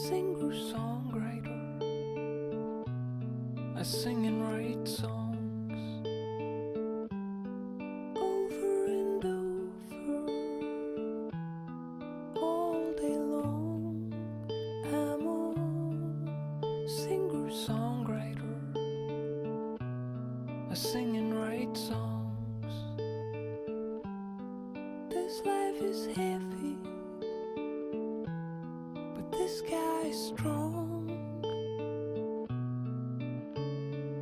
singer-songwriter. I sing and write songs over and over all day long. I'm a singer-songwriter. I sing and write songs. This life is heavy, but this guy is strong.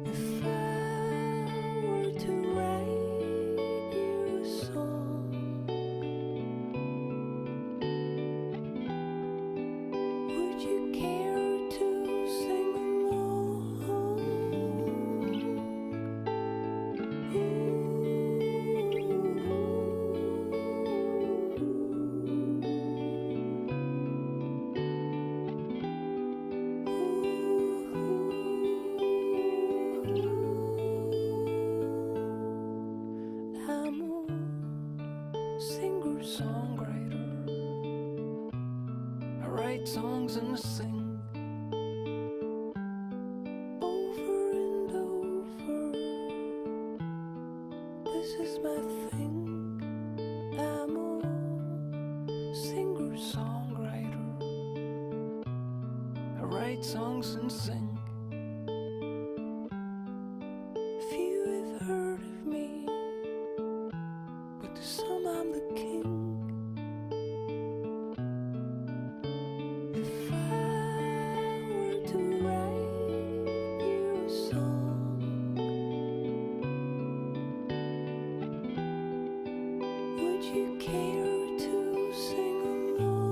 If I were to write you a song, would you care to sing along? I'm a singer-songwriter. I write songs and I sing over and over. This is my thing. I'm a singer-songwriter. I write songs and sing. Few have heard of me, but to some I'm the king. If I were to write you a song, would you care to sing along?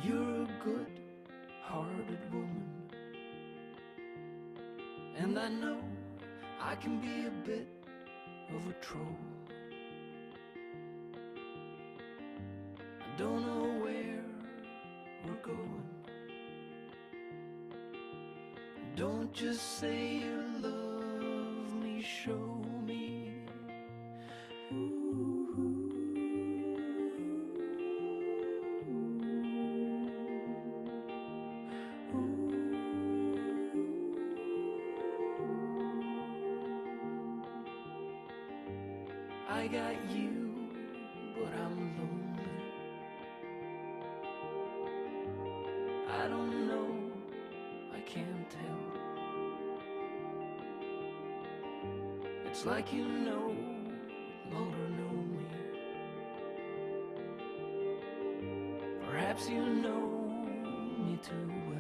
You're a good-hearted woman, and I know I can be a bit of a troll. I don't know where we're going. Don't just say you love me, show me. I got you, but I'm lonely. I don't know, I can't tell. It's like you no longer know me. Perhaps you know me too well.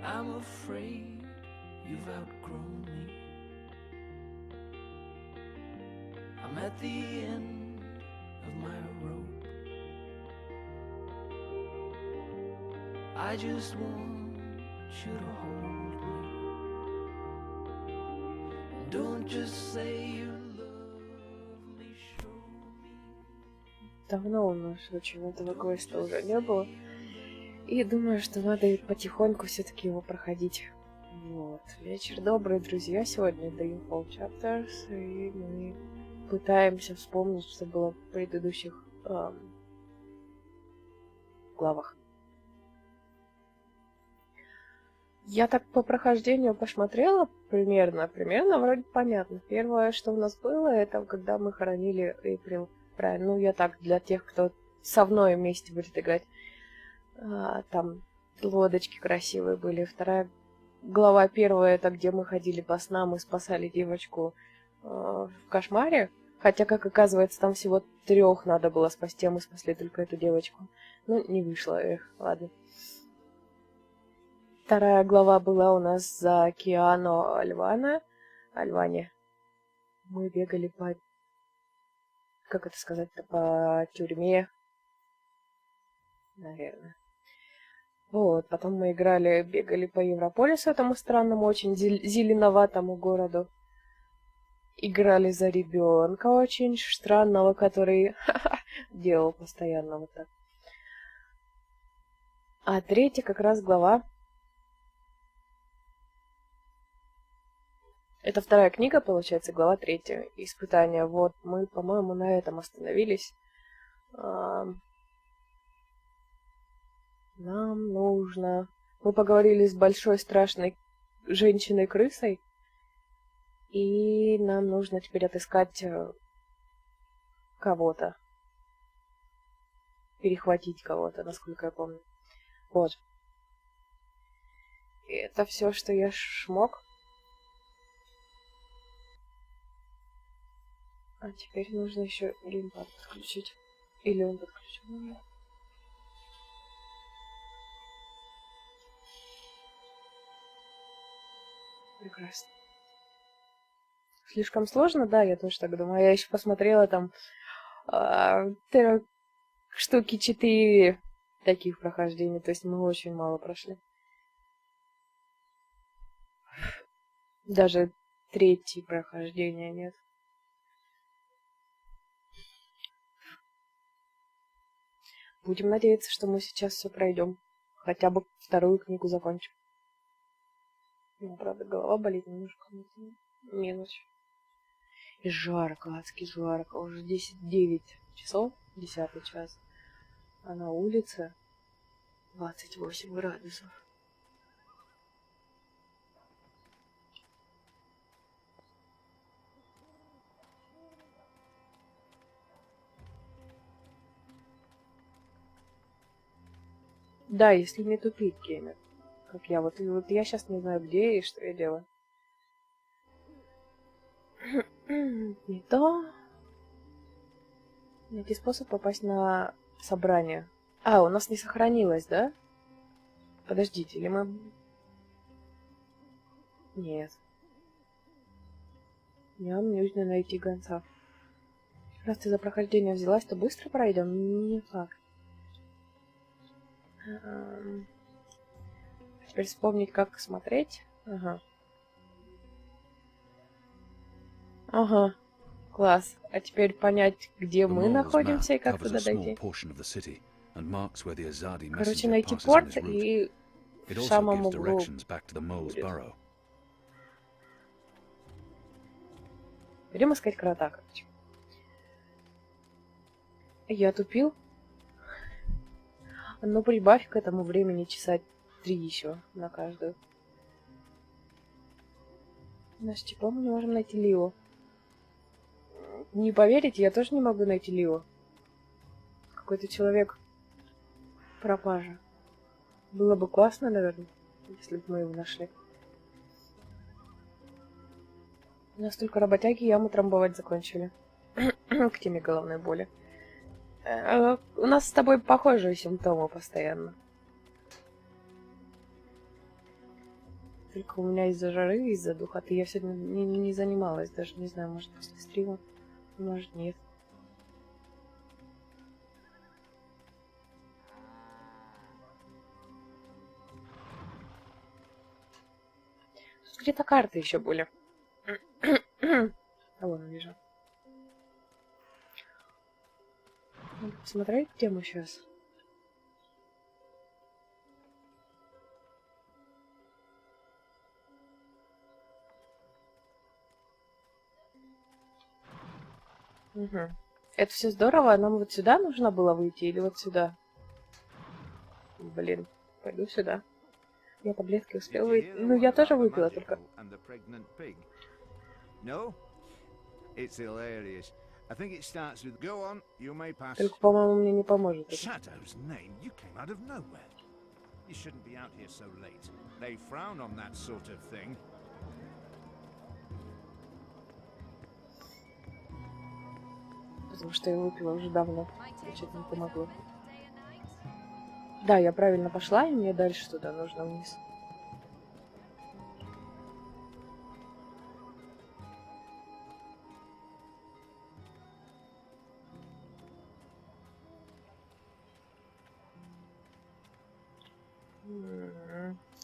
I'm afraid you've outgrown me. I'm at the end of my rope. I just want you to hold me. Don't just say you love me, show me. Давно у нас очень этого квеста уже не было. И думаю, что надо потихоньку все-таки его проходить. Вот. Вечер добрый, друзья. Сегодня Dreamfall Chapters. И мы пытаемся вспомнить, что было в предыдущих главах. Я так по прохождению посмотрела примерно вроде понятно. Первое, что у нас было, это когда мы хоронили Эйприл. Правильно, ну я так, для тех, кто со мной вместе будет играть. Там лодочки красивые были. Вторая глава первая, это где мы ходили по снам и спасали девочку в кошмаре. Хотя, как оказывается, там всего 3 надо было спасти, а мы спасли только эту девочку. Ну, не вышло, ладно. Вторая глава была у нас за Киано Альване. Мы бегали по... Как это сказать-то? По тюрьме. Наверное. Вот, потом мы бегали по Европолису, этому странному, очень зеленоватому городу. Играли за ребенка очень странного, который делал постоянно вот так. А третья как раз глава. Это вторая книга, получается, глава 3. Испытания. Вот, мы, по-моему, на этом остановились. Нам нужно... Мы поговорили с большой страшной женщиной-крысой. И нам нужно теперь отыскать кого-то. Перехватить кого-то, насколько я помню. Вот. И это все, что я смог. А теперь нужно еще геймпад подключить. Или он подключен уже? Прекрасно. Слишком сложно, да, я тоже так думаю. Я еще посмотрела там штуки 4 таких прохождений. То есть мы очень мало прошли. Даже 3 прохождения нет. Будем надеяться, что мы сейчас все пройдем. Хотя бы 2 книгу закончим. Ну, правда, голова болит немножко. Минус. И жарко, адски жарко. Уже 9 часов, 10 час. А на улице 28 градусов. Да, если не тупить, геймер. Как я. Вот я сейчас не знаю, где и что я делаю. Не то. Найти способ попасть на собрание. А, у нас не сохранилось, да? Подождите, или мы... Нет. Нам нужно найти гонца. Раз ты за прохождение взялась, то быстро пройдем? Не факт. Теперь вспомнить, как смотреть. Ага. Класс. А теперь понять, где мы находимся и как туда дойти. Короче, найти порт и в самом углу будет. Будем искать крота, короче. Я тупил. Ну, прибавь к этому времени часа 3 еще на каждую. Значит, типа мы не можем найти Лио. Не поверите, я тоже не могу найти Лио. Какой-то человек пропажа. Было бы классно, наверное, если бы мы его нашли. У нас только работяги яму трамбовать закончили. К теме головной боли. У нас с тобой похожие симптомы постоянно. Только у меня из-за жары, из-за духоты я сегодня не занималась. Даже не знаю, может после стрима, может нет. где-то карты еще были. А вон вижу. Надо посмотреть, где мы сейчас. Угу. Это все здорово, а нам вот сюда нужно было выйти или вот сюда? Блин, пойду сюда. Я таблетки успела выйти. Ну, я тоже выпила, только... Только, по-моему, мне не поможет это. Потому что я выпила уже давно. Что-то не помогло. Да, я правильно пошла, и мне дальше туда нужно вниз.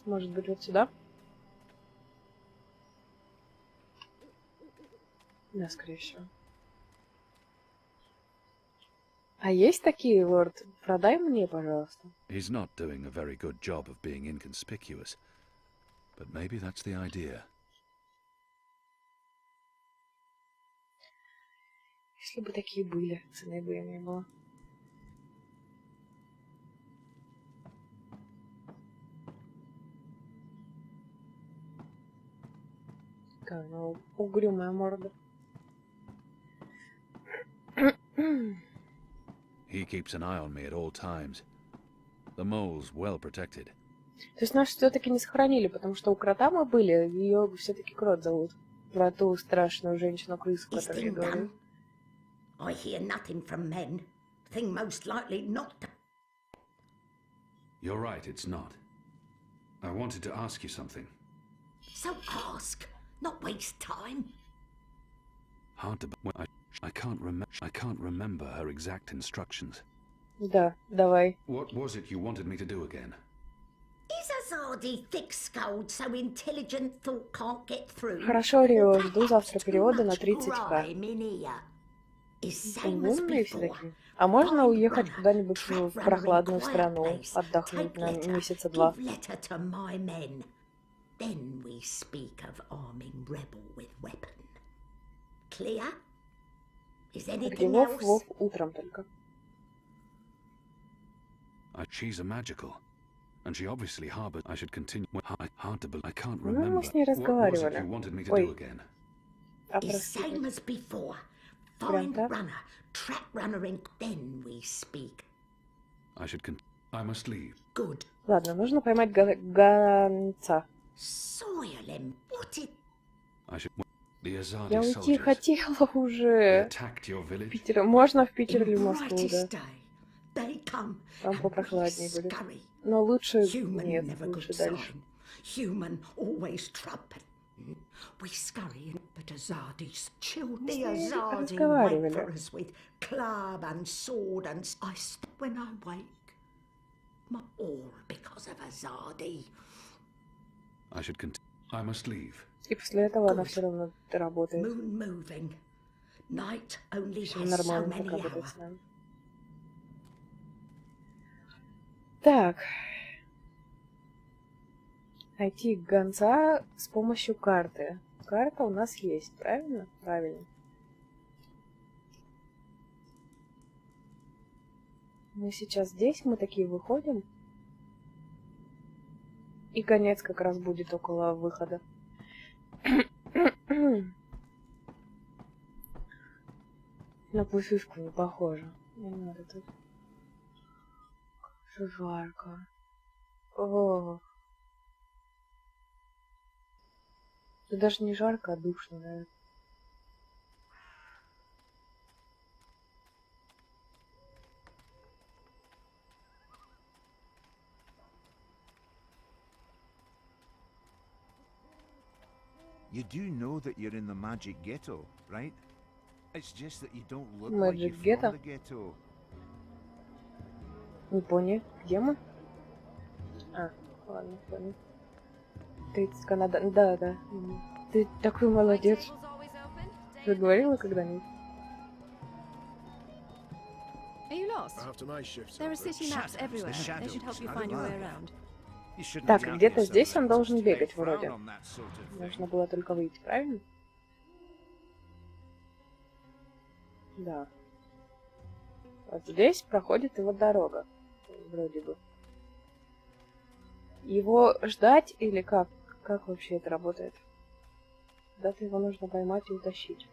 Может быть, вот сюда? Да, скорее всего. А есть такие, лорд? Продай мне, пожалуйста. He's not doing a very good job of being inconspicuous, but maybe that's the idea. Если бы такие были, цены бы им не было. Какая ну, угрюмая морда. He keeps an eye on me at all times. The mole's well protected. То есть нас все-таки не сохранили, потому что у крота мы были, ее все-таки крот зовут. Про ту страшную женщину-крысу, которую я говорю. I hear nothing from men. Thing most likely not. You're right, it's not. I wanted to ask you something. So ask, not waste time. Hard to... I can't remember her exact instructions. Да, давай. What was it you wanted me to do again? Is Azadi thick-skulled, so intelligent thought can't get through? Хорошо, Рио, жду завтра перевода на 30к. Умные все такие. А можно уехать куда-нибудь в прохладную страну, отдохнуть на месяца 2? Then we speak of arming rebel with weapon. Clear? Is anything else? Вов утром только. She's a magical, and she obviously harbored. I should continue. Hard to believe. I can't remember. Ну, мы с ней What was it разговаривали. you wanted me to do again? Is same as before. Find runner, track runner in. Then we speak. I should I must leave. Good. Ладно, нужно поймать гонца. Soil him. What it? I should. The Azadi Я уйти soldiers. хотела They уже. attacked your village. Питер. Можно в Питер или в In Москву, brightest да. day, they come Там and we попрохладнее будет. scurry. Но лучше Human нет, never лучше good дальше. sign. Human always trumpet. We scurry in, but Azadi's children. The Azadi wait for us with club and sword and I when I wake. All because of Azadi. I should I must leave. И после этого она все равно работает. Moon moving. Night only Все has so нормально many пока работает hours. с нами. Так. Найти гонца с помощью карты. Карта у нас есть, правильно? Правильно. Мы сейчас здесь, мы такие выходим. И конец как раз будет около выхода. На пушишку не похоже. Не надо тут. Что жарко. О. Тут даже не жарко, а душно, наверное. You do know that you're in the magic ghetto, right? It's just that you don't look like you're Magic from ghetto? the ghetto. Не понял, где мы? А, ладно, понял. 30 Канада. Да, да. Ты такой молодец. Ты говорила когда-нибудь? Are you lost? After my shift's There are over. city maps everywhere. They should help you find your way around. You shouldn't Так, jump где-то yourself здесь он out. должен They бегать frown вроде. on that sort of thing. Нужно было только выйти, правильно? Да. Вот здесь проходит его дорога. Вроде бы. Его ждать или как? Как вообще это работает? Куда-то его нужно поймать и утащить.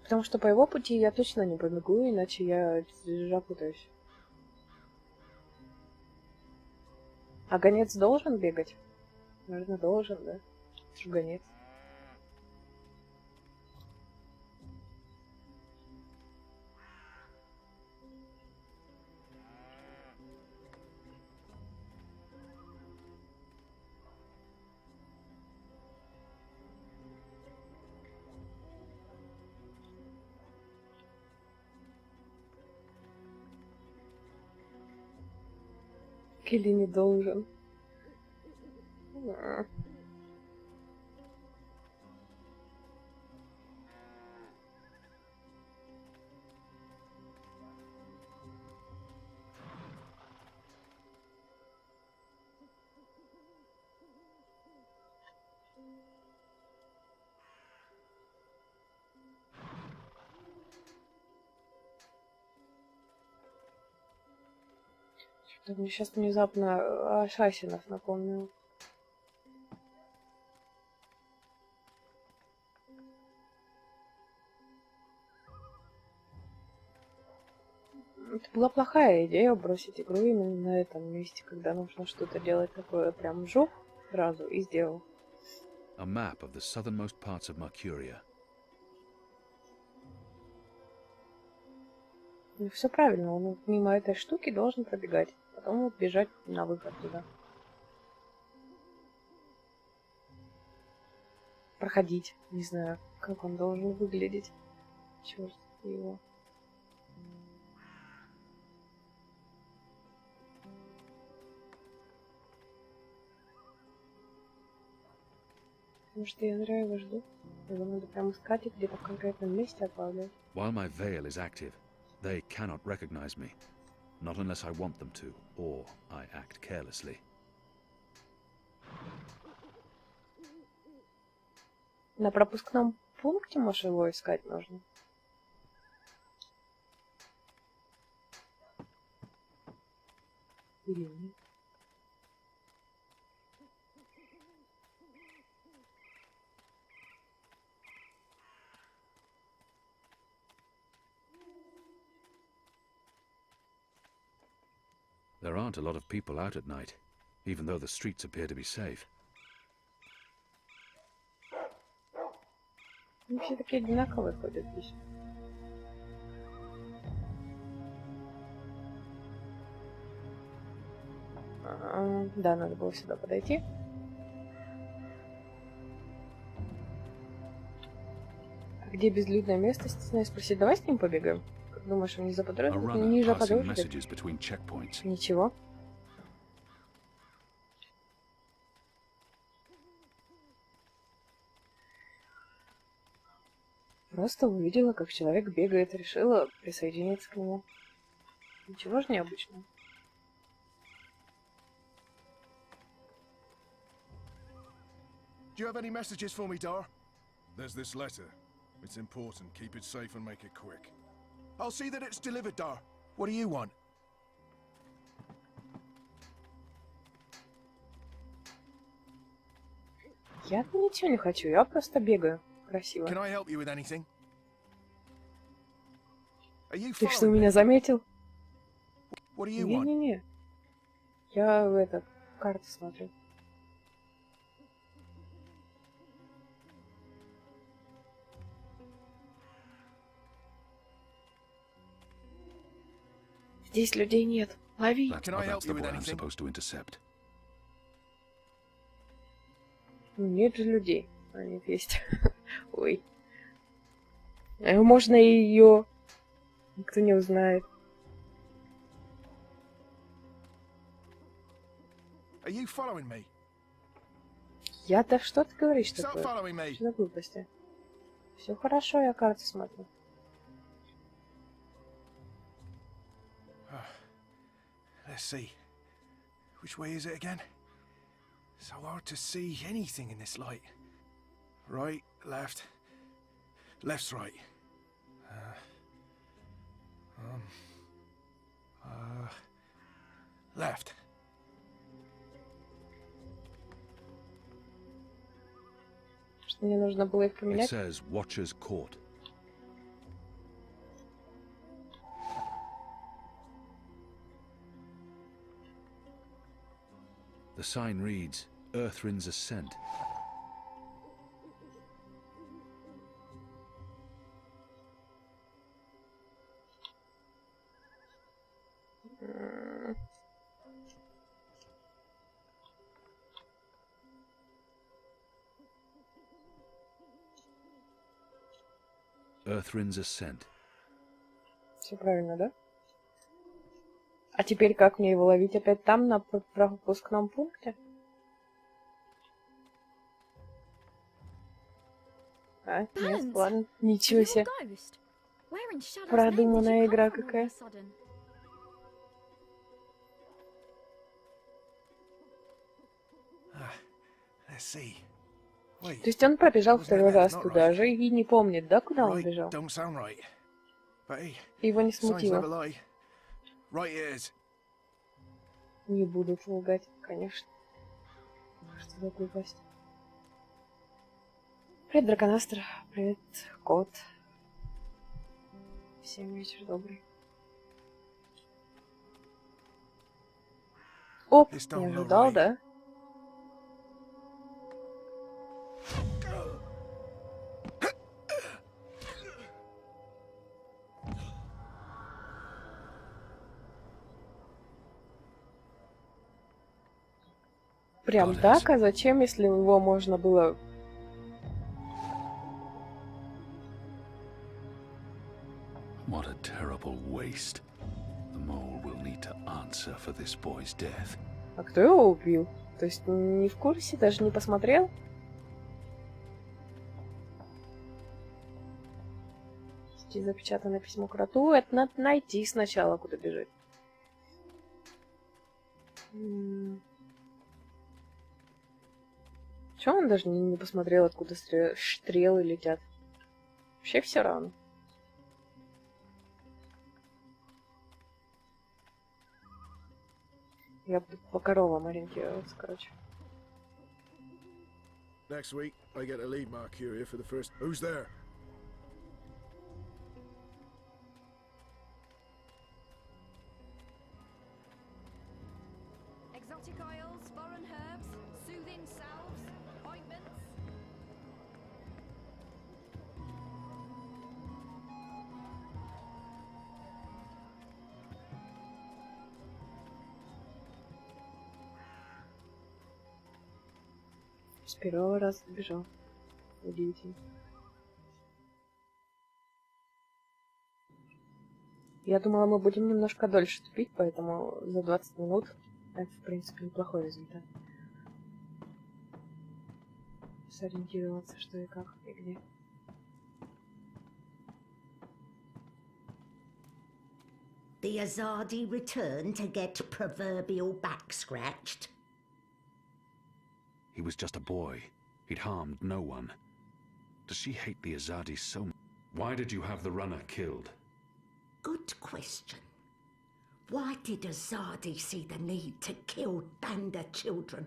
Потому что по его пути я точно не побегу, иначе я запутаюсь. А гонец должен бегать? Наверное, должен, да? Это же гонец. Или не должен? Что-то мне сейчас внезапно Ассасинов напомнил. Это была плохая идея бросить игру именно на этом месте, когда нужно что-то делать такое прям жух сразу и сделал. A map of the southernmost parts of Mercuria. Ну, все правильно, он мимо этой штуки должен пробегать, потом бежать на выход туда. Проходить, не знаю, как он должен выглядеть. Черт его. Потому что я зря его жду. Его надо прям искать и где-то в конкретном месте отправлять. While my veil is active, they cannot recognize me. Not unless I want them to, or I act carelessly. На пропускном пункте, может, его искать нужно? Или нет? There aren't a lot of people out at night, even though the streets appear to be safe. Ну, все такие одинаковые ходят здесь. Да, надо было сюда подойти. А где безлюдное место, стесняюсь спросить. Давай с ним побегаем. Как думаешь, он не A заподозрит? Не runner passing заподозрит? messages between checkpoints. Ничего. Просто увидела, как человек бегает, решила присоединиться к нему. Ничего же необычного. Do you have any messages for me, Dar? There's this letter. It's important. Keep it safe and make it quick. I'll see that it's delivered, Dar. What do you want? Я-то ничего не хочу, я просто бегаю. Красиво. Can I help you with anything? Are you Ты что, following меня me? заметил? What do you want? Не-не-не. Я в это, карту смотрю. Здесь людей нет. Лови. That's, Can I help that's you the with boy I'm anything? supposed to intercept. Ну, нет же людей. А нет, есть. Ой. Можно и ее. Никто не узнает. Are you following me? Я-то что ты говоришь Stop такое? following me. Что за глупости? Все хорошо, я карту смотрю. Let's see. Which way is it again? So hard to see anything in this light. Right, left. Left's right. Left. Что мне нужно было их It поменять? says Watchers Court. The sign reads Earthrin's Ascent. Earthrin's Ascent. Все правильно, да? А теперь как мне его ловить опять там, на пропускном пункте? А, нет, Balance. ладно. Ничего You're себе. a ghost. Where in Shadow's Продуманная name did you игра come from all of какая. a sudden? Let's see. Wait. То есть он пробежал Wasn't второй it раз left, not туда right? же и не помнит, да, куда он Right бежал? don't sound right. But hey, И его не signs never смутило. lie. Right it is. Не будут лгать, конечно. Что за глупость? Привет, Драконастр. Привет, кот. Всем вечер добрый. Оп, It's не down low, ожидал, right? да? Прям Goddess. так? А зачем, если его можно было... What a terrible waste. The mole will need to answer for this boy's death. А кто его убил? То есть не в курсе, даже не посмотрел? Запечатанное письмо кроту. Это надо найти сначала, куда бежать. Чего он даже не посмотрел, откуда стрелы летят? Вообще все равно. Я буду по коровам ориентироваться, короче. Next week, I get to lead Mercuria for the first. Who's there? Exotic oils, foreign herbs, soothing salves, ointments. С первого раза бежал. Удивительно. Я думала, мы будем немножко дольше тупить, поэтому за 20 минут это, в принципе, неплохой результат. Сориентироваться, что и как, и где. The Azadi return to get proverbial back scratched. He was just a boy. He'd harmed no one. Does she hate the Azadis so much? Why did you have the runner killed? Good question. Why did Azadi see the need to kill Banda children?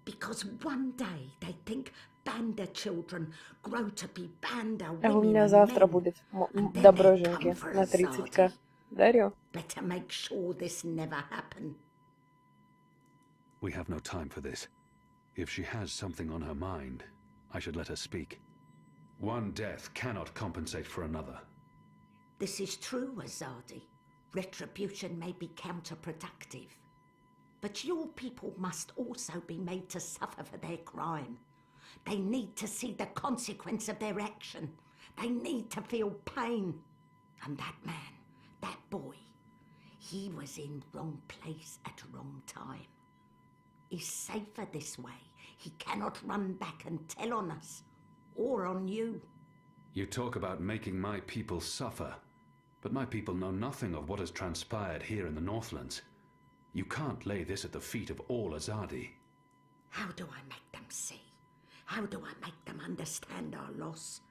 Because one day they think Banda children grow to be Banda А у women меня and завтра men, будет and then доброженьки they come for на 30к. Azadi. Дарю? Better make sure this never happen. We have no time for this. If she has something on her mind, I should let her speak. One death cannot compensate for another. This is true, Azadi. Retribution may be counterproductive. But your people must also be made to suffer for their crime. They need to see the consequence of their action. They need to feel pain. And that man, that boy, he was in wrong place at wrong time. He's safer this way. He cannot run back and tell on us, or on you. You talk about making my people suffer, but my people know nothing of what has transpired here in the Northlands. You can't lay this at the feet of all Azadi. How do I make them see? How do I make them understand our loss?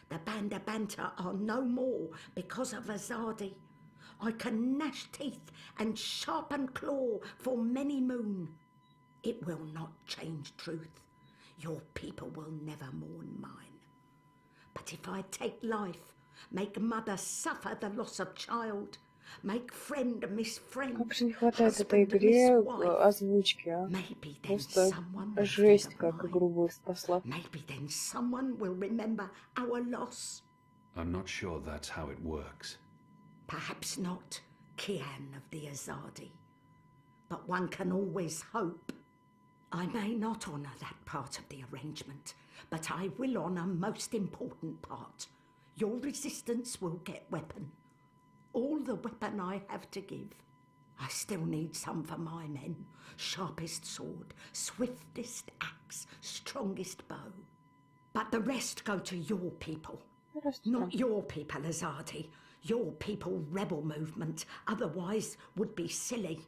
The Banda Banta are no more because of Azadi. I can gnash teeth and sharpen claw for many moon. It will not change truth. Your people will never mourn mine. But if I take life, make mother suffer the loss of child, make friend miss friend, Как же не хватает этой игре озвучки, а? Просто жесть, как игру бы спасла. Maybe then someone will remember our loss. I'm not sure that's how it works. Perhaps not, Kian of the Azadi. But one can always hope. I may not honour that part of the arrangement, but I will honour most important part. Your resistance will get weapon. All the weapon I have to give. I still need some for my men. Sharpest sword, swiftest axe, strongest bow. But the rest go to your people. Not your people, Azadi. Your people rebel movement, otherwise would be silly.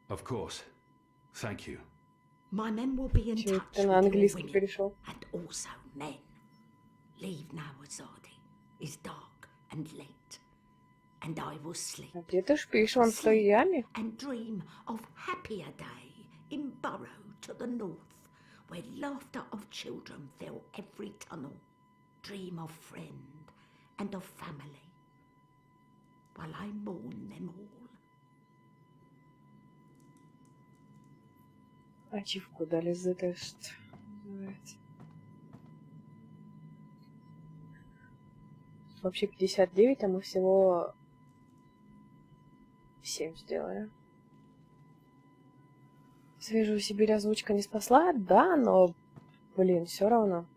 Of course. Thank you. My men will be in touch with your women, and also men. Leave now, Azadi. It's dark and late, and I will sleep. Где ты спишь? Он в той яме? And dream of happier day in Burrow to the north, where laughter of children fill every tunnel. Dream of friend and of family, while I mourn them all. Ачивку дали за тест. Вообще 59, а мы всего 7 сделали. Свежую Сибирь озвучка не спасла, да, но, блин, все равно.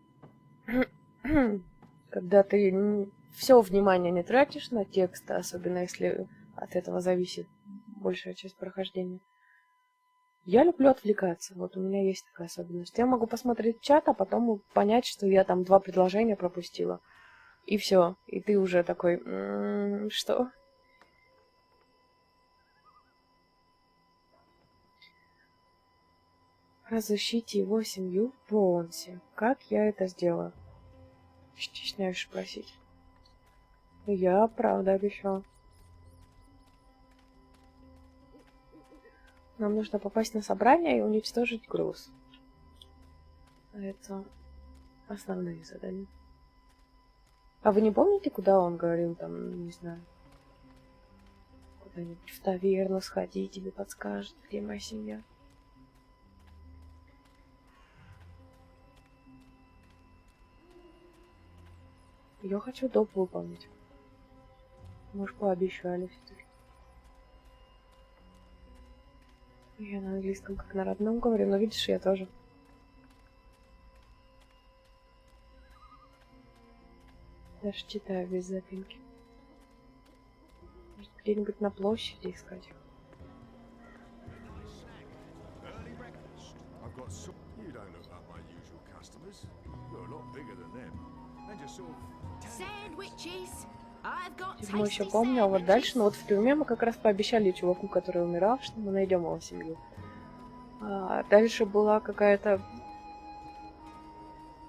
Когда ты все внимание не тратишь на текст, особенно если от этого зависит большая часть прохождения. Я люблю отвлекаться, вот у меня есть такая особенность. Я могу посмотреть чат, а потом понять, что я там 2 предложения пропустила. И все. И ты уже такой, что? Разыщите его семью в Боунсе. Как я это сделаю? Стесняюсь спросить. Я правда обещала. Нам нужно попасть на собрание и уничтожить груз. Это основные задания. А вы не помните, куда он говорил, там, не знаю, куда-нибудь в таверну сходи, тебе подскажет, где моя семья? Я хочу доп выполнить. Может, пообещали все-таки. Я на английском как на родном говорю, но видишь, я тоже. Даже читаю без запинки. Может, где-нибудь на площади искать. Мы еще помню, а вот дальше, ну вот в тюрьме мы как раз пообещали чуваку, который умирал, что мы найдем его семью. А дальше была какая-то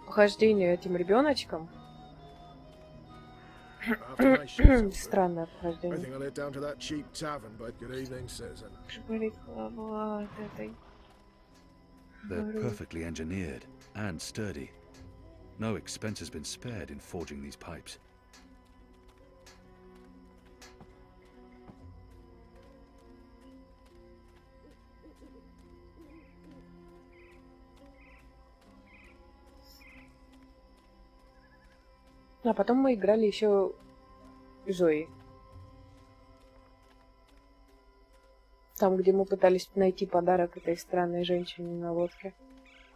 похождение этим ребеночком. Странное похождение. They're perfectly engineered and sturdy. No expense has been spared in forging these pipes. А потом мы играли еще Зои. Там, где мы пытались найти подарок этой странной женщине на лодке.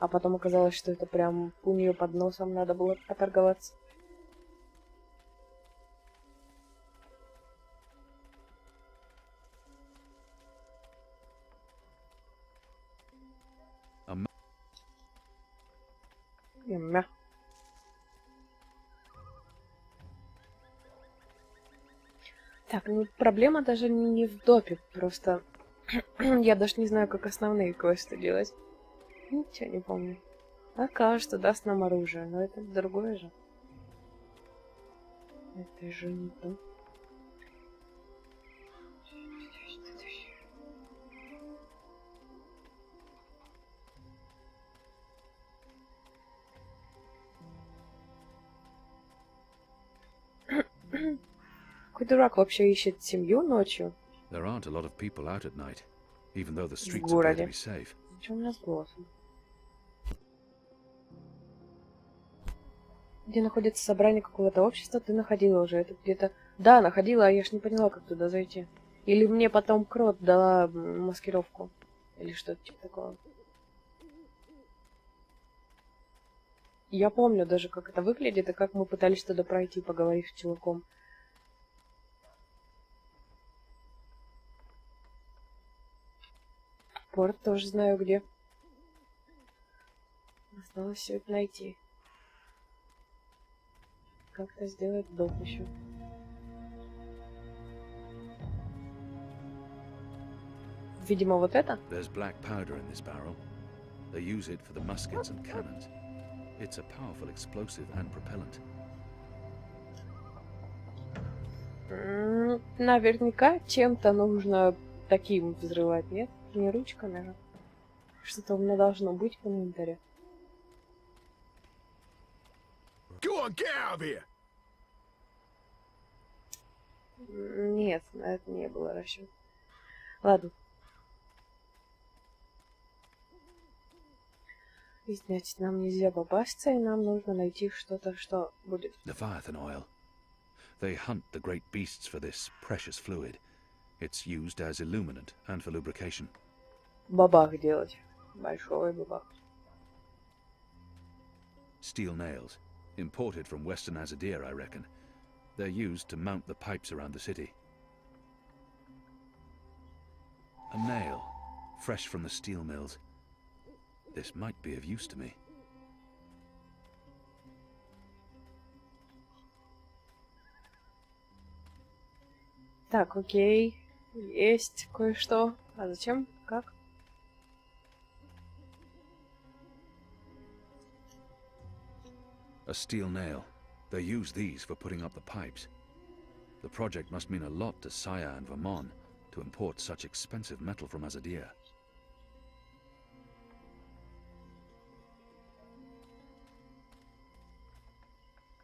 А потом оказалось, что это прям у нее под носом надо было поторговаться. Мя. Так, ну проблема даже не в допе, просто я даже не знаю, как основные квесты делать. Ничего не помню. Окажется, даст нам оружие, но это другое же. Это же не то. Какой дурак вообще ищет семью ночью There aren't a lot of people out at night, even though the в streets appear to городе? be safe. Что у меня с голосом? Где находится собрание какого-то общества, ты находила уже. Это где-то... Да, находила, а я ж не поняла, как туда зайти. Или мне потом Крот дала маскировку. Или что-то типа такого. Я помню даже, как это выглядит, и как мы пытались туда пройти, поговорив с чуваком. Порт тоже знаю где. Осталось все это найти. Как-то сделать доп еще. Видимо, вот это? There's black powder in this barrel. They use it for the muskets and cannons. It's a powerful explosive and propellant. Наверняка чем-то нужно таким взрывать, нет? Не ручками же. Что-то у меня должно быть в инвентаре. Go on, get out of here! Нет, на это не было расчета. Ладно. И значит, нам нельзя попасться, и нам нужно найти что-то, что будет. Leviathan oil. They hunt the great beasts for this precious fluid. It's used as illuminant and for lubrication. Бабах делать. Большой бабах. Steel nails. Imported from Western Azadir, I reckon. They're used to mount the pipes around the city. A nail, fresh from the steel mills. This might be of use to me. Так, окей. Есть кое-что. А зачем? Как? A steel nail. They use these for putting up the pipes. The project must mean a lot to Saya and Vermont to import such expensive metal from Azadir.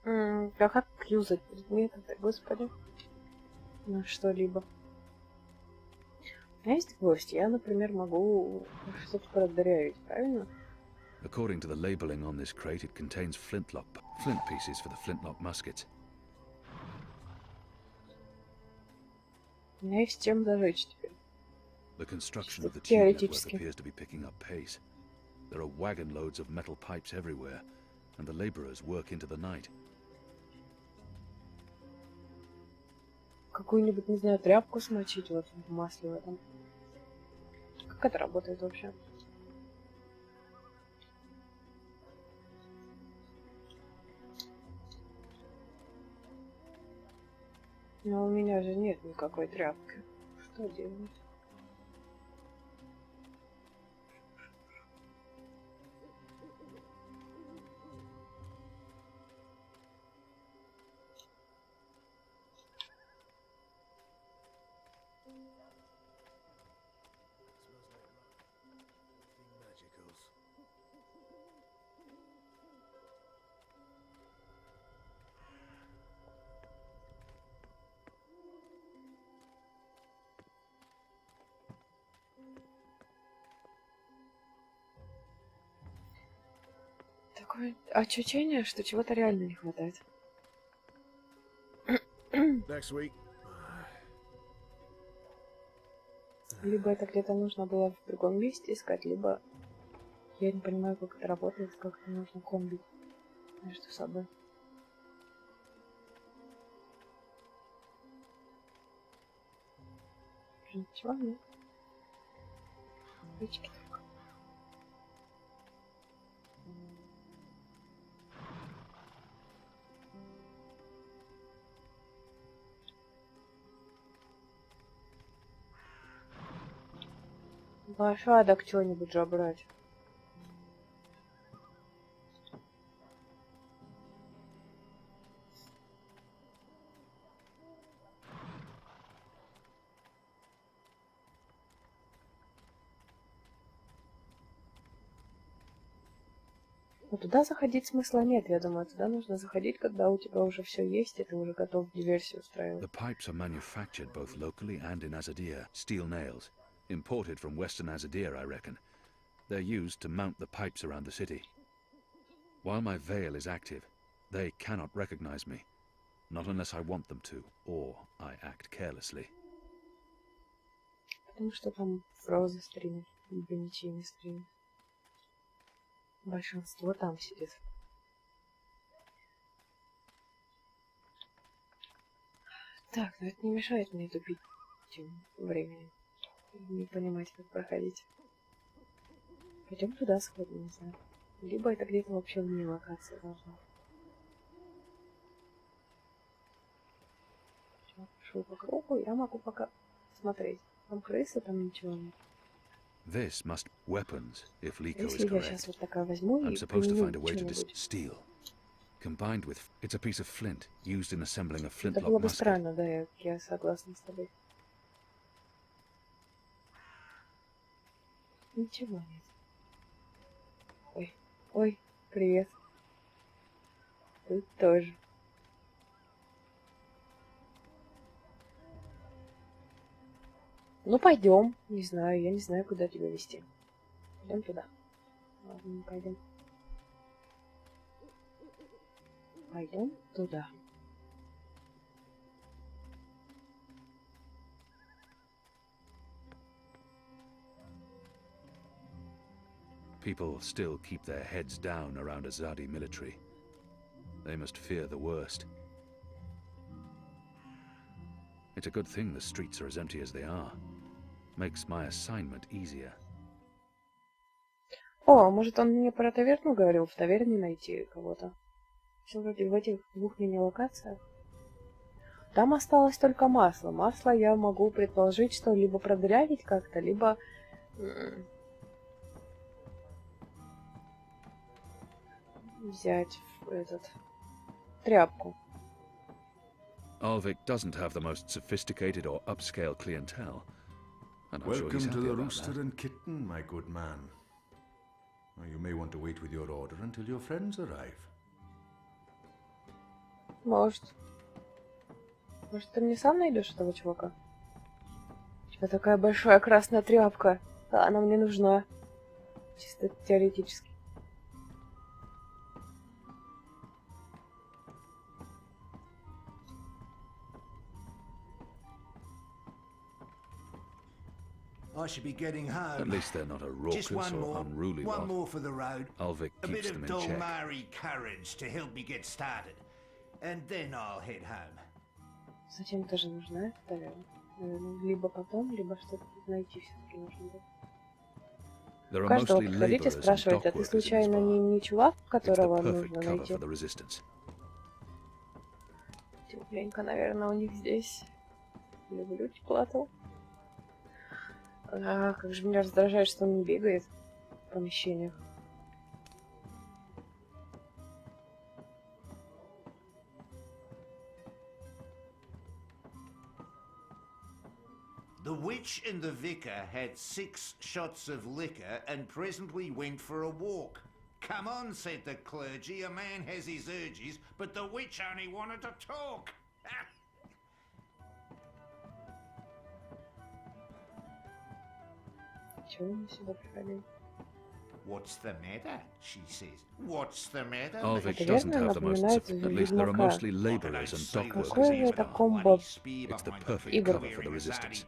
А как юзать предметы-то, господи? На что-либо. У меня есть гвоздь. Я, например, могу что-то продырявить, правильно? According to the labeling on this crate, it contains flint pieces for the flintlock muskets. У меня есть чем зажечь теперь. The construction of the tube network Теоретически. appears to be picking up pace. There are wagon loads of metal pipes everywhere, and the laborers work into the night. Какую-нибудь, не знаю, тряпку смочить вот в масле в этом. Как это работает вообще? Но у меня же нет никакой тряпки. Что делать? Такое ощущение, что чего-то реально не хватает. Next week. Либо это где-то нужно было в другом месте искать, либо Я не понимаю, как это работает, как это нужно комбить между собой. Ничего нет. Ручки только. Лошадок так что-нибудь же брать. Но туда заходить смысла нет, я думаю. Туда нужно заходить, когда у тебя уже все есть, и ты уже готов диверсию устраивать. The pipes are manufactured both locally and in Azadir. Steel nails. Imported from Western Azadir, I reckon. They're used to mount the pipes around the city. While my veil is active, they cannot recognize me. Not unless I want them to, or I act carelessly. Потому что там Фроза стримит, либо ничего не стримит. Большинство там сидит. Так, но это не мешает мне тупить тем временем. Не понимать, как проходить. Пойдем туда сходим, не знаю. Либо это где-то вообще вне локации должно. Пошел по кругу, я могу пока смотреть. Там крысы, там ничего нет. This must weapons, if Liko is Если я сейчас correct. вот такая возьму I'm и supposed to применю find a way to что-нибудь. steel. Combined with it's a piece of flint used in assembling a Это flintlock было бы musket. странно, да, я согласна с тобой. Ничего нет. Ой, ой, привет. Тут тоже. Ну пойдем, не знаю, я не знаю, куда тебя вести. Пойдем туда. Ладно, не пойдем. Пойдем туда. People still keep their heads down around Azadi military. They must fear the worst. It's a good thing the streets are as empty as they are. Makes my assignment easier. О, может он мне про таверну говорил? В таверне найти кого-то. Все вроде в этих двух мини-локациях. Там осталось только масло. Масло я могу предположить, что либо продырявить как-то, либо... взять этот... тряпку. Alvik doesn't have the most sophisticated or upscale clientele. And I'm sure Welcome he's to happy the about Rooster that. and Kitten, my good man. Now, you may want to wait with your order until your friends arrive. Может. Может, ты мне сам найдешь этого чувака? У тебя такая большая красная тряпка. Да, она мне нужна. Чисто теоретически. I should be getting home. At least they're not a Just raucous one or more. unruly One lot. more for the road. Alvik A bit keeps of them in check. Dolmari courage to help me get started. And then I'll head home. Зачем тоже нужна эта таверна? Наверное, либо потом, либо что-то найти все-таки нужно будет. There У are каждого mostly подходите, laborers and спрашиваете, а dock ты workers in this случайно bar. не чувак, It's the которого perfect нужно cover найти? for the resistance. Тепленько, наверное, у них здесь. Люблю теплоту. А, как же меня раздражает, что он не бегает в помещениях. The witch and the vicar had 6 shots of liquor and presently went for a walk. Come on, said the clergy, a man has his urges, but the witch only wanted to talk. Чего мы сюда приходили? What's the matter? She says. What's the matter? Alvik Это doesn't верно have the most... напоминает At least there are Ведьмака. mostly laborers and dock workers Какое in же this это bar. комбо? It's the perfect Игр. cover for the resistance.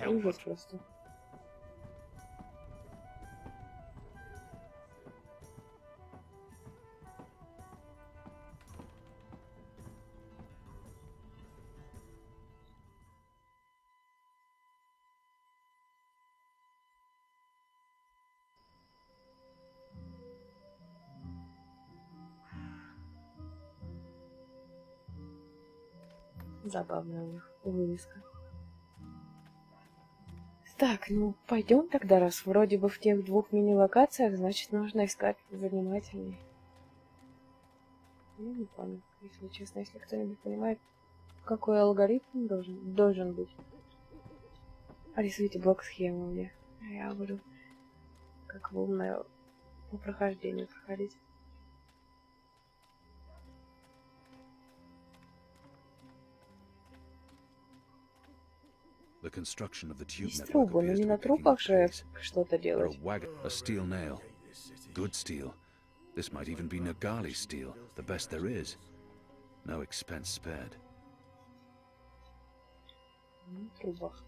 Ужас просто. Забавная у них вывеска. Так, ну пойдем тогда, раз вроде бы в тех двух мини-локациях, значит нужно искать внимательней. Я не помню, если честно, если кто-нибудь понимает, какой алгоритм должен быть. Рисуйте блок схемы мне. Я буду как в умная по прохождению проходить. The construction of the tube Есть network трубы, но appears не to be на picking трубах up же pace. что-то Or a делать. wagon, a steel nail. Good steel. This might even be Nagali steel, the best there is. No expense spared. На трубах.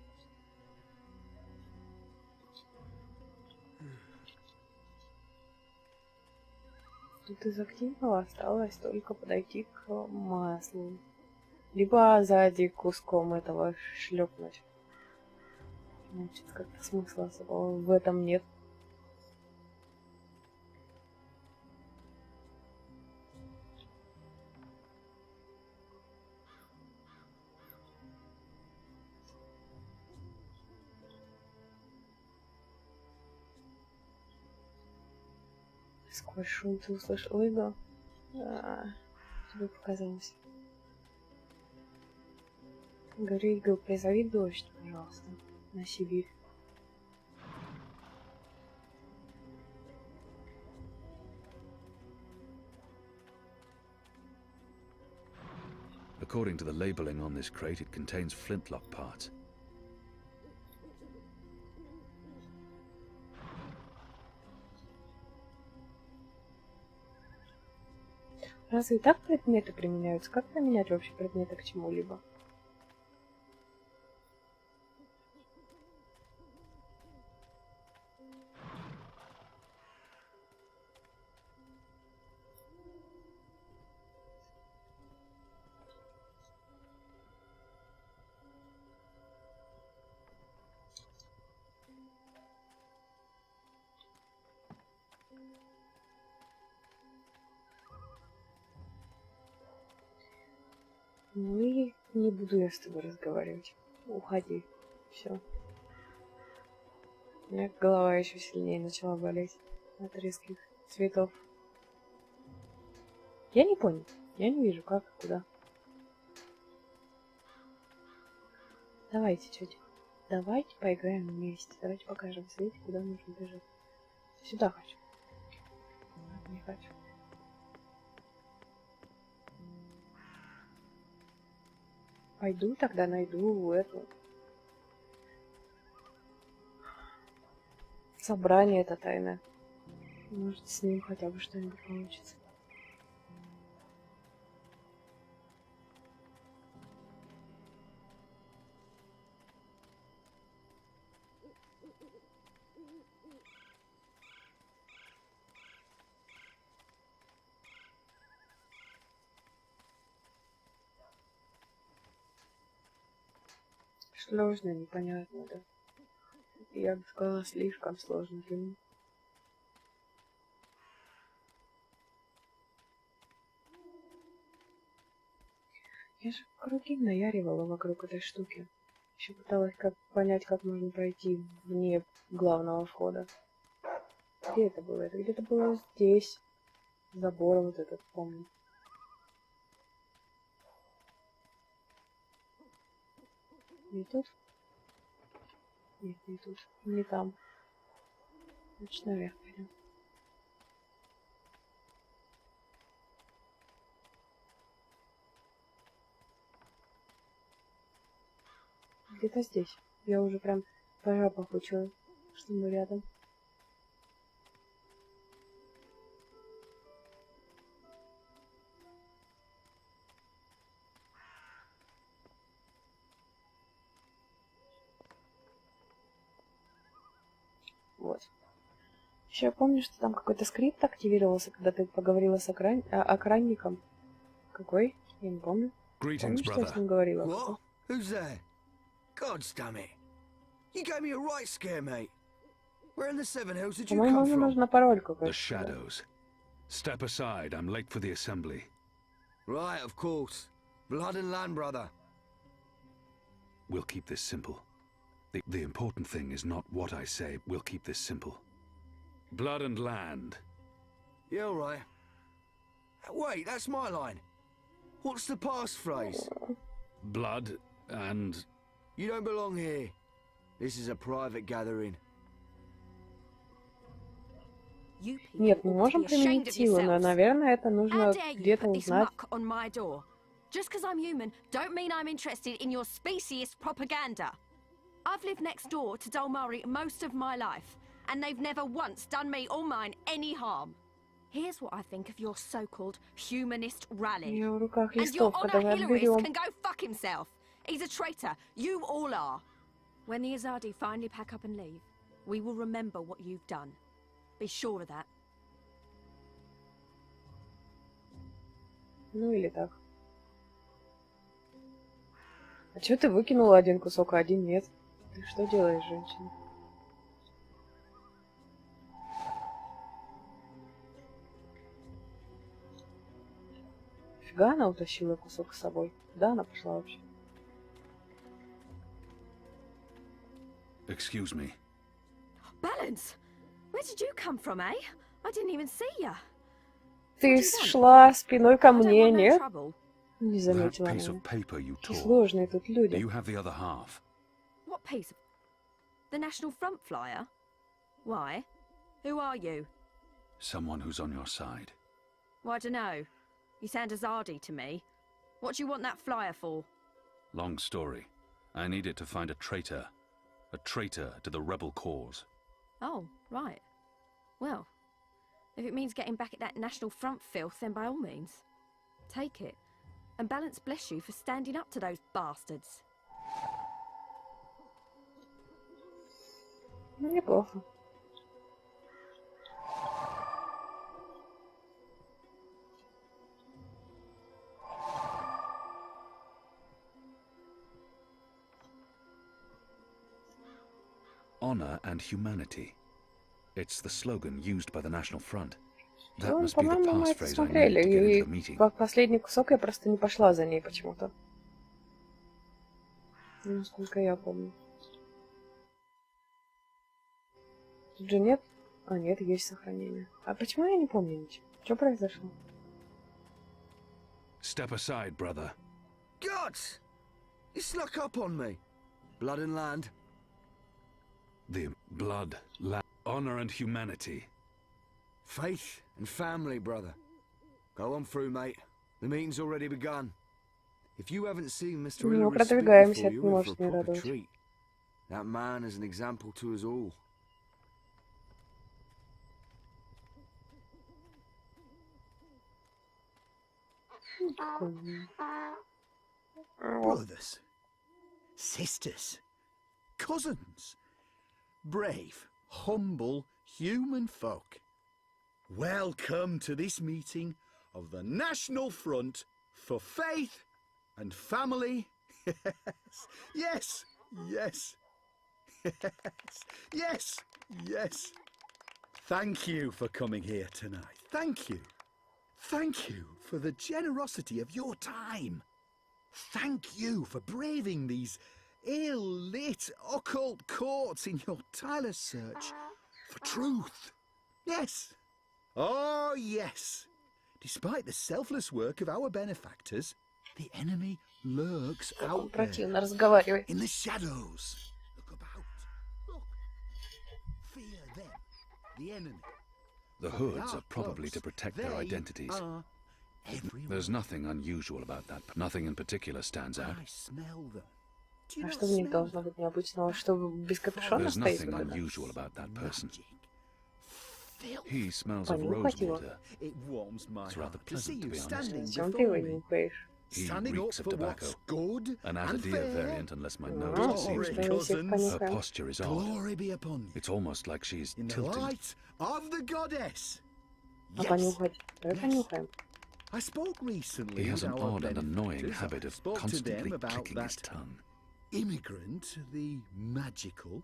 Тут из активного осталось только подойти к маслу. Либо сзади куском этого шлепнуть. Значит, как-то смысла особого в этом нет. Сквозь шум ты услышал его. Тебе показалось. Говорю, Игорь, призови дождь, пожалуйста, на Сибирь. According to the labeling on this crate, it contains flintlock parts. Разве и так предметы применяются? Как применять вообще предметы к чему-либо? Ну и не буду я с тобой разговаривать. Уходи. Все. У меня голова еще сильнее начала болеть от резких цветов. Я не понял. Я не вижу, как и куда. Давайте, тетя. Давайте поиграем вместе. Давайте покажем Свете, куда нужно бежать. Сюда хочу. Не хочу. Пойду тогда найду эту собрание это тайное. Может, с ним хотя бы что-нибудь получится. Сложно, непонятно, да. Я бы сказала, слишком сложно для меня. Я же круги наяривала вокруг этой штуки. Еще пыталась понять, как можно пройти вне главного входа. Где это было? Это где-то было здесь. Забор вот этот, помню. Не тут? Нет, не тут. Не там. Значит, наверх пойдем. Где-то здесь. Я уже прям по запаху чую, что мы рядом. Вот. Еще я помню, что там какой-то скрипт активировался, когда ты поговорила с охранником. Какой? Я не помню. Помнишь, что я с ним говорила? What? Who's there? God's damn it. You gave me a right scare, mate. Where in the Seven Hills did you По-моему, come мне from? нужно пароль какой-то. The shadows. Step aside, I'm late for the assembly. Right, of course. Blood and land, brother. We'll keep this simple. The important thing is not what I say. We'll keep this simple. Blood and land. Yeah, all right. Wait, that's my line. What's the passphrase? Blood and... You don't belong here. This is a private gathering. Нет, мы можем применить силу, но, наверное, это нужно где-то узнать. On my door. Just because I'm human, don't mean I'm interested in your speciesist propaganda. I've lived next door to Dolmari most of my life, and they've never once done me or mine any harm. Here's what I think of your so-called humanist rally. And your honor Hillarist can go fuck himself. He's a traitor. You all are. When the Azadi finally pack up and leave, we will remember what you've done. Be sure of that. Ну или так. А чё ты выкинула один кусок, а один нет? Ты что делаешь, женщина? Фига она утащила кусок с собой. Куда она пошла вообще? Excuse me. Balance! Where did you come from, eh? I didn't even see ya. Ты шла спиной ко мне, нет? Не заметила она. Какие сложные тут люди. What piece? The National Front flyer? Why? Who are you? Someone who's on your side. Well, I dunno. You sound Azadi to me. What do you want that flyer for? Long story. I need it to find a traitor. A traitor to the rebel cause. Oh, right. Well, if it means getting back at that National Front filth, then by all means. Take it. And Balance bless you for standing up to those bastards. Неплохо. Honor and humanity. It's the slogan used by the National Front. That Ну, must be the по-моему, мы это passphrase I смотрели, need to get into и the meeting. последний кусок я просто не пошла за ней почему-то. Насколько я помню. Тут же нет? А, нет, есть сохранение. А почему я не помню ничего? Что произошло? Step aside, brother. Gods! You snuck up on me. Blood and land. The blood, honor and humanity. Faith and family, brother. Go on through, mate. The meeting's already begun. If you haven't seen Mr. Ну, Hillarist продвигаемся, before, это you're не in for может a не proper радовать. treat. That man is an example to us all. Brothers, sisters, cousins, brave, humble human folk. Welcome to this meeting of the National Front for Faith and Family. Yes, yes, yes, yes, yes. Thank you for coming here tonight. Thank you. Thank you for the generosity of your time. Thank you for braving these ill-lit occult courts in your tireless search for truth. Yes. Oh, yes. Despite the selfless work of our benefactors, the enemy lurks out there in the shadows. Look about. Look. Fear them, the enemy. The hoods are probably to protect their identities. There's nothing unusual about that. Nothing in particular stands out. А что в них должно быть необычного? Что без капюшона стоит? There's nothing unusual about that person. He smells of rosewater. It's rather pleasant, to be honest. Чем ты его нюхаешь? He reeks of tobacco. An Azadir variant, unless my nose deceives me. Her posture is odd. It's almost like she's tilting. А понюхать? Давай понюхаем. I spoke recently. He has an odd and annoying habit of constantly clicking his tongue. Immigrant, the magical.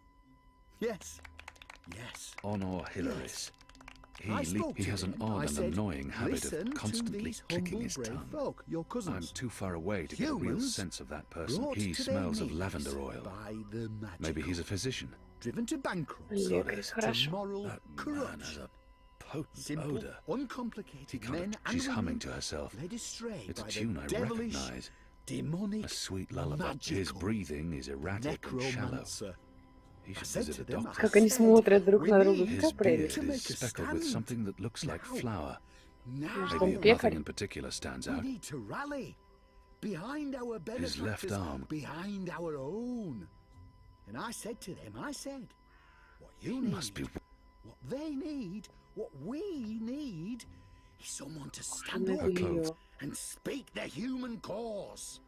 Yes. Yes. Honor Hilaris. He has an odd and annoying habit listen of to constantly these clicking humble, his brave tongue. folk, your cousins. I'm too far away to get a real Humans sense of that person. brought He to their smells of knees lavender oil. by the magical. Maybe he's a physician. Driven to bankruptcy, Лекарь, to хорошо. moral That man has corruption. a potent Simple, odor. uncomplicated men and She's women humming to herself. led astray It's a by tune I the devilish, recognize. demonic, A sweet lullaby. magical His breathing is erratic and shallow. necromancer. He I should said visit to a them, doctor. Как они смотрят друг we на друга, need His как прелесть. beard to is make a speckled with stand. something that looks like Now. flour. Now он Maybe пекарь? nothing in particular stands we out. need to rally behind our His left benefactors, arm. behind our own. And I said to them, what you He need, must be. what they need, what we need, is someone to stand Она up ее. and speak the human cause.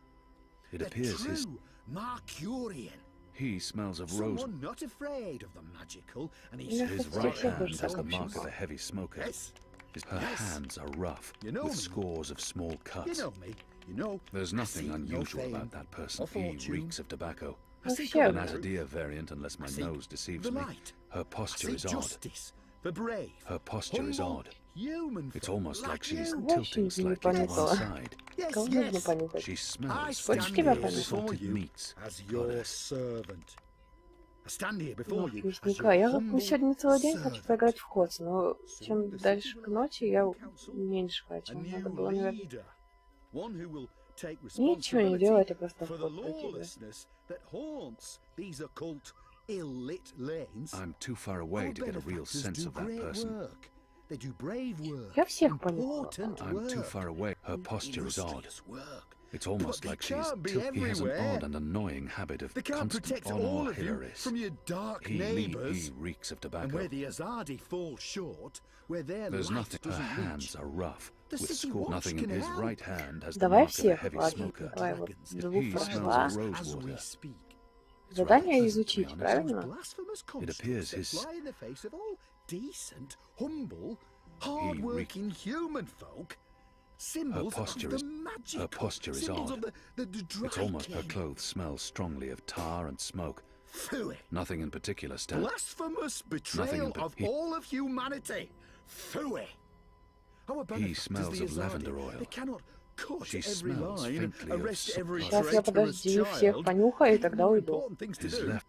It The appears his. true Mercurian. He smells of rose. Someone not afraid of the magical, and Я he's His хочу right тоже hand has the сообщить. mark of a heavy smoker. Yes, Her Yes. hands are rough, You know with me. scores of small you cuts. know me, you know. There's I nothing seek no unusual fame about that person. or He fortune. reeks of tobacco. I Ну, seek все An the говорят. Azadir variant, unless my I seek nose deceives the me. light. Her I posture seek is odd. justice, the brave. Her posture is humble, odd. Human It's folk almost like she's you. tilting Очень slightly to one непонятно. side. Yes, Кого нужно yes. понюхать? She I smells stand Хочешь funny, тебя here понюхать? before salted you meats. as your Goddess. servant. I stand here Ну, before you as мясника. your Я вот humble сегодня целый день хочу servant. поиграть в Ходс, но чем The дальше city к ночи, я council, меньше a хочу. new Надо было, наверное, leader, one who will take ничего не responsibility делать, а просто в for the ход пойти. Да. lawlessness that haunts these occult, ill-lit lanes. I'm too far away Our to get a real benefactors sense do of that great person. work. They do brave work. Я всех понюхала. Important I'm too work. far away. Her posture is odd. Illustrious work. It's almost But like they she's can't be He has an everywhere. odd and annoying habit of They can't constant protect on all or of you hilarious. from your dark He neighbours. reeks of And tobacco. where the Azadi fall short, where their There's light nothing. Her doesn't hands reach, are rough, The with city score. watch Nothing in can his help. right hand has the Давай mark of a всех, heavy ладно, smoker. давай вот Dragons двух He прошла. smells of as we rosewater. speak. It's Задание rather изучить, pleasant, to be honest. правильно? Blasphemous appears constructs that his- fly in the face of all decent, humble, hard-working human folk. Symbols posture of the is- magical. her posture is symbols odd. of the dry It's almost her king. clothes smell strongly of tar and smoke. Phooey. Nothing in particular stands. Blasphemous betrayal but of he- all of humanity. Phooey. Our benefactors, smells the of Azadi, lavender oil. They cannot cut She every smells line, faintly of arrest soot. every Сейчас я traitorous подожди, всех child. понюхаю, и They have тогда more уйду. important things to His do. left.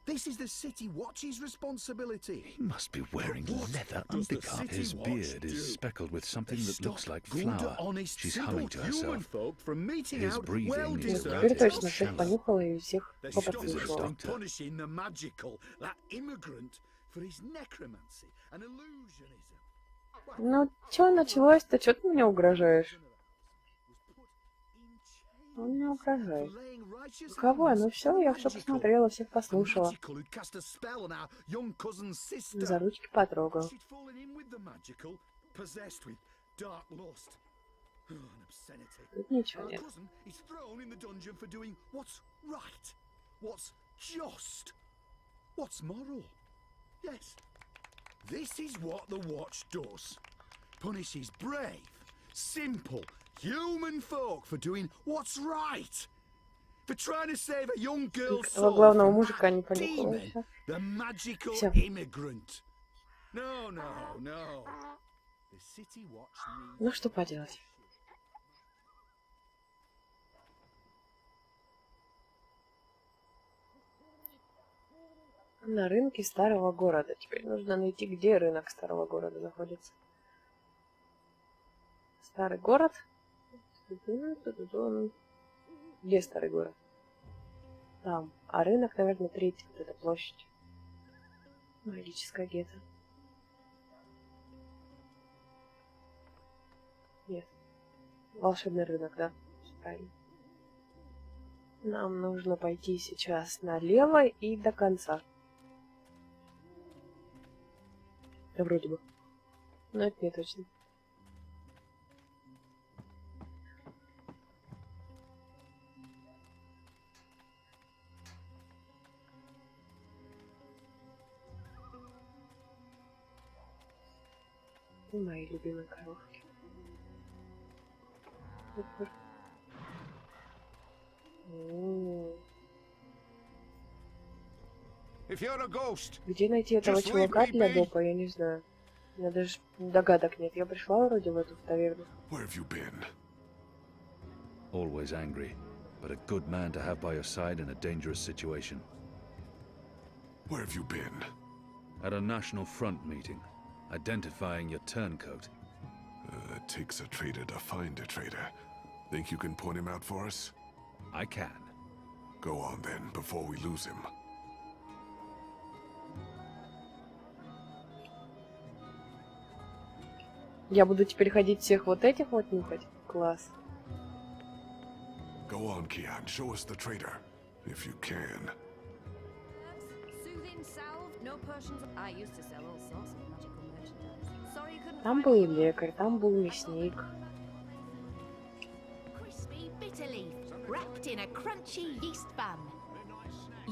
This is the city watch's responsibility. He must be wearing What leather does the undercut. city His watch beard do? is speckled with They something that stop looks like good, flour. honest, She's simple humming to human herself. folk from meeting His out breathing is Вот well-deserved теперь erratic. точно всех Shallow. понюхала и всех They поподслушала. stop Doctor. punishing the magical, that immigrant, for his necromancy and illusionism. Ну, чё началось-то? Чё ты мне угрожаешь? Он мне угрожает. Кого? Ну все, я все посмотрела, всех послушала. За ручки потрогал. Тут ничего нет. What's moral? Yes, this is what the Watch does. Punishes brave, simple, human folk for doing what's right. For trying to save a young girl's Этого soul главного from мужика не that понюхала demon, еще. the magical Всё. immigrant. No, no, no. The City Watch needs... Ну что поделать? На рынке старого города. Теперь нужно найти, где рынок старого города находится. Старый город. Где старый город? Там. А рынок, наверное, третий. Вот эта площадь. Магическая гетто. Нет. Волшебный рынок, да. Всё правильно. Нам нужно пойти сейчас налево и до конца. Да вроде бы. Но это не точно. Мои любимые коровки. If you're a ghost, Где найти этого Just leave чувака me для be. допа, я не знаю. У меня даже догадок нет. Я пришла вроде в эту таверну. Where have you been? Always angry, but a good man to have by your side in a dangerous situation. Where have you been? At a National Front meeting, identifying your turncoat. It takes a traitor to find a traitor. Think you can point him out for us? I can. Go on then, before we lose him. Я буду теперь ходить всех вот этих вот нюхать. Класс. Go on, Kian. Show us the traitor, if you can. Soothing salve, no potions. I used to sell all sorts of magical merchandise. Sorry you couldn't Там find был it. лекарь, там был мясник. Crispy bitter leaf, wrapped in a crunchy yeast bun.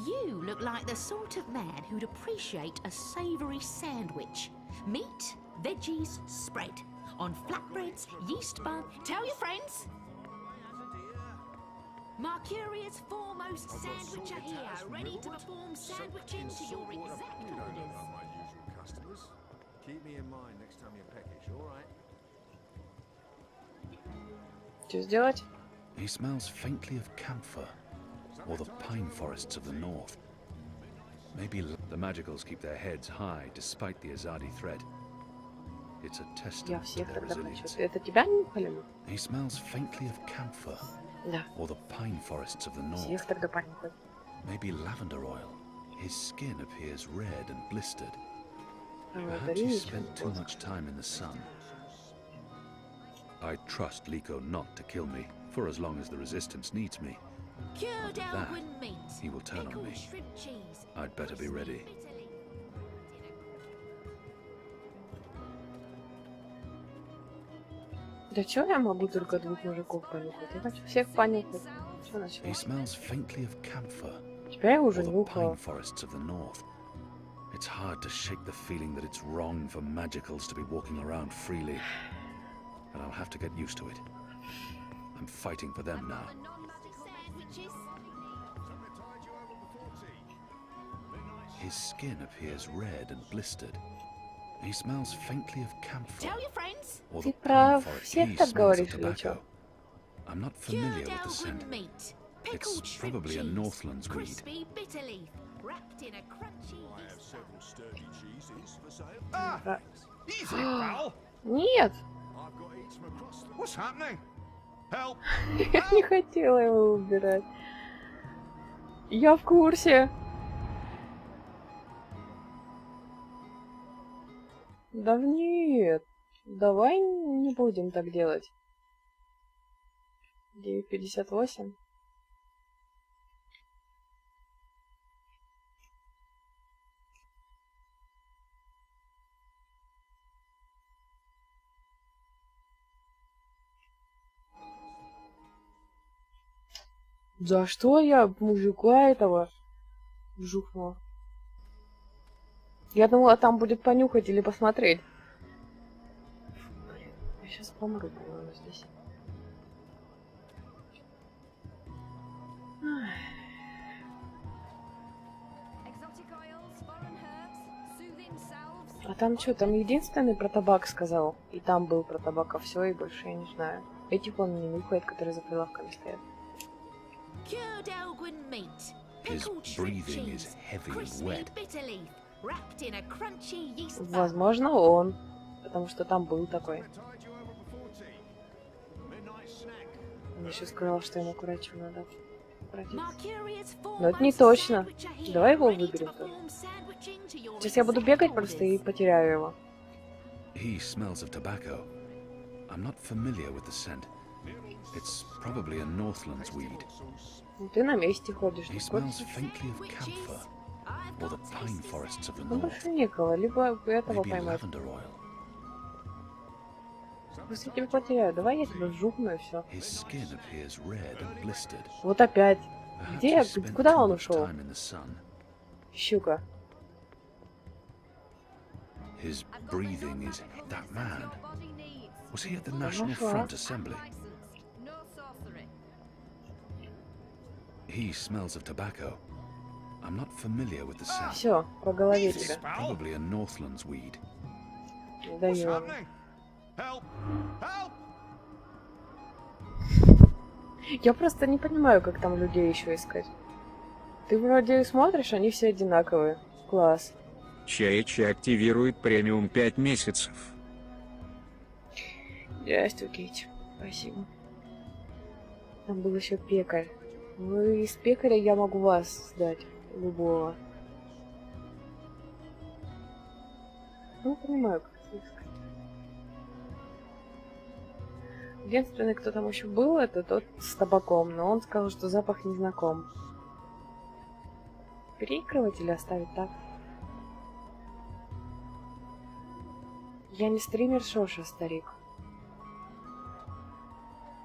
You look like the sort of man who'd appreciate a savoury sandwich. Meat, veggies, spread. On flatbreads, yeast bun. Tell your friends! Mercuria's foremost sandwicher here, ready to perform sandwiching to your exact You don't know orders. my usual customers. Keep me in mind next time you're peckish, all right? Что сделать? He smells faintly of camphor, or the pine forests of the north. Maybe the Magicals keep their heads high despite the Azadi threat. It's a Я testament to всех their тогда resilience. хочу. Это тебя нюхали? He smells faintly of camphor, Да. or the pine forests of the north. Всех тогда понюхать. Maybe lavender oil. His skin appears red and blistered. Это Perhaps he ничего. spent too much time in the sun. I trust Liko not to kill me, for as long as the Resistance needs me. Cured After that, Elwyn meat, he will turn on pickled me. shrimp cheese. I'd better be ready. Bitter leaf. Да чё я могу только двух мужиков понюхать? Я хочу всех понюхать. Чё начала? He smells faintly of camphor, Тебя я or уже the нюхала. pine forests of the north. It's hard to shake the feeling that it's wrong for Magicals to be walking around freely. But I'll have to get used to it. I'm fighting for them now. The non-magical sandwiches. His skin appears red and blistered. He smells faintly of camphor, Tell your friends. or Ты the про pine forest. всех He так smells of говоришь или чё? tobacco. I'm not familiar Cured with the scent. Elwyn meat, It's pickled shrimp probably a cheese. Northlands weed. Crispy bitter leaf, wrapped in a crunchy yeast bun. sturdy cheeses for sale. Ah! Easy, pal! Нет! I've got eats from across the... What's happening? Help! Я не хотела его убирать. Я в курсе. Да нет. Давай не будем так делать. 9:58. За что я мужика этого жухнула? Я думала, там будет понюхать или посмотреть. Блин, я сейчас помру, по-моему, здесь. Exotic oils, foreign herbs, soothing salves. А там что, там единственный про табак сказал? И там был про табак, а все, и больше я не знаю. Этих он не нюхает, которые за прилавками стоят. Cured Elwyn meat, His pickled shrimp breathing is cheese. heavy and Crispy wet. bitter leaf, wrapped in a crunchy yeast bun. Возможно, он. Потому что там был такой. Tide you over before tea. Midnight snack. Он еще сказал, что ему к врачу надо обратиться. Mercuria's Но это не foremost точно. sandwicher here, Давай его ready to выберем тоже. perform sandwiching to your Сейчас я буду exact бегать просто и orders. потеряю его. He smells of tobacco. I'm not familiar with the scent. It's probably a Northlands weed. Ну, ты на месте ходишь. He Сколько? smells faintly of camphor, I've or the got pine tasty forests of the Ну, north. больше некого. Либо этого Maybe поймать. lavender oil. Просто я тебя потеряю. Давай я тебя жухну и все. His skin appears red and blistered. Вот опять. Perhaps Где? he spent Куда too он much ушел? time in the sun. Щука. His I've got the breathing is non-magical that medicines man. your body needs. Was he at the National Нашла. Front Assembly? Unlicensed, no sorcery. He smells of tobacco. I'm not familiar with the scent. Все, по голове Easy, тебя. pal! Probably a Northlands weed. Даю ему. Help! Help! Я просто не понимаю, как там людей еще искать. Ты вроде смотришь, они все одинаковые. Класс. Часть активирует премиум 5 месяцев. Здравствуй, Кейт. Спасибо. Там был еще пекарь. Ну, из пекаря я могу вас сдать. Любого. Ну, понимаю, как это искать. Единственный, кто там еще был, это тот с табаком, но он сказал, что запах не знаком. Переигрывать или оставить так? Я не стример Шоша, старик.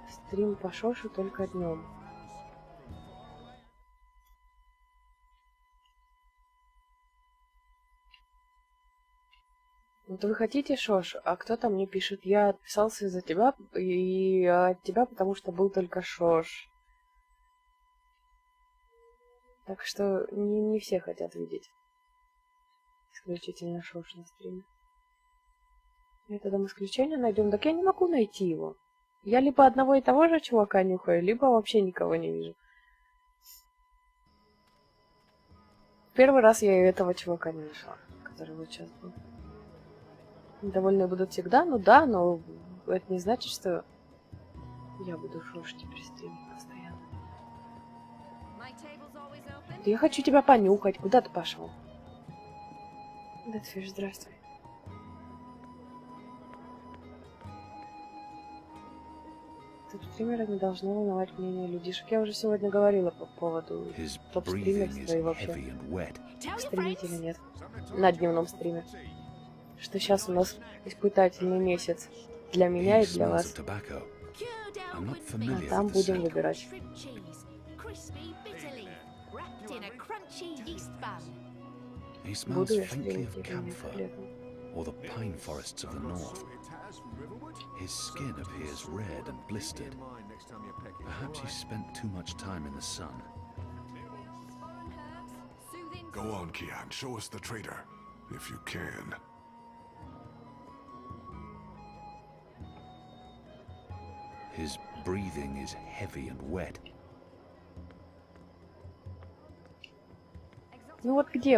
Стрим по Шошу только днем. Вот вы хотите Шош, а кто-то мне пишет, я отписался из-за тебя и от тебя, потому что был только Шош. Так что не все хотят видеть. Исключительно Шош на стриме. Методом исключения найдем. Так я не могу найти его. Я либо одного и того же чувака нюхаю, либо вообще никого не вижу. Первый раз я и этого чувака не нашла, который вот сейчас был. Довольны будут всегда, ну да, но это не значит, что я буду шушить при стриме постоянно. Я хочу тебя понюхать. Куда ты пошел? Дэтфиш, здравствуй. Топ-стримеры не должны волновать мнение людишек. Я уже сегодня говорила по поводу топ-стримерства и вообще стримить или нет на дневном стриме. Что сейчас у нас испытательный месяц для меня и для вас. А там будем выбирать. Буду я стримить или нет летом. Or the pine forests of the north. His skin appears red and blistered. Perhaps he spent too much time in the sun. Go on, Kian. Show us the traitor, if you can. His breathing is heavy and wet. Ну вот где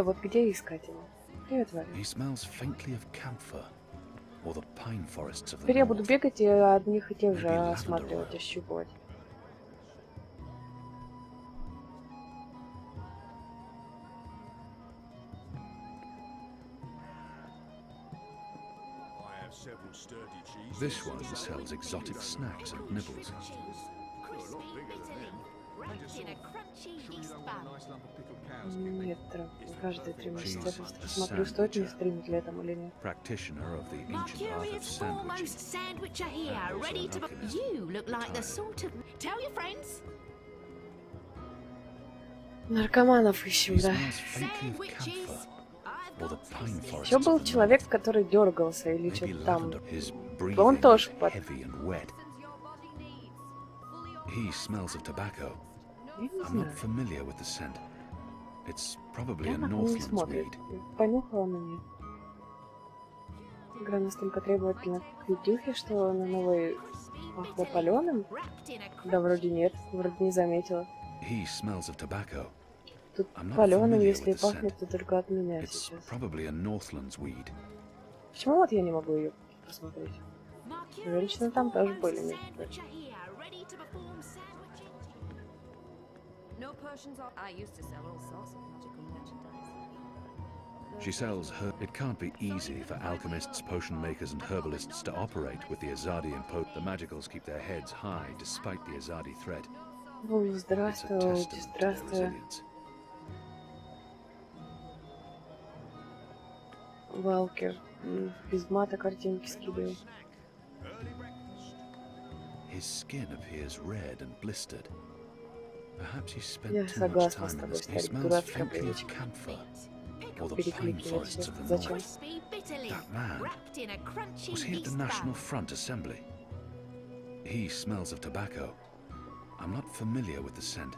искать его? Привет, Варя. He smells faintly of camphor, or the pine forests of the Теперь я буду north. бегать и одних и тех же осматривать, ощупывать. This one sells exotic snacks and nibbles. Нет, каждый 3 месяца я просто посмотрю, стоит мне стримить летом или нет. Practitioner of the My ancient art of curious foremost sandwiching. sandwicher here, ready to... You look like the sort of... Tell your friends. Наркоманов ищем, He да. smells faintly of camphor, or the pine forests Еще был of the человек, north. который дергался или Maybe что-то там. lavender. His Он breathing тоже is под... heavy and wet. He smells of tobacco. Я не I'm not знаю. familiar with the scent. It's probably Я a на него не Northlands смотрит. weed. Понюхала, но нет. Игра настолько требовательна к видюхе, что на новой пахло паленым. Да вроде нет, вроде не заметила. He smells of tobacco. Тут I'm not паленым, familiar если with и the пахнет, scent. то только от меня It's сейчас. probably a Northlands weed. Почему вот я не могу ее посмотреть? Женщины там тоже были, между прочим. No potions are... I used to sell all sorts of magical merchandise. She sells her. It can't be easy for alchemists, potion makers, and herbalists to operate with the Azadian The magicals keep their heads high despite the Azadi threat. Ой, It's a здравствуйте, testament to their здравствуйте. resilience. Валкер. Без мата картинки скидываю. His skin appears red and blistered. Perhaps he spent Я too much согласна с time in тобой, this. He старик. smells Дурацкая faintly of привычка. camphor, or the pine Перекликивать forests всех. of the Зачем? north. That man, was he at the National Front Assembly? He smells of tobacco. I'm not familiar with the scent.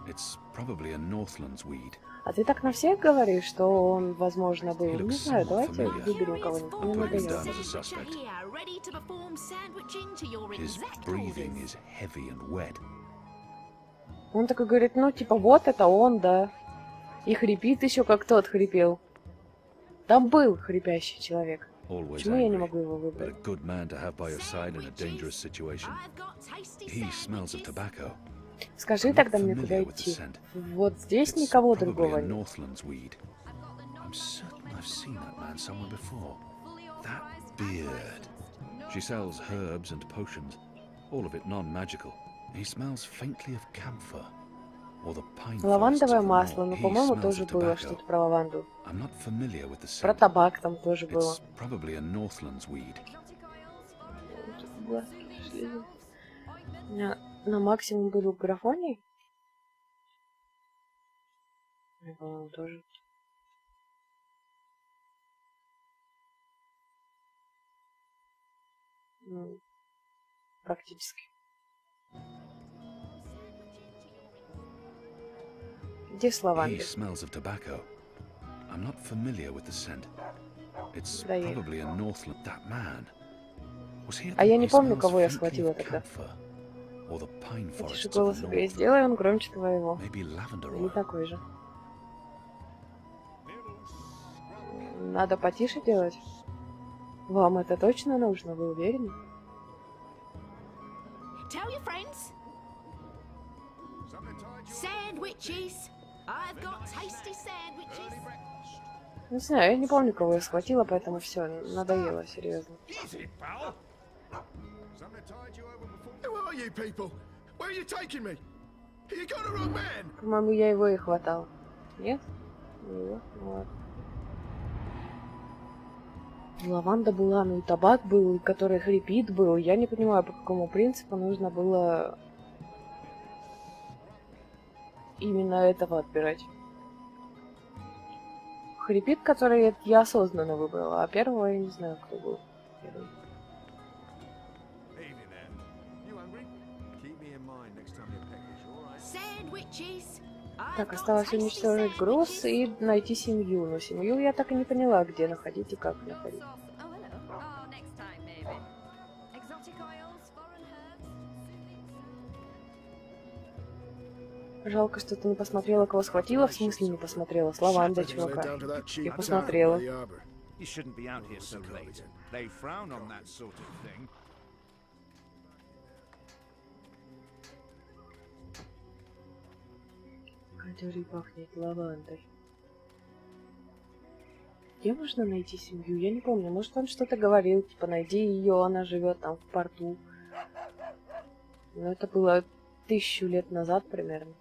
It's probably a Northlands weed. А ты так на всех говоришь, что он, возможно, был. Не знаю, давайте выберем кого-нибудь. Мне надоело. As a suspect. His breathing is heavy and wet. Он такой говорит, ну, типа, вот это он, да. И хрипит еще, как тот хрипел. Там был хрипящий человек. Почему я не могу его выбрать? Скажи тогда мне, куда идти. Вот здесь никого другого нет. She sells herbs and potions, all of it non-magical. He smells faintly of camphor. Лавандовое масло, но, по-моему, тоже было что-то про лаванду. Про табак там тоже было. На максимум были у графоний. По-моему, тоже. Ну, практически. Где с лавандой? А я не помню, кого я схватила тогда. Это же голос игры. Сделай он громче твоего. Или такой же. Надо потише делать? Вам это точно нужно? Вы уверены? Tell your friends. Sandwiches. I've got tasty sandwiches. Не знаю, я не помню, кого я схватила, поэтому все, надоело, серьезно. По-моему, я его и хватал. Нет? Его? Вот. Лаванда была, ну и табак был, и который хрипит был. Я не понимаю, по какому принципу нужно было именно этого отбирать. Хрипит, который я осознанно выбрала, а первого я не знаю, кто был. Так, осталось уничтожить груз и найти семью. Но семью я так и не поняла, где находить и как находить. Жалко, что ты не посмотрела, кого схватила. В смысле не посмотрела? С лавандой, чувака. Я посмотрела. Который пахнет лавандой. Где можно найти семью? Я не помню. Может, он что-то говорил, типа, найди ее, она живет там в порту. Но это было 1000 лет назад примерно.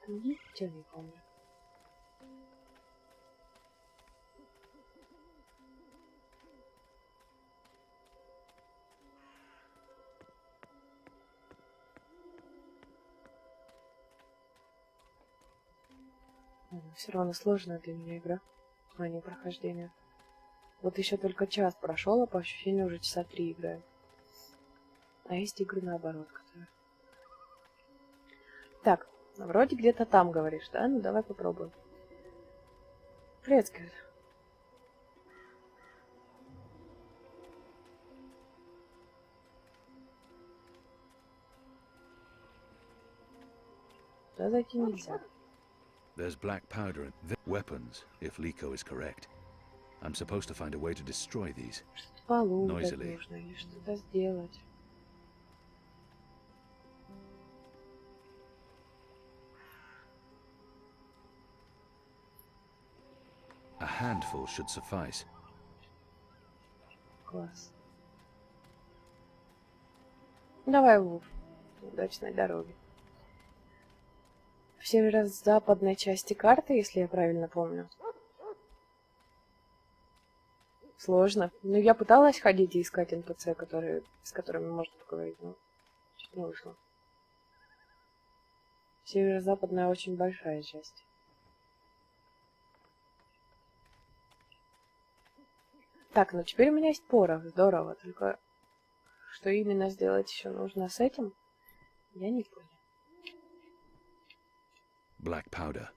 Ничего не помню. Все равно сложная для меня игра, а не прохождение. Вот еще только час прошел, а по ощущению уже часа 3 играю. А есть игры наоборот, которые... Так, вроде где-то там говоришь, да? Ну давай попробуем. Привет, Сквит. Туда зайти нельзя. There's black powder and weapons, if Liko is correct. I'm supposed to find a way to destroy these. Что-то полутать нужно или что-то сделать. A handful should suffice. Класс. Давай, Вуф. Удачной дороги. В северо-западной части карты, если я правильно помню. Сложно. Но я пыталась ходить и искать НПЦ, с которыми можно поговорить, но чуть не вышло. Северо-западная очень большая часть. Так, ну теперь у меня есть порох, здорово. Только что именно сделать еще нужно с этим, я не понял. Black powder.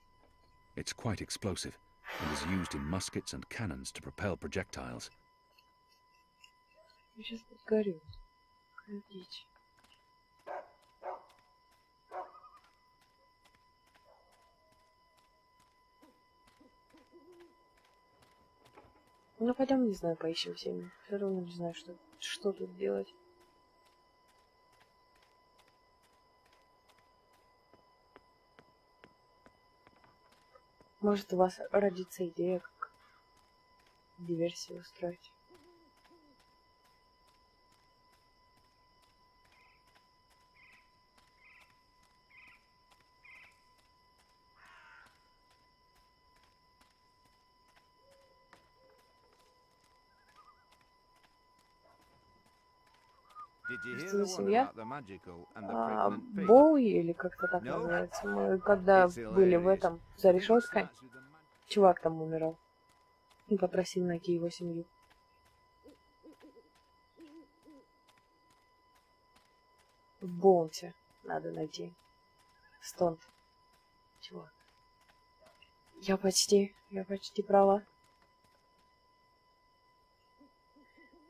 It's quite explosive and is used in muskets and cannons to propel projectiles. Я сейчас подгорю. Какая дичь. Ну, пойдем, не знаю, поищем семьи. Все равно не знаю, что тут делать. Может, у вас родится идея, как диверсию устроить. Семья Боуи, или как-то так называется. Мы когда были в этом, за решеткой, чувак там умирал. И попросил найти его семью. В Боунсе надо найти. Стонт. Чувак. Я почти права.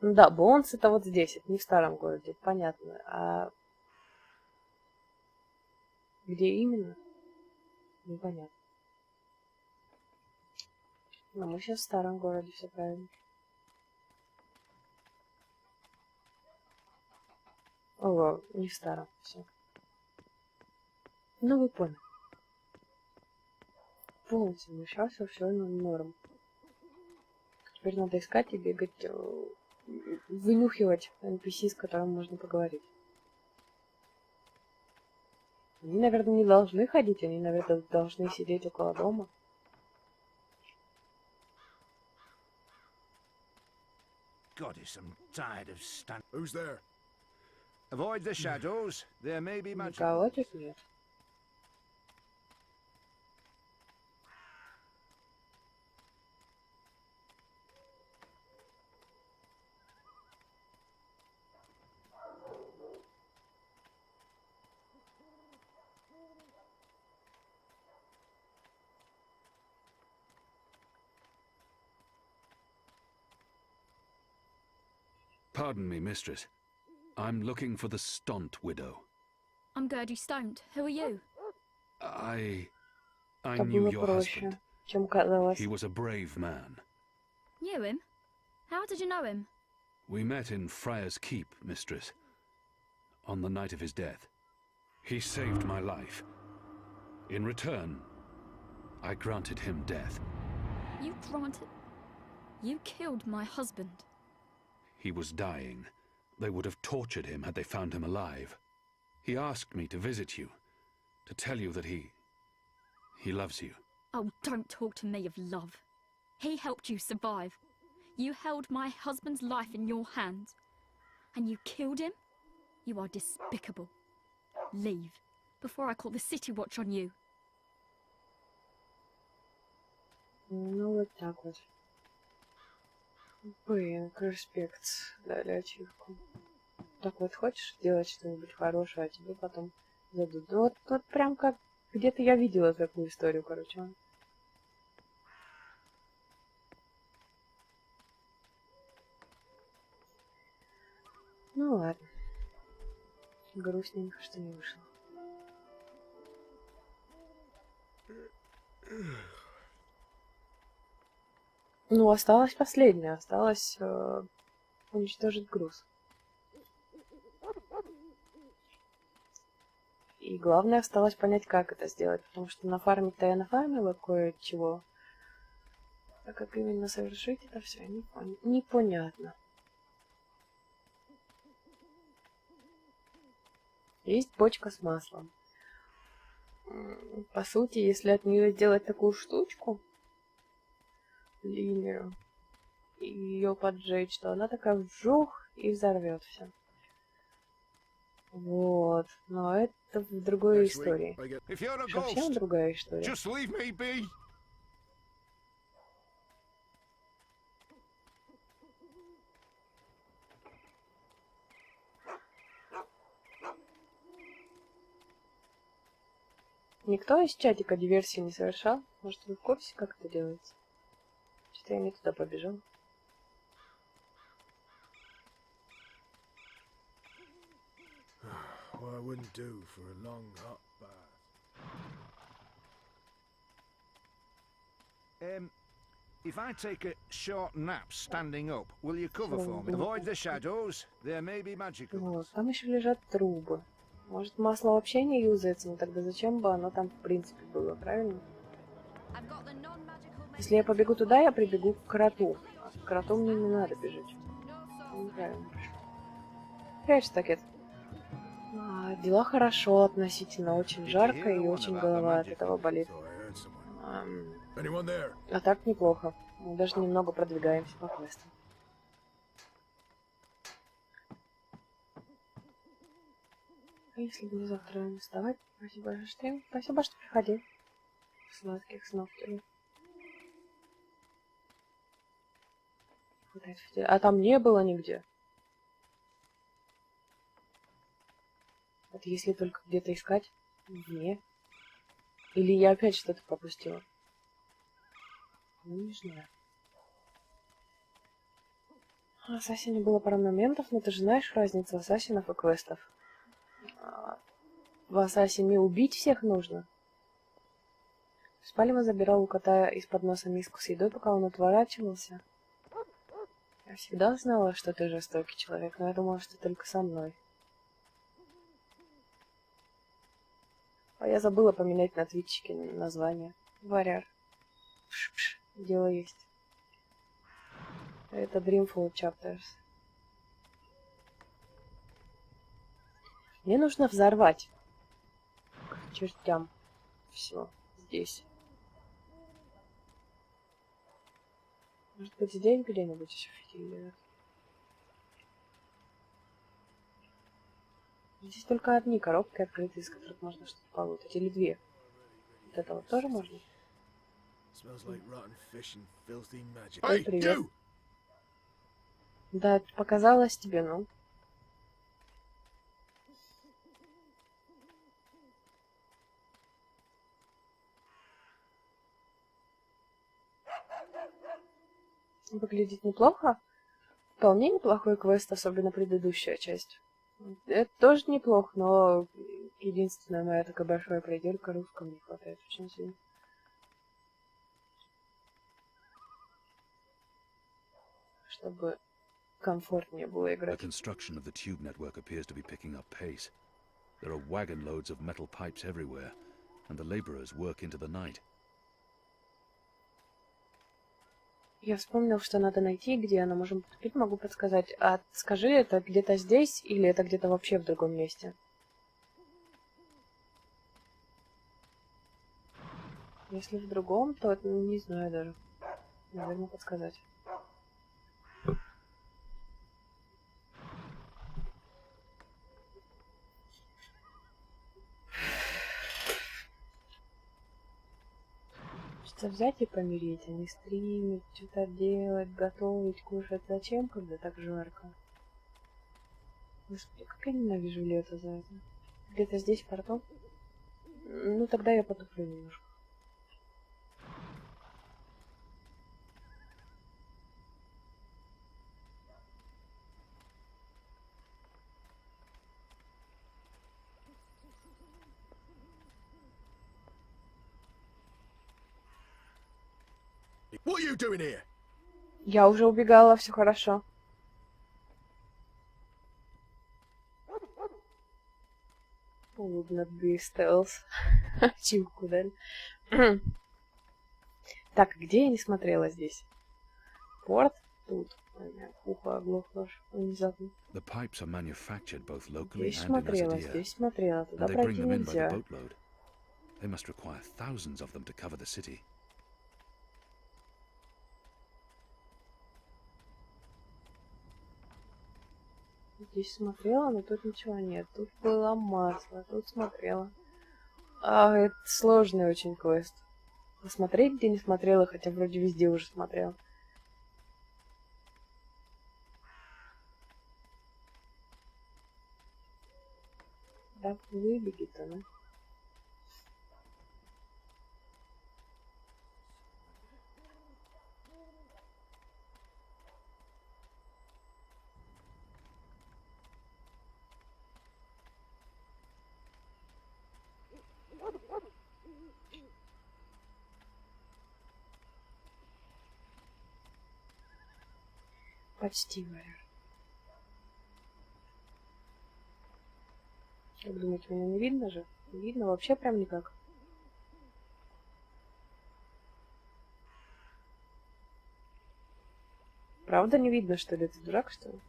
Ну да, Боунс это вот здесь, это не в старом городе, это понятно. А где именно? Непонятно. Но мы сейчас в старом городе, все правильно. Ого, не в старом, все. Ну вы поняли. Полностью вмешался, все норм. Теперь надо искать и бегать, вынюхивать NPC, с которым можно поговорить. Они, наверное, не должны ходить, они, наверное, должны сидеть около дома. Goddess, I'm tired of standing. Who's there? Avoid the shadows. There may be magic. Никого тут нет. Pardon me, mistress. I'm looking for the Stont widow. I'm Gertie Stoned. Who are you? I Это knew было your проще, husband. чем казалось. He was a brave man. Knew him? How did you know him? We met in Friar's Keep, mistress, on the night of his death. He saved my life. In return, I granted him death. You granted... You killed my husband. He was dying. They would have tortured him had they found him alive. He asked me to visit you, to tell you that he loves you. Oh, don't talk to me of love. He helped you survive. You held my husband's life in your hands. And you killed him? You are despicable. Leave, before I call the City Watch on you. Ну, вот так вот. Блин, респект дали ачивку. Так вот, хочешь делать что-нибудь хорошее, а тебе потом дадут. Ну, вот прям как где-то я видела такую историю, короче. Ну ладно. Грустненько, что не вышло. Ну, осталось последнее. Осталось уничтожить груз. И главное, осталось понять, как это сделать. Потому что нафармить-то я нафармила кое-чего. А как именно совершить это все, непонятно. Есть бочка с маслом. По сути, если от нее сделать такую штучку, линию, и ее поджечь, то она такая вжух и взорвет все. Вот. Но это в другой истории. Совсем другая история. Никто из чатика диверсии не совершал? Может, вы в курсе, как это делается? Что-то я не туда побежал. What I wouldn't do for a long hot bath. If I take a short nap standing up, will you cover for me? Avoid the shadows. There may be magical. Вот, там еще лежат трубы. Может, масло вообще не юзается, но тогда зачем бы оно там в принципе было, правильно? Если я побегу туда, я прибегу к кроту. А к кроту мне не надо бежать. Неправильно. Конечно, так это. Дела хорошо относительно. Очень жарко и очень голова от этого болит. А так неплохо. Мы даже немного продвигаемся по квестам. А если бы не завтра не вставать, спасибо за стрим. Спасибо, что приходил. Сладких снов тебе. А там не было нигде. Вот если только где-то искать. Не. Или я опять что-то пропустила. Ну, не знаю. В Ассасине было пару моментов, но ты же знаешь разницу ассасинов и квестов. В Ассасине убить всех нужно. Спалева забирал у кота из-под носа миску с едой, пока он отворачивался. Я всегда знала, что ты жестокий человек, но я думала, что только со мной. А я забыла поменять на твитчике название. Варяр. Пш-пш, дело есть. Это Dreamfall Chapters. Мне нужно взорвать. К чертям. Все здесь. Может быть, здесь где-нибудь еще фитиль? Здесь только одни коробки открыты, из которых можно что-то получить. Или две. Вот это вот тоже можно? Ой, привет. Да, показалось тебе, ну. Выглядит неплохо. Вполне неплохой квест, особенно предыдущая часть. Это тоже неплохо, но единственная моя такая большая проделка, русского не хватает очень сильно. Чтобы комфортнее было играть. The construction of the tube network appears to be picking up pace. There are wagon loads of metal pipes everywhere, and the laborers work into the night. Я вспомнил, что надо найти, где она можем поступить, могу подсказать. А скажи, это где-то здесь или это где-то вообще в другом месте? Если в другом, то не знаю даже. Наверное, подсказать. Что взять и помереть, а не стримить, что-то делать, готовить, кушать. Зачем, когда так жарко? Господи, как я ненавижу лето за это. Где-то здесь портал? Ну, тогда я потуплю немножко. What are you doing here? Я уже убегала, все хорошо. Would not be stealth. Чивку дали. Так, где я не смотрела здесь? Порт? Тут. Ухо оглохло внезапно. The pipes are manufactured both locally Здесь and in смотрела, Azadir, здесь смотрела. Туда and they bring пройти them in by the нельзя. boatload. They must require thousands of them to cover the city. Здесь смотрела, но тут ничего нет. Тут было масло, тут смотрела. А, это сложный очень квест. Посмотреть, где не смотрела, хотя вроде везде уже смотрела. Да, выбеги-то, ну. Почти говорю. Как думаете, меня не видно же? Не видно вообще прям никак. Правда не видно, что ли? Ты дурак, что ли?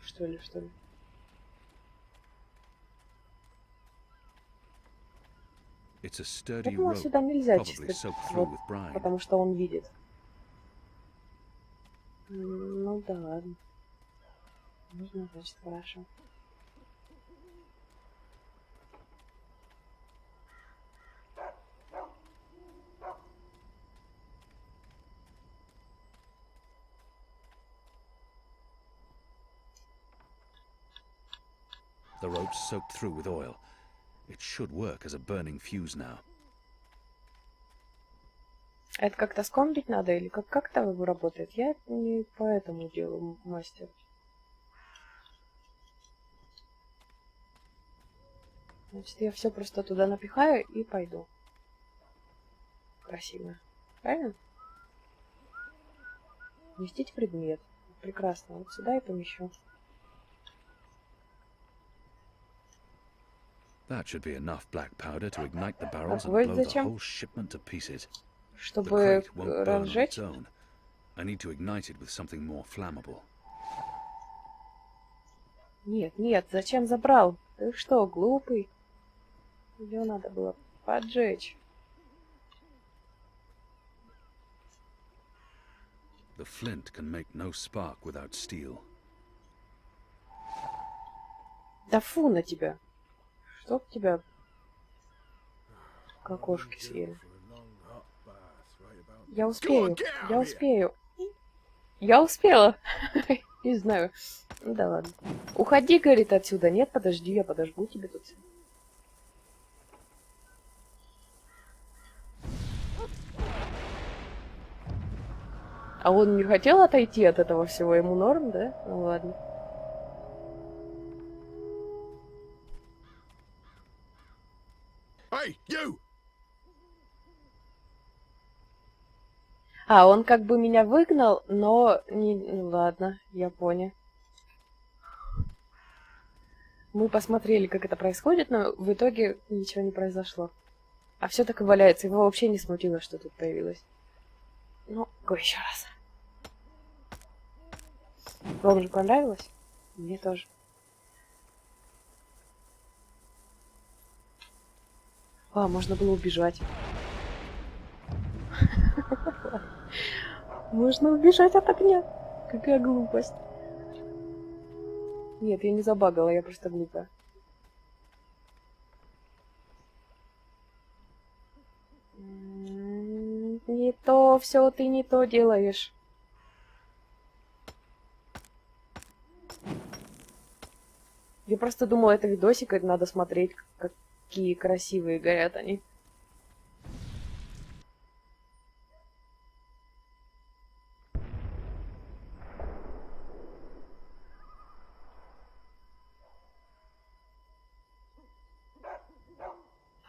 Что ли? It's a Я sturdy думала, rope, сюда нельзя probably чистить, soaked through вот, with brine. потому что он видит. Ну да ладно. Нужно, значит, хорошо. The rope's soaked through with oil. It should work as a burning fuse now. Это как-то скомбить надо или как-то работает? Я не по этому делу мастер. Значит, я все просто туда напихаю и пойду. Красиво. Правильно? Вместить предмет. Прекрасно. Вот сюда и помещу. That should be enough black powder to ignite the barrels and вот blow the зачем? whole shipment to pieces. The Чтобы crate won't burn on разжечь. its own. I need to ignite it with something more flammable. Нет, зачем забрал? Ты что, глупый? Ее надо было поджечь. The flint can make no spark without steel. Да фу на тебя. Чтоб тебя кокошки съели. Я успею. Я успела. Не знаю. Ну да ладно. Уходи, говорит, отсюда. Нет, подожди, я подожгу тебе тут. А он не хотел отойти от этого всего? Ему норм, да? Ну ладно. Hey, you! А, он как бы меня выгнал, но... Не... Ну, ладно, я понял. Мы посмотрели, как это происходит, но в итоге ничего не произошло. А все так и валяется. Его вообще не смутило, что тут появилось. Ну, го еще раз. Вам же понравилось? Мне тоже. А, можно было убежать. Можно убежать от огня. Какая глупость. Нет, я не забагала, я просто глупая. Не то, все, ты не то делаешь. Я просто думала, это видосик, это надо смотреть, какие красивые горят они.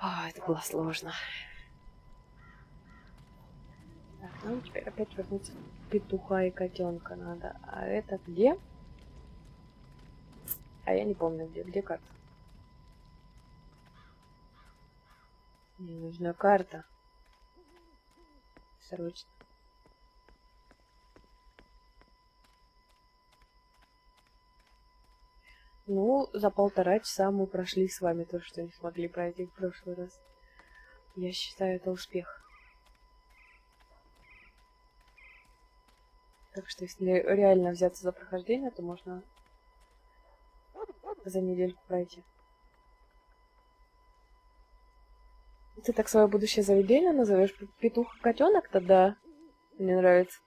А, это было сложно. Так, ну теперь опять вернуться петуха и котенка надо. А это где? А я не помню, где карта. Мне нужна карта. Срочно. Ну, за 1,5 часа мы прошли с вами то, что не смогли пройти в прошлый раз. Я считаю, это успех. Так что, если реально взяться за прохождение, то можно за недельку пройти. Ты так свое будущее заведение назовешь? Петух-котенок-то да. Мне нравится.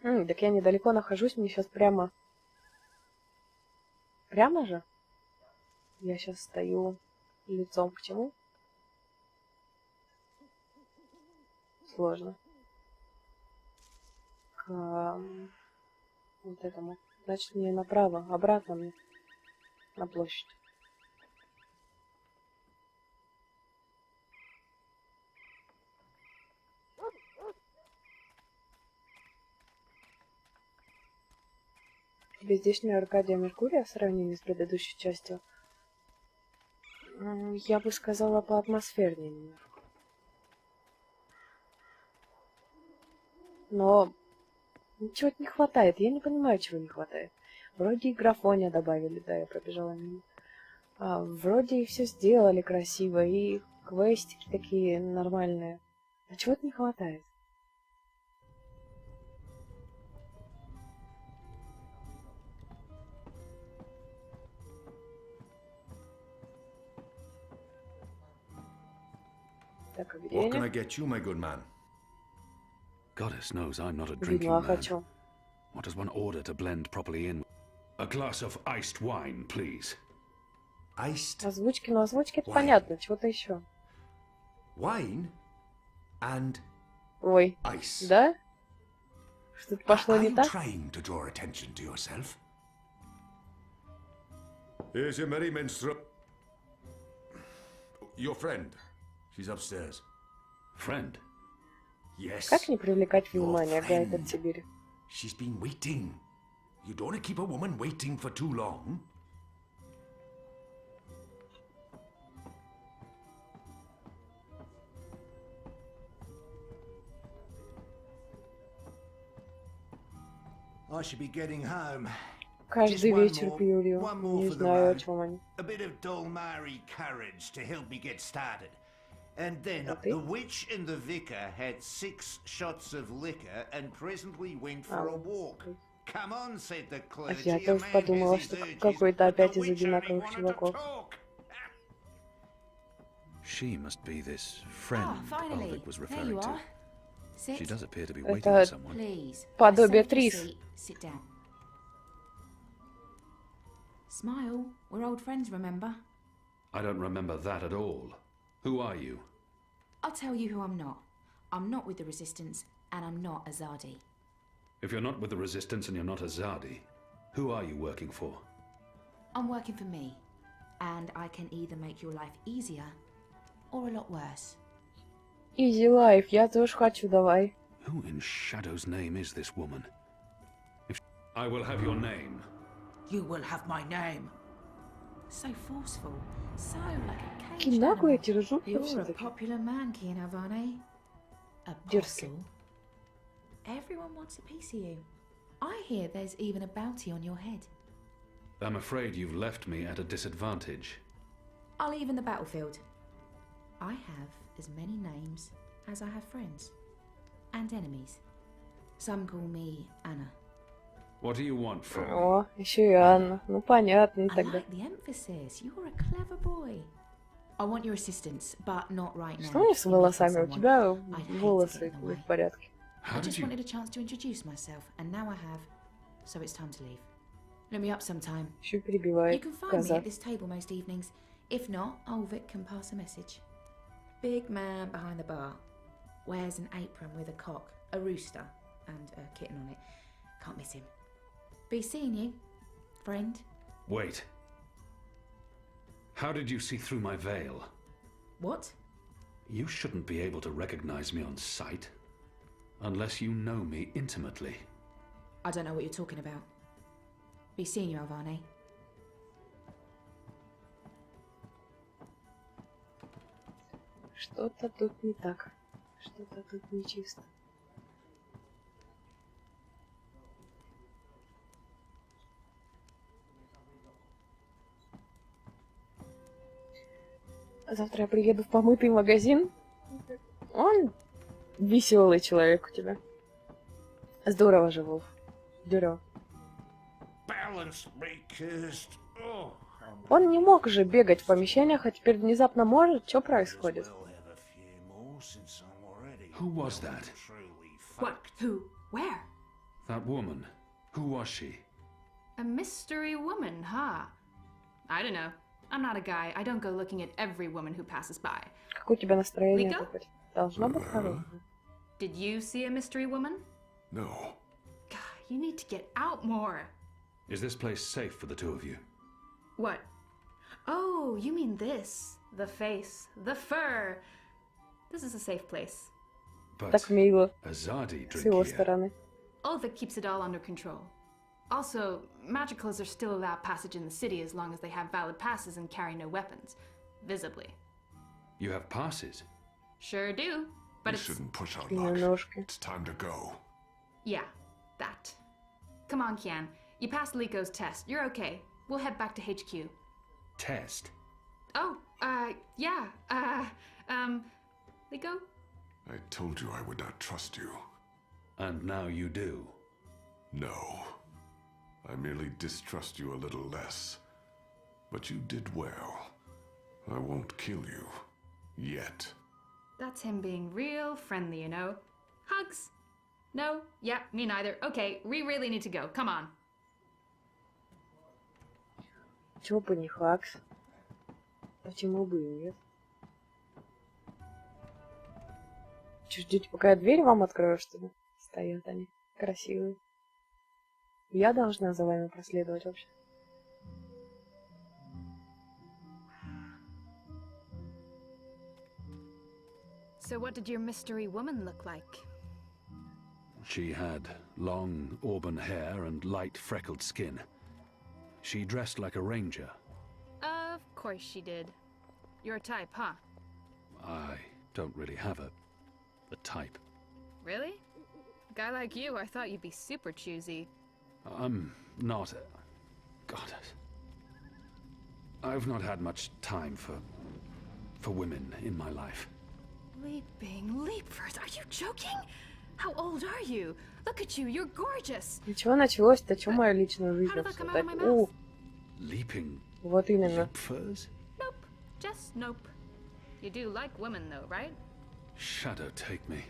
Так я недалеко нахожусь, мне сейчас прямо... Прямо же? Я сейчас стою лицом к чему? Сложно. К вот этому. Значит, мне направо, обратно мне. На площадь. Тебе здешняя Аркадия Меркурия в сравнении с предыдущей частью? Я бы сказала, поатмосфернее немножко. Но чего-то не хватает. Я не понимаю, чего не хватает. Вроде и графония добавили, да, я пробежала мимо. Вроде и все сделали красиво, и квестики такие нормальные. А чего-то не хватает. Так, а где What can я? I get you, my good man? Goddess knows I'm not a drinking Вина man. хочу. What does one order to blend properly in? A glass of iced wine, please. Iced Озвучки, ну озвучки это Wine. понятно, чего-то еще. wine and Ой, ice. да? Что-то пошло Are не you так? trying to draw attention to yourself? Here's your merry minstrel. Your friend. She's upstairs. Friend? Yes. Как не привлекать Your внимание, гайд от friend. Сибири? She's been waiting. You don't want to keep a woman waiting for too long. I should be getting home. Каждый Just one вечер more- пью ее. one more Не for the знаю, о road. чем они. A bit of Dolmari courage to help me get started. And then Okay. the witch and the vicar had 6 shots of liquor and presently went for a walk. Come on, said the clergy. Я a тоже man подумала, has his что urges, какой-то but the опять из witch only одинаковых wanted to чуваков. talk. She must be this friend finally. Ulrich was There referring you to. are. Sit. She does appear to be Это waiting for someone. Please. Подобие I saved your Трис. seat. Sit down. Smile. We're old friends, remember? I don't remember that at all. Who are you? I'll tell you who I'm not. I'm not with the Resistance, and I'm not Azadi. If you're not with the Resistance and you're not Azadi, who are you working for? I'm working for me, and I can either make your life easier or a lot worse. Easy life, я тоже хочу, давай. Who in Shadow's name is this woman? I will have your name. You will have my name. So forceful, so like a caged Какие наглые animal. эти ржутки You're a все-таки. popular man, Kian Avane. Дерзкий. Apostle. Everyone wants a piece of you. I hear there's even a bounty on your head. I'm afraid you've left me at a disadvantage. I'll even the battlefield. I have as many names as I have friends. And enemies. Some call me Anna. What do you want from me? О, еще и Анна. Ну понятно I тогда. like the emphasis. You're a clever boy. I want your assistance, but not right now. Что у них с In meeting волосами? У someone. тебя I'd hate to волосы get in the не way. в порядке. I How did just you... wanted a chance to introduce myself, and now I have, so it's time to leave. Look me up sometime. Еще You перебивает can find me коза. at this table most evenings. If not, old Vic can pass a message. Big man behind the bar. Wears an apron with a cock, a rooster, and a kitten on it. Can't miss him. Be seeing you, friend. Wait. How did you see through my veil? What? You shouldn't be able to recognize me on sight. Unless you know me intimately. I don't know what you're talking about. Be seeing you, Alvane. Что-то тут не так. Что-то тут нечисто. Завтра я приеду в помытый магазин. Он веселый человек у тебя. Здорово же, Волф. Здорово. Balance me cursed. Oh, I'm Он не мог же бегать в помещениях, а теперь внезапно может. Что происходит? well have a few more since I'm already Who was that? truly What? Who? Where? That woman. Who was she? A mystery woman, huh? I don't know. I'm not a guy. I don't go looking at every woman who passes by. Какое у тебя настроение? Лига? Какое? Должно быть хорошее. Did you see a mystery woman? No. God, you need to get out more. Is this place safe for the two of you? What? Oh, you mean this. The face. The fur. This is a safe place. But Так мило Azadi с его drink here. стороны. Ulvik keeps it all under control. Also, magicals are still allowed passage in the city as long as they have valid passes and carry no weapons. Visibly. You have passes? Sure do, but We it's... shouldn't push our luck. Ножки. It's time to go. Yeah, that. Come on, Kian. You passed Liko's test. You're okay. We'll head back to HQ. Test? Oh, yeah, Liko? I told you I would not trust you. And now you do. No. I merely distrust you a little less. But you did well. I won't kill you. Yet. That's him being real friendly, you know. Hugs? No? Yeah, me neither. Okay, we really need to go. Come on. Чего бы не хакс? Почему бы и нет? Че, ждете, пока я дверь вам открою, что ли? Стоят они, красивые. Я должна за вами проследовать вообще. So what did your mystery woman look like? She had long auburn hair and light freckled skin. She dressed like a ranger. Of course she did. Your type, huh? I don't really have a type. Really? A guy like you, I thought you'd be super choosy. I'm not... God. I've not had much time for women in my life. Leaping leapers, are you joking? How old are you? Look at you, you're gorgeous. И чего началось-то? Чего мою личную жизнь обсуждать? Leaping Вот именно. leapers? Nope, just nope. You do like women though, right? Shadow take me.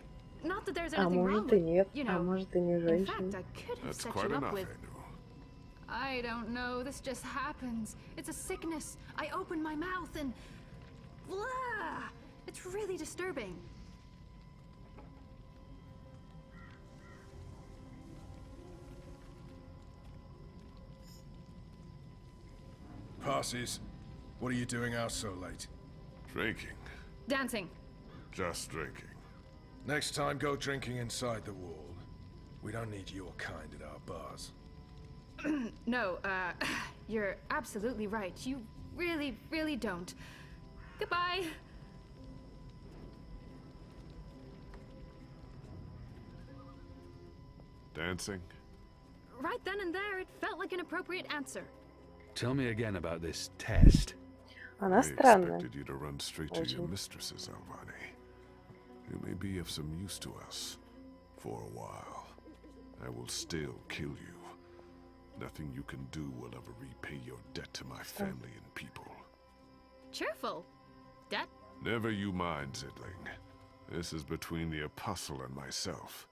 Not that there's А anything wrong может и with, нет, you а know. может и не In женщина. fact, I could have That's set quite you up enough, with... Anu. I don't know, this just happens. It's a sickness. I open my mouth and... Blah! It's really disturbing. Passes. What are you doing out so late? Drinking. Dancing. Just drinking. Next time, go drinking inside the wall. We don't need your kind at our bars. No, you're absolutely right. You really, really don't. Goodbye. Dancing? Right then and there, it felt like an appropriate answer. Tell me again about this test. Она I странная. expected you to run straight to your Очень. mistresses, Alvani. You may be of some use to us. For a while. I will still kill you. Nothing you can do will ever repay your debt to my family and people. Cheerful. Debt? Never you mind, Zidling. This is between the Apostle and myself.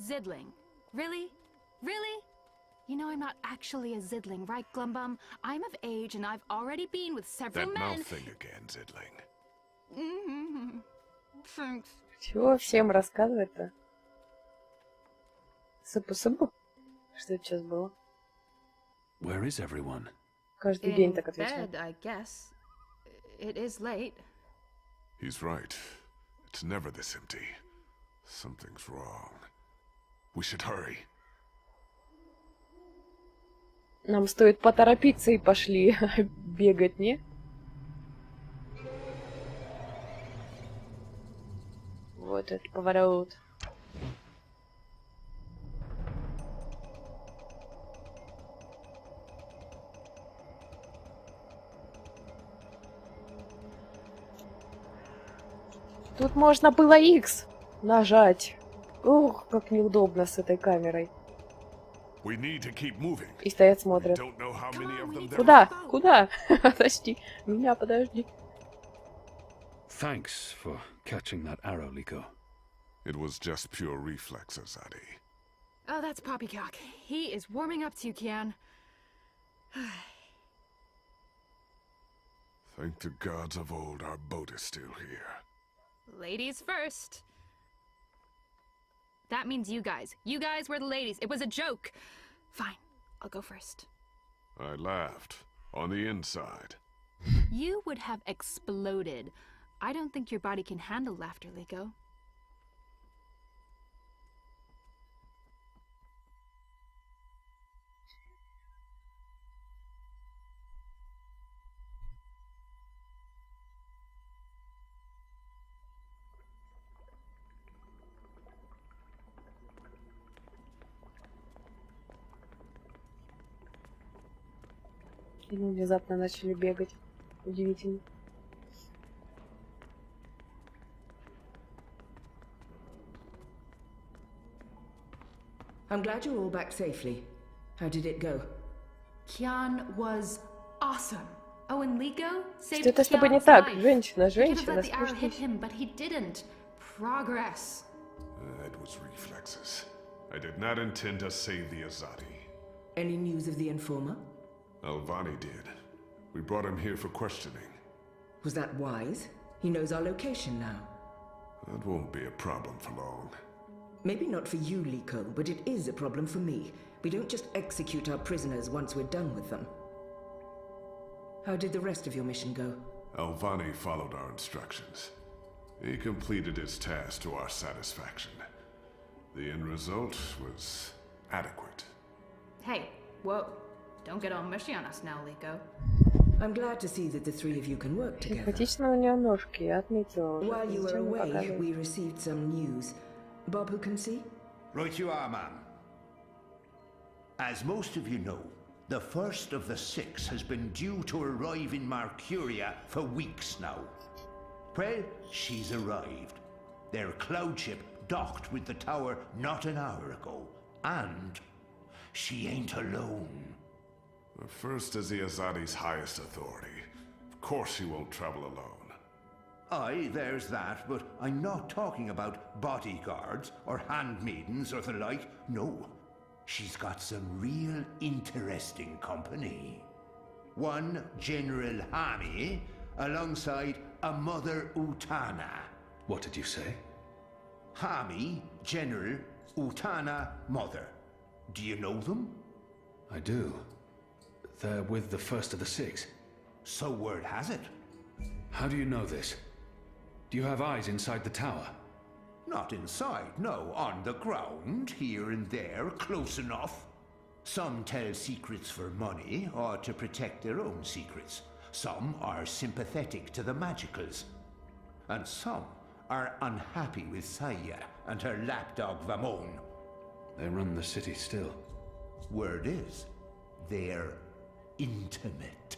Zidling. Really? Really? You know I'm not actually a Zidling, right, Glumbum? I'm of age and I've already been with several That men... mouth thing again, Zidling. Mm-hmm. Thanks. Чего всем рассказывать-то? Сыпу-сыпу? Что это сейчас было? Where is everyone? Каждый день In так отвечаю. bed, I guess. It is late. He's right. It's never this empty. Something's wrong. We should hurry. Нам стоит поторопиться и пошли бегать, не? Вот этот поворот. Тут можно было X нажать. Ух, как неудобно с этой камерой. We need to keep moving. И стоят, смотрят. Don't know how many of them there Куда? Куда? Подожди. Меня подожди. Thanks for catching that arrow, Liko. It was just pure reflexes, Addy. Oh, that's Poppycock. He is warming up to you, Kian. Thank the gods of old our boat is still here. Ladies first. That means you guys. You guys were the ladies. It was a joke. Fine, I'll go first. I laughed. On the inside. You would have exploded. I don't think your body can handle laughter, Liko. И мы внезапно начали бегать. Удивительно. I'm glad you're all back safely. How did it go? Kian was awesome. Oh, and Liko saved Что-то с тобой не Kian's так. life. Женщина, He could have женщина, let the arrow hit спустись. him, but he didn't. Progress. It was reflexes. I did not intend to save the Azadi. Any news of the informer? Alvani did. We brought him here for questioning. Was that wise? He knows our location now. That won't be a problem for long. Maybe not for you, Liko, but it is a problem for me. We don't just execute our prisoners once we're done with them. How did the rest of your mission go? Alvani followed our instructions. He completed his task to our satisfaction. The end result was adequate. Hey, whoa. Don't get all mushy on us now, Liko. I'm glad to see that the three of you can work together. Симпатично у нее ножки, я отметила уже. While you were Зачем мне away, показывать? we received some news. Bob, who can see? Right you are, ma'am. As most of you know, the first of the 6 has been due to arrive in Mercuria for weeks now. Well, she's arrived. Their cloud ship docked with the tower not an hour ago. And she ain't alone. The first is the Azadi's highest authority. Of course she won't travel alone. Aye, there's that, but I'm not talking about bodyguards or handmaidens or the like. No, she's got some real interesting company. One General Hami alongside a Mother Utana. What did you say? Hami, General, Utana, Mother. Do you know them? I do. They're with the first of the 6. So word has it. How do you know this? Do you have eyes inside the tower? Not inside, no. On the ground, here and there, close enough. Some tell secrets for money or to protect their own secrets. Some are sympathetic to the magicals. And some are unhappy with Saya and her lapdog Vamon. They run the city still. Word is, they're intimate.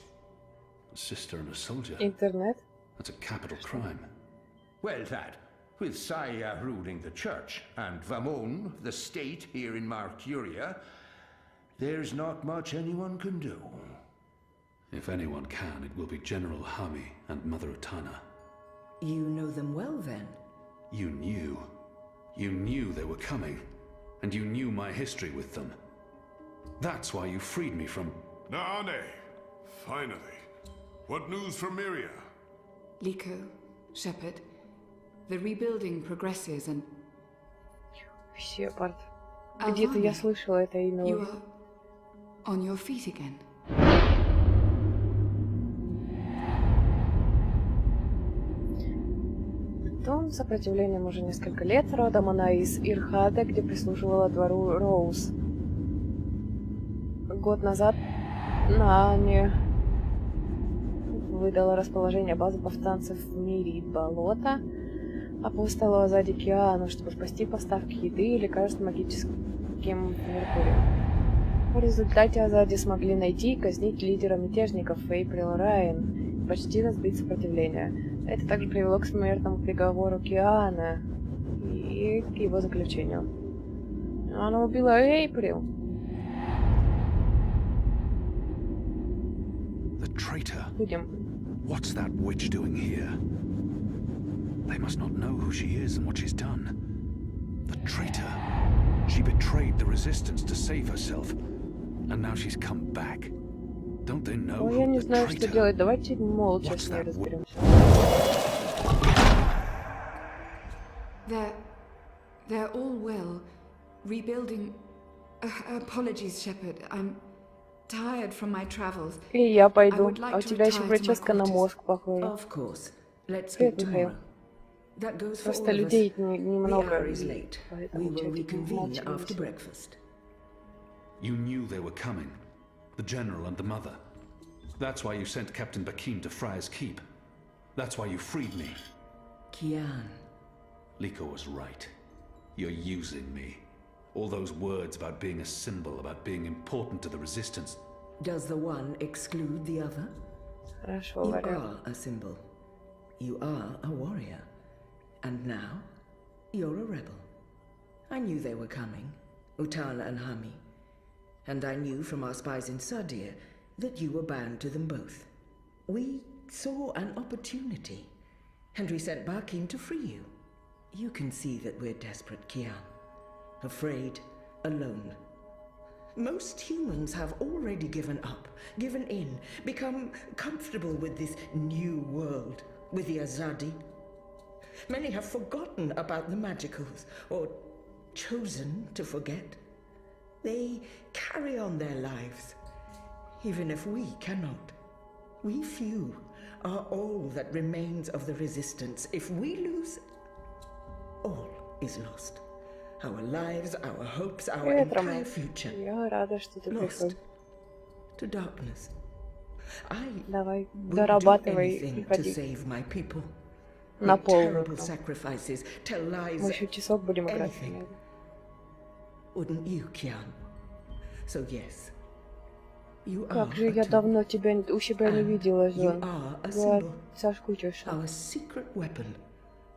A sister and a soldier? Интернет? That's a capital crime. Well, that, with Saya ruling the church and Vamon, the state here in Mercuria, there's not much anyone can do. If anyone can, it will be General Hami and Mother Utana. You know them well, then? You knew. You knew they were coming. And you knew my history with them. That's why you freed me from... Naane! Finally. What news from Miria? Liko, Shepard, the rebuilding progresses and... Shepard. Где-то я слышала это имя. You are on your feet again. Том сопротивлением уже несколько лет. Родом она из Ирхада, где прислуживала двору Роуз. Год назад Наане выдала расположение базы повстанцев в мире болота, а поставила сзади Киану, чтобы спасти поставки еды и лекарств магическим Меркурием. В результате Азади смогли найти и казнить лидера мятежников Эйприл Райан и почти разбить сопротивление. Это также привело к смертному приговору Киана и к его заключению. Она убила Эйприл. The traitor. Будем. What's that witch doing here? They must not know who she is and what she's done. The traitor. She betrayed the resistance to save herself. And now she's come back. Don't they know Я не who the знаю, что traitor? делать. Давайте молча с ней разберемся. They're all well. Rebuilding... apologies, Shepard. I'm tired from my travels. И я пойду. I would like А у to тебя еще retire to my прическа на quarters. мозг похожа. Of course. Let's Привет, speak Михаил. tomorrow. That goes for Просто all of us. людей The немного. hour is late. We Поэтому will чуть reconvene молча after всё. breakfast. You knew they were coming. The General and the Mother. That's why you sent Captain Bakim to Friar's Keep. That's why you freed me. Kian. Liko was right. You're using me. All those words about being a symbol, about being important to the Resistance. Does the one exclude the other? Хорошо, You вариант. are a symbol. You are a warrior. And now, you're a rebel. I knew they were coming, Utana and Hami. And I knew from our spies in Sardia that you were bound to them both. We saw an opportunity, and we sent Barkin to free you. You can see that we're desperate, Kian. Afraid, alone. Most humans have already given up, given in, become comfortable with this new world, with the Azadi. Many have forgotten about the magicals, or chosen to forget. They carry on their lives, even if we cannot. We few are all that remains of the resistance. If we lose, all is lost. Our lives, our hopes, our entire future. Я рада, что ты пришел. To darkness. I Давай, will do дорабатывай и anything to ходи. save my people. На Make полную. terrible sacrifices, tell lies. Мы еще часок будем играть. Anything. Wouldn't you, Kian? So yes, you are Как же a я tool. давно тебя у себя не видела, You Жон. are a Я symbol. соскучился. Our secret weapon,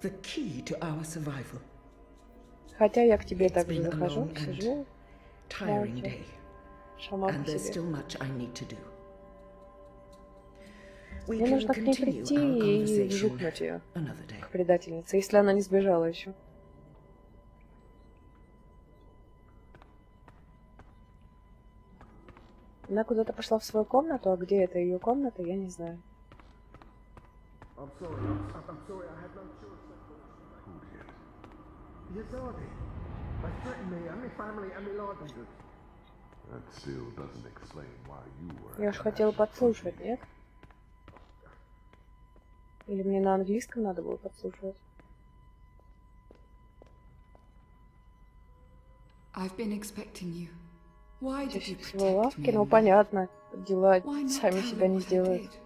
the key to our survival. Хотя я к тебе It's также been a захожу, long and сижу, tiring молча, day, сама and по there's себе. still much I need to do. We Мне can нужно к ней continue прийти our и conversation вжукнуть ее, another day. к предательнице, если она не сбежала еще. Она куда-то пошла в свою комнату, а где это ее комната, я не знаю. I'm sorry, I'm sorry, I had no choice. Who did? Yazadi. They threatened me and my family and my livelihood. That still doesn't explain why you were... Я уж хотела подслушать, нет? Или мне на английском надо было подслушивать? I've been expecting you. Why did you Всего protect лавки, me? ну понятно, дела Why not сами tell себя me не what I сделают. did?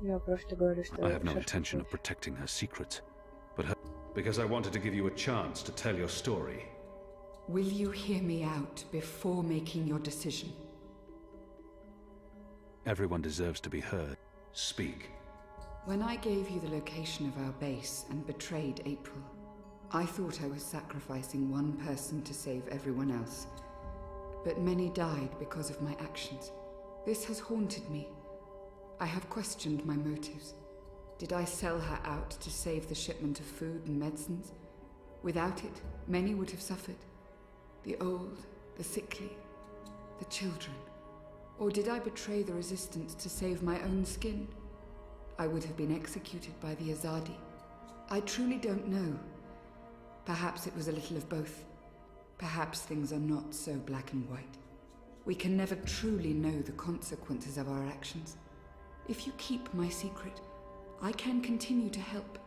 Я просто говорю, что... I have no шашку intention of protecting her secrets, but her... because I wanted to give you a chance to tell your story. Will you hear me out before making your decision? Everyone deserves to be heard. Speak. When I gave you the location of our base and betrayed April, I thought I was sacrificing one person to save everyone else. But many died because of my actions. This has haunted me. I have questioned my motives. Did I sell her out to save the shipment of food and medicines? Without it, many would have suffered. The old, the sickly, the children. Or did I betray the resistance to save my own skin? I would have been executed by the Azadi. I truly don't know. Perhaps it was a little of both. Perhaps things are not so black and white. We can never truly know the consequences of our actions. If you keep my secret, I can continue to help.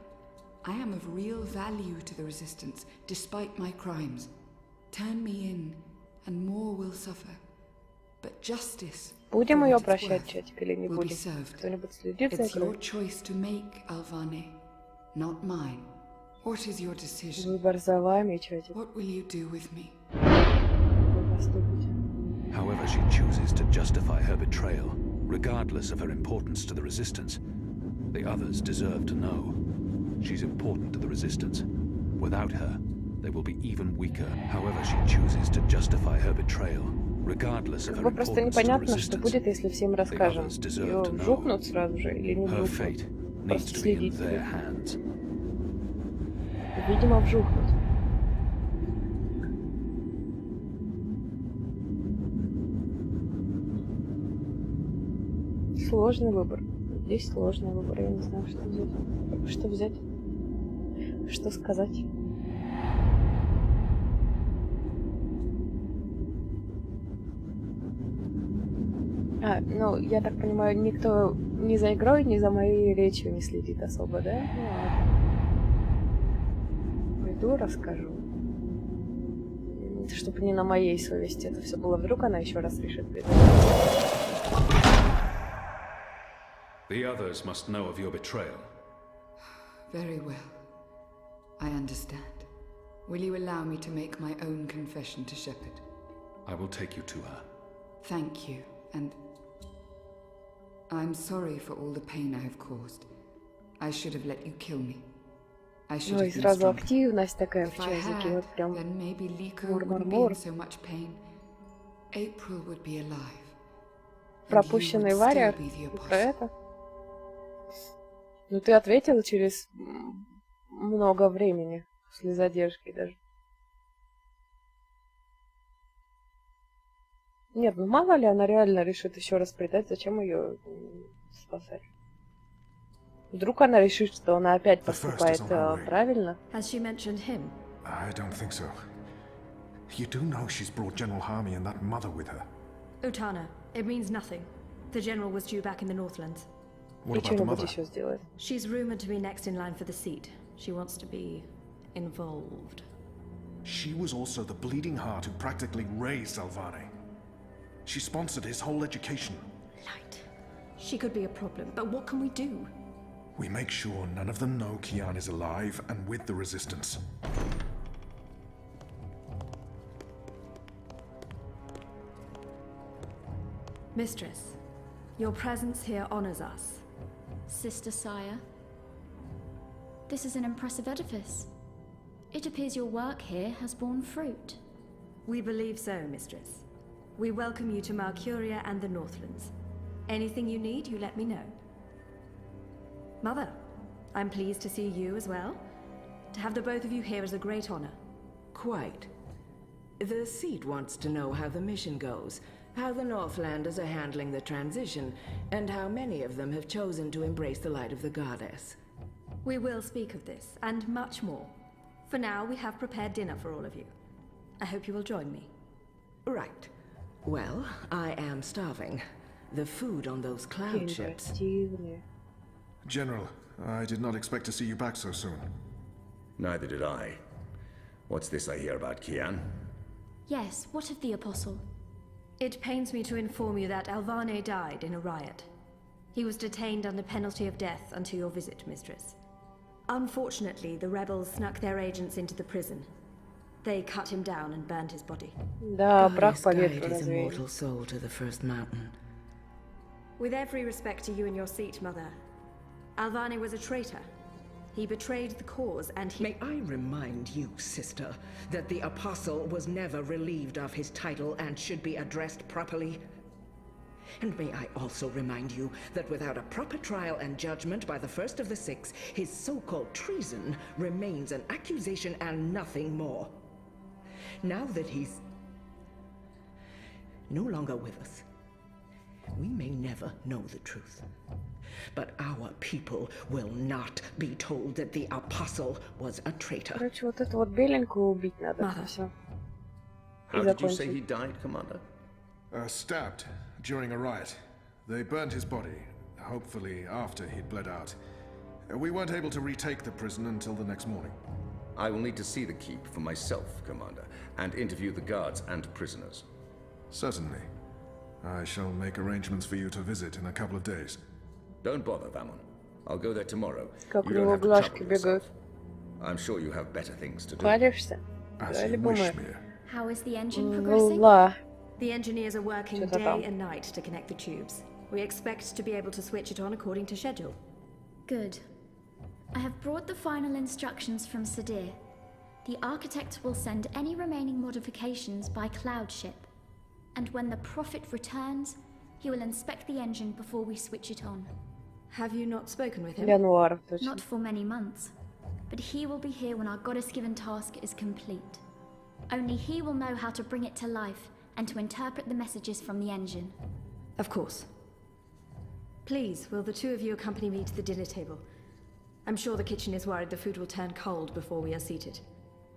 I am of real value to the Resistance, despite my crimes. Turn me in, and more will suffer. But justice, Будем for ее what it's прощать, worth, чатик, или не will be будем? served. Кто-нибудь следит за It's your игрой? choice to make, Alvane, not mine. What is your decision? Выбор за вами, чатик. What will you do with me? Вы поступите. However she chooses to justify her betrayal, regardless of her importance to the Resistance, the others deserve to know. She's important to the Resistance. Without her, they will be even weaker. However she chooses to justify her betrayal, regardless of Как her бы просто importance to the непонятно, что Resistance, будет, если всем the расскажем. others deserve Ее to know. вжукнут сразу же или не Her вжукнут? fate needs Просто to be in следить their будут. hands. Видимо, вжукнут. Сложный выбор. Здесь сложный выбор. Я не знаю, что взять. Что взять? Что сказать? Ну, я так понимаю, никто ни за игрой, ни за моей речью не следит особо, да? Ну, ладно. Пойду расскажу. Чтобы не на моей совести это все было. Вдруг она еще раз решит придумать. The others must know of your betrayal. Very well. I understand. Will you allow me to make my own confession to Shepard? I will take you to her. Thank you, and I'm sorry for all the pain I have caused. I should have let you kill me. I should Ну и have been сразу stronger. активность такая в If I чатике, had, вот прям then maybe Liko wouldn't be мур-мур-мур. in so much pain. April would be alive. And you Пропущенный would вариант. still be the Ты про apostle. это? Ну ты ответил через много времени, после задержки даже. Нет, ну мало ли она реально решит еще раз предать, зачем ее спасать? Вдруг она решит, что она опять поступает правильно? Has she mentioned him? I don't think so. You do know she's brought General Harmy and that mother with her. Utana, it means nothing. The general was due back in the Northlands. What about the mother? She's rumored to be next in line for the seat. She wants to be involved. She was also the bleeding heart who practically raised Alvane. She sponsored his whole education. Light. She could be a problem, but what can we do? We make sure none of them know Kian is alive and with the Resistance. Mistress, your presence here honors us. Sister Sire, this is an impressive edifice. It appears your work here has borne fruit. We believe so, Mistress. We welcome you to Malcuria and the Northlands. Anything you need, you let me know. Mother, I'm pleased to see you as well. To have the both of you here is a great honor. Quite. The seat wants to know how the mission goes, how the Northlanders are handling the transition, and how many of them have chosen to embrace the light of the goddess. We will speak of this, and much more. For now, we have prepared dinner for all of you. I hope you will join me. Right. Well, I am starving. The food on those cloud ships. General, I did not expect to see you back so soon. Neither did I. What's this I hear about Kian? Yes, what of the Apostle? It pains me to inform you that Alvane died in a riot. He was detained under penalty of death until your visit, Mistress. Unfortunately, the rebels snuck their agents into the prison. They cut him down and burned his body. Да, прах по Guide ветру his развеял. immortal soul to the first mountain. With every respect to you and your seat, Mother, Alvane was a traitor. He betrayed the cause and he— May I remind you, sister, that the Apostle was never relieved of his title and should be addressed properly? And may I also remind you that without a proper trial and judgment by the first of the six, his so-called treason remains an accusation and nothing more. Now that he's no longer with us, we may never know the truth. But our people will not be told that the Apostle was a traitor. Короче, вот эту вот беленькую убить надо. Все. How did you say he died, Commander? Stabbed during a riot. They burned his body, hopefully after he'd bled out. We weren't able to retake the prison until the next morning. I will need to see the keep for myself, Commander, and interview the guards and prisoners. Certainly. I shall make arrangements for you to visit in a couple of days. Don't bother, Vamon. I'll go there tomorrow. Как у You don't него have to глазки trouble yourself. бегают. I'm sure you have better things to do. Хвалишься? As Да, you либо wish, мы. Mia. How is the engine progressing? Ла. The engineers are working Что-то day там. and night to connect the tubes. We expect to be able to switch it on according to schedule. Good. I have brought the final instructions from Sadir. The architect will send any remaining modifications by cloud ship. And when the Prophet returns, he will inspect the engine before we switch it on. Have you not spoken with him? Януар, точно. Not for many months, but he will be here when our goddess-given task is complete. Only he will know how to bring it to life and to interpret the messages from the engine. Of course. Please, will the two of you accompany me to the dinner table? I'm sure the kitchen is worried the food will turn cold before we are seated.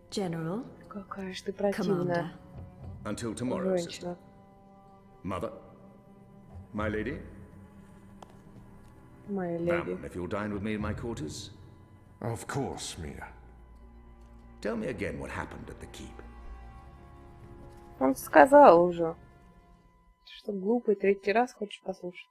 General, Какая ж ты Commander. противная. Until tomorrow, sister. Женщина. Mother? My lady? Моя леди. Vamon, if you'll dine with me in my quarters? Of course, Mia. Tell me again what happened at the keep. Он сказал уже. Что глупый, третий раз хочешь послушать.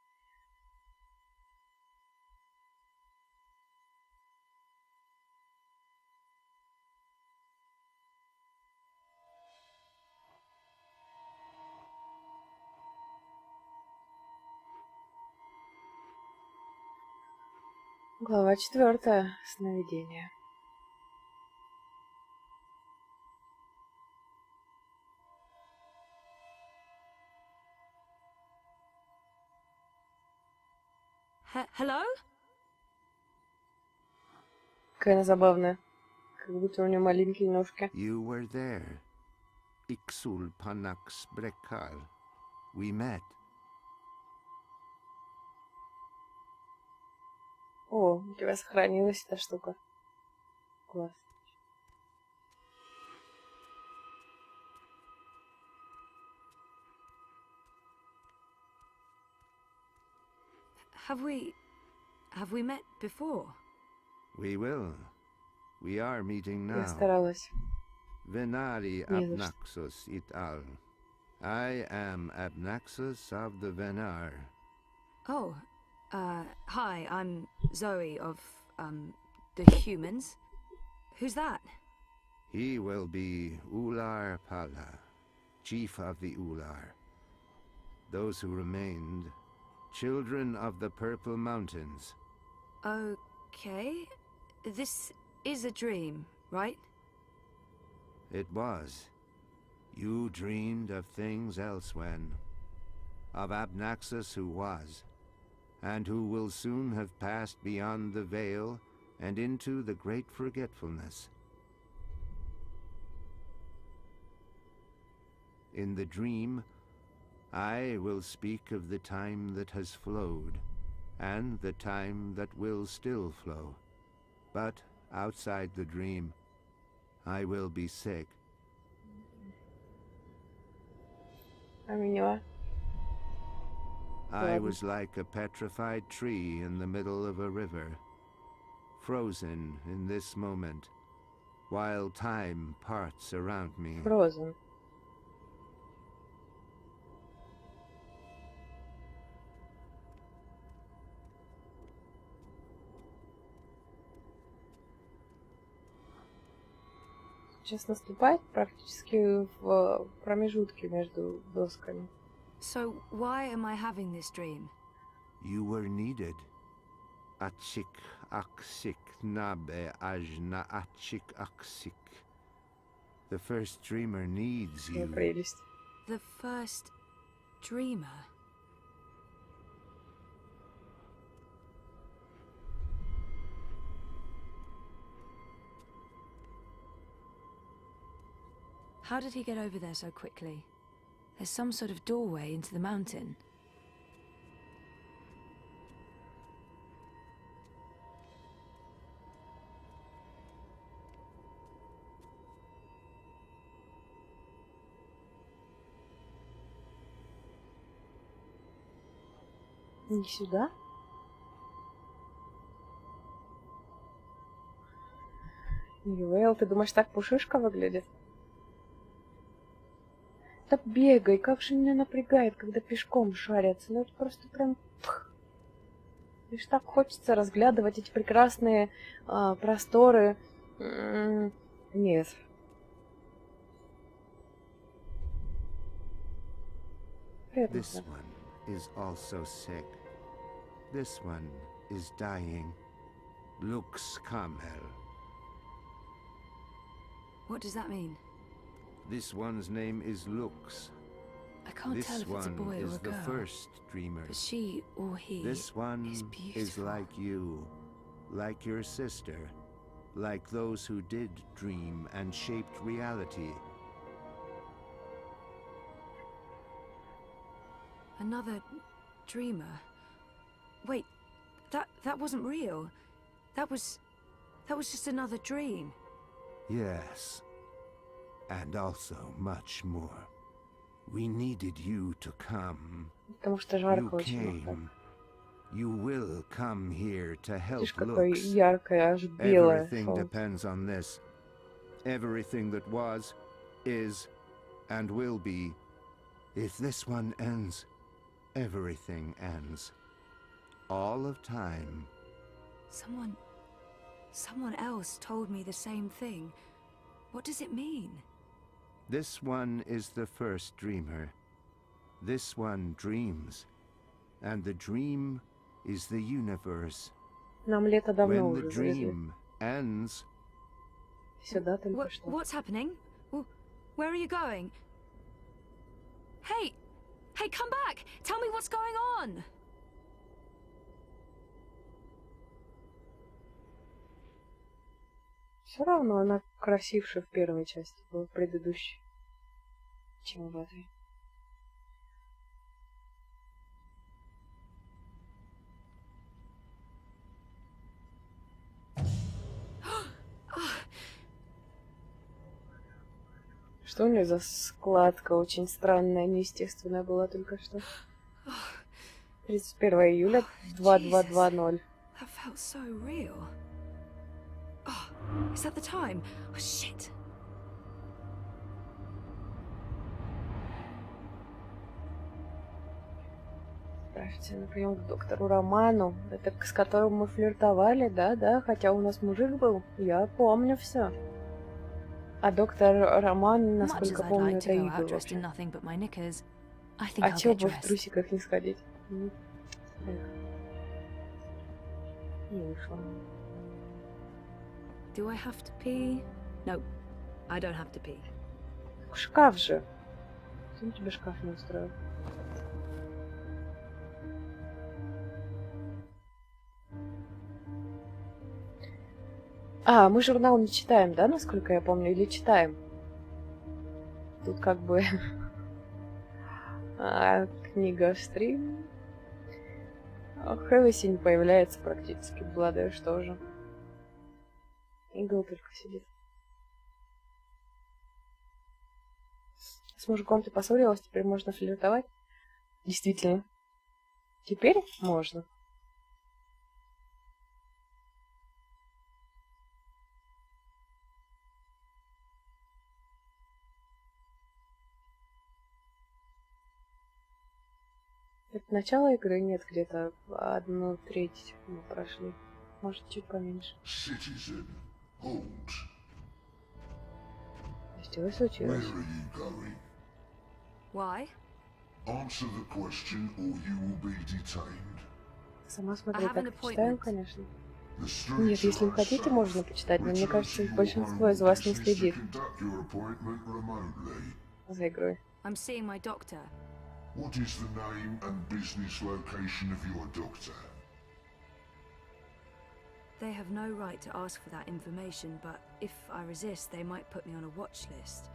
Глава 4. Сновидение. Hello? Какая она забавная. Как будто у нее маленькие ножки. You were there. Ixul Panax Brekal. We met. О, у тебя сохранилась эта штука. Класс. Have we met before? We will. We are meeting Я now. старалась. Venari Не за что. Abnaxus it al. I am Abnaxus of the Venar. Oh, hi, I'm Zoe of, the humans. Who's that? He will be Ular Pala, chief of the Ular. Those who remained, children of the Purple Mountains. Okay. This is a dream, right? It was. You dreamed of things elsewhen. Of Abnaxus who was, and who will soon have passed beyond the veil and into the great forgetfulness. In the dream, I will speak of the time that has flowed, and the time that will still flow. But outside the dream, I will be sick. А меня? I was like a petrified tree in the middle of a river, frozen in this moment, while time parts around me. Frozen. Сейчас наступает практически в промежутке между досками. So, why am I having this dream? You were needed. Achik aksik nabe ajna achik aksik. The first dreamer needs you. The first dreamer? How did he get over there so quickly? There's some sort of doorway into the mountain. Не сюда? Юэл, ты думаешь, так пушишка выглядит? Да бегай, как же меня напрягает, когда пешком шарятся. Ну это просто прям... Лишь так хочется разглядывать эти прекрасные просторы. Нет. This one is also sick. This one is dying. Lux Kamel. What does that mean? This one's name is Lux. I can't This tell if it's a one boy or is a the girl. first dreamer. But she or he This one is beautiful. like you, like your sister, like those who did dream and shaped reality. Another dreamer? Wait, that wasn't real. That was just another dream. Yes, and also much more. We needed you to come. Потому что жарко очень. Came. You will come here to help Видишь, какое Lux. яркое, аж белое Everything солнце. depends on this. Everything that was, is, and will be. If this one ends, everything ends. All of time. Someone else told me the same thing. What does it mean? This one is the first dreamer. This one dreams. And the dream is the universe. Нам лето давно When the уже завезли. dream ends, Сюда только что. What's happening? Where are you going? Hey! Hey, come back! Tell me what's going on! Все равно она красивше в первой части была, в предыдущей, чем в этой. Что у нее за складка очень странная, неестественная была только что. 31 июля 2220. That felt so real. Oh, is that the time? Oh, shit. Здравствуйте, на прием к доктору Роману. Это с которым мы флиртовали, да, хотя у нас мужик был. Я помню все. А доктор Роман, насколько помню, это Игорь вообще. А чего бы в трусиках не сходить? Не вышло. Do I have to pee? No, I don't have to pee. Шкаф же. Зачем тебе шкаф не устроил? А, мы журнал не читаем, да, насколько я помню, или читаем? Тут как бы книга в стрим. Хэвисень появляется практически, Бладэш тоже. Игл только сидит. С мужиком ты поссорилась, теперь можно флиртовать? Действительно. Теперь можно. Это начало игры? Нет, где-то 1/3 мы прошли. Может, чуть поменьше. Citizen, hold. Что случилось? Where are you going? Why? Answer the question or you will be detained. Сама смотри, так почитаем, конечно. Нет, если вы хотите, можно почитать, но мне кажется, большинство из вас не следит за игрой. I'm seeing my doctor. What is the name and business location of your doctor? They have no right to ask for that information, but if I resist, they might put me on a watch list.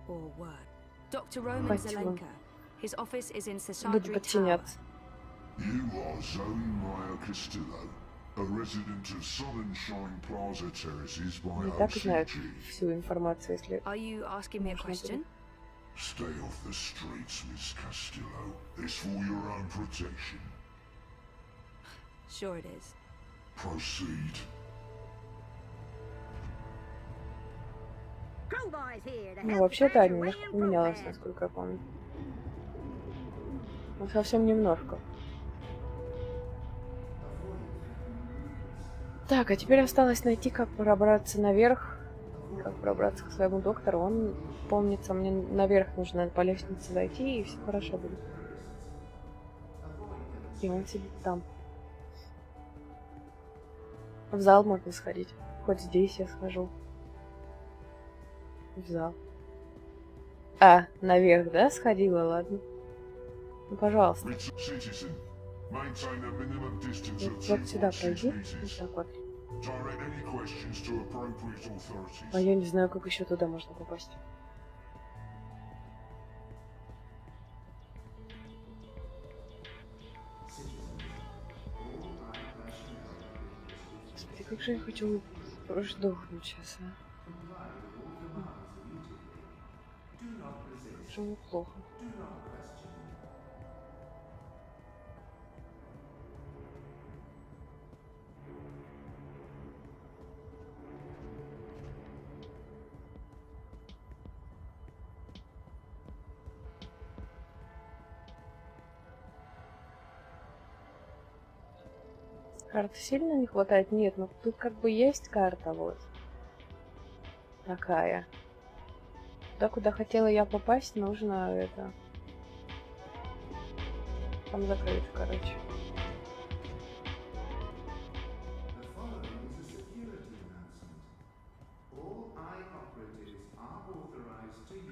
Or word. Dr. Roman Zelenka. His office is in Seshadri Tower. You are Zoe Meyer Castillo, a resident of Sonnenschein Plaza Terraces by Не так знают OCG. всю информацию, если... Are you asking me a question? Stay off the streets, Miss Castillo. It's for your own protection. Sure it is. Proceed. Ну, вообще-то немножко поменялось, насколько я помню. Ну, совсем немножко. Так, а теперь осталось найти, как пробраться наверх. Как пробраться к своему доктору. Он, помнится, мне наверх нужно по лестнице зайти, и все хорошо будет. И он сидит там. В зал можно сходить. Хоть здесь я схожу. В зал. А, наверх, да, сходила, ладно. Ну, пожалуйста. Вот сюда пройди. Вот так вот. А я не знаю, как еще туда можно попасть. Господи, как же я хочу сдохнуть сейчас, а? Что мне плохо. Карты сильно не хватает? Нет, ну тут как бы есть карта, вот. Такая. Туда, куда хотела я попасть, нужно это... Там закрыто, короче.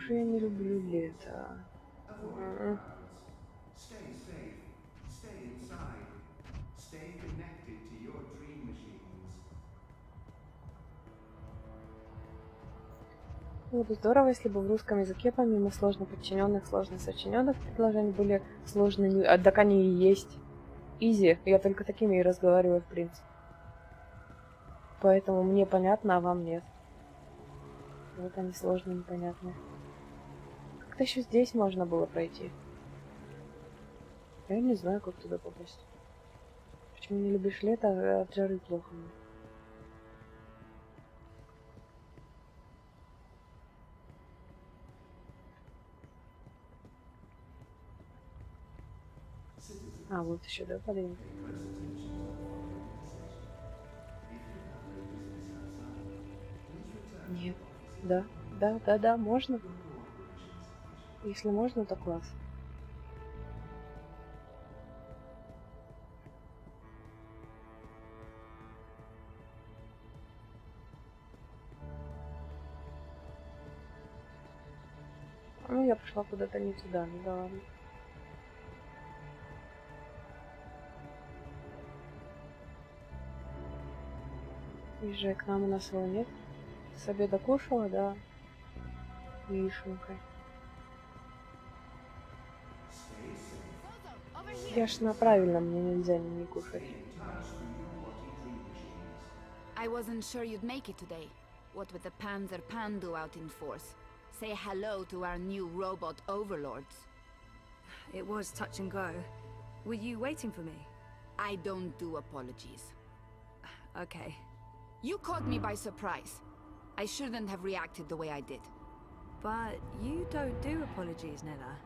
что я не люблю лето. Stay safe. Stay inside. Stay connected to your dream machines. Было бы здорово, если бы в русском языке помимо сложно подчиненных, сложно сочиненных предложений были сложные, так они и есть. Изи, я только такими и разговариваю в принципе. Поэтому мне понятно, а вам нет. Вот они сложные, непонятные. Как-то еще здесь можно было пройти. Я не знаю, как туда попасть. Почему не любишь лето, а от жары плохо? А, вот еще, да, подъем. Нет. Да, можно. Если можно, то класс. Ну, я пошла куда-то не туда, ну да ладно. Езжай к нам, у нас его нет. С обеда кушала, да. Яишенкой. Я ж на правильном, мне нельзя не кушать. I wasn't sure you'd make it today. What with the Panzer Pandu out in force. Say hello to our new robot overlords. It was touch and go. Were you waiting for me? I don't do apologies. Okay. You caught me by surprise. I shouldn't have reacted the way I did. But you don't do apologies, Nella.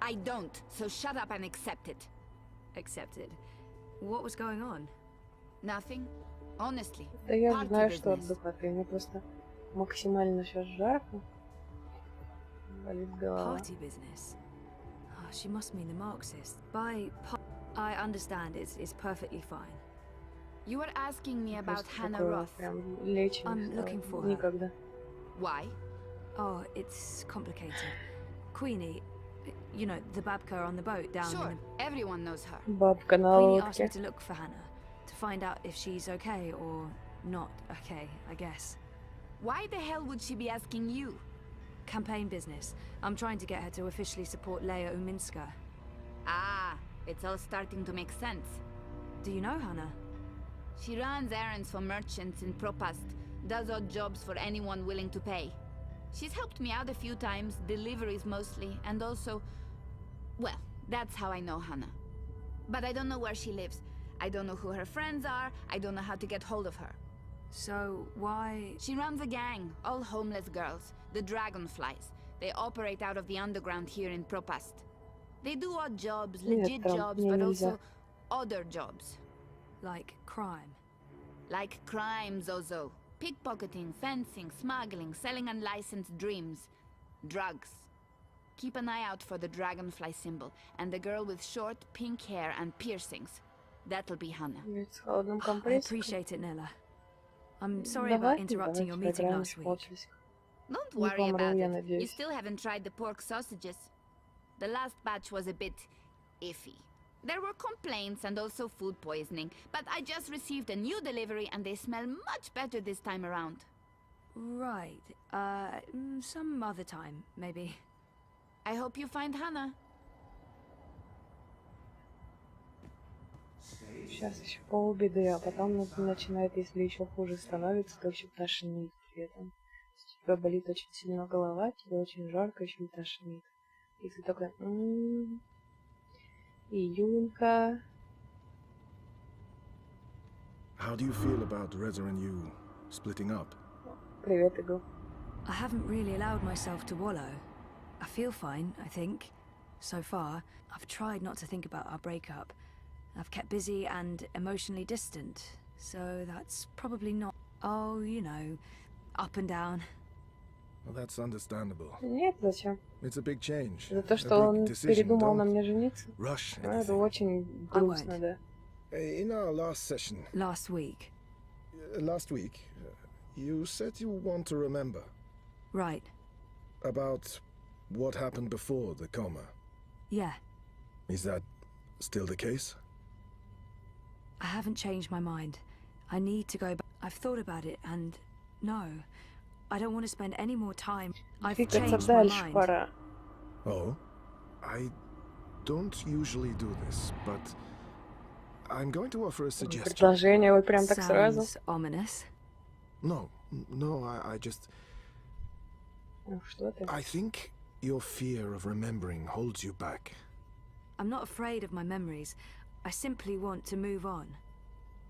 I don't, so shut up and accept it. Accepted. What was going on? Nothing. Honestly. Да я знаю, что отдыхать. Мне просто максимально сейчас жарко. Болит голова. Party business. Oh, she must mean the Marxists. I understand. It's perfectly fine. You were asking me about Hannah Roth. I'm looking for her. Никогда. Why? Oh, it's complicated. Queenie, you know, the babka on the boat down Sure, in everyone knows her. Бабка на Queenie asked me лодке. to look for Hannah, to find out if she's okay or not okay, I guess. Why the hell would she be asking you? Campaign business. I'm trying to get her to officially support Leia Uminska. Ah, it's all starting to make sense. Do you know Hannah? She runs errands for merchants in Propast, does odd jobs for anyone willing to pay. She's helped me out a few times, deliveries mostly, and also... Well, that's how I know Hannah. But I don't know where she lives. I don't know who her friends are, I don't know how to get hold of her. So, why... She runs a gang, all homeless girls, the Dragonflies. They operate out of the underground here in Propast. They do odd jobs, legit jobs, but also other jobs. Like crime? Like crime, Zozo. Pickpocketing, fencing, smuggling, selling unlicensed dreams. Drugs. Keep an eye out for the dragonfly symbol, and the girl with short, pink hair and piercings. That'll be Hannah. I appreciate it, Nella. I'm sorry about interrupting your meeting last week. Don't worry about it. You still haven't tried the pork sausages. The last batch was a bit iffy. There were complaints and also food poisoning, but I just received a new delivery and they smell much better this time around. Right. Some other time, maybe. I hope you find Hannah. Сейчас еще полбеды, а потом начинает, если еще хуже становится, то еще тошнит при этом. Если у тебя болит очень сильно голова, тебе очень жарко, еще и тошнит. И ты такой... Июнька. How do you feel about Reza and you splitting up? Привет, Игл. I haven't really allowed myself to wallow. I feel fine, I think. So far, I've tried not to think about our breakup. I've kept busy and emotionally distant, so that's probably not... Oh, you know, up and down. Well, that's understandable. Нет, зачем? It's a big change. За то, что он передумал на мне жениться. Rush. Это очень грустно, да. In our last session... Last week. Last week, you said you want to remember. Right. About what happened before the coma? Yeah, Is that still the case? I haven't changed my mind. I need to go back. I've thought about it, and no, I don't want to spend any more time. I've Двигаться changed my дальше mind. пора. Oh? I don't usually do this, but I'm going to offer a suggestion. Предложение вот прям так сразу. Sounds ominous. No, I just... Ну что ты? I think your fear of remembering holds you back. I'm not afraid of my memories. I simply want to move on.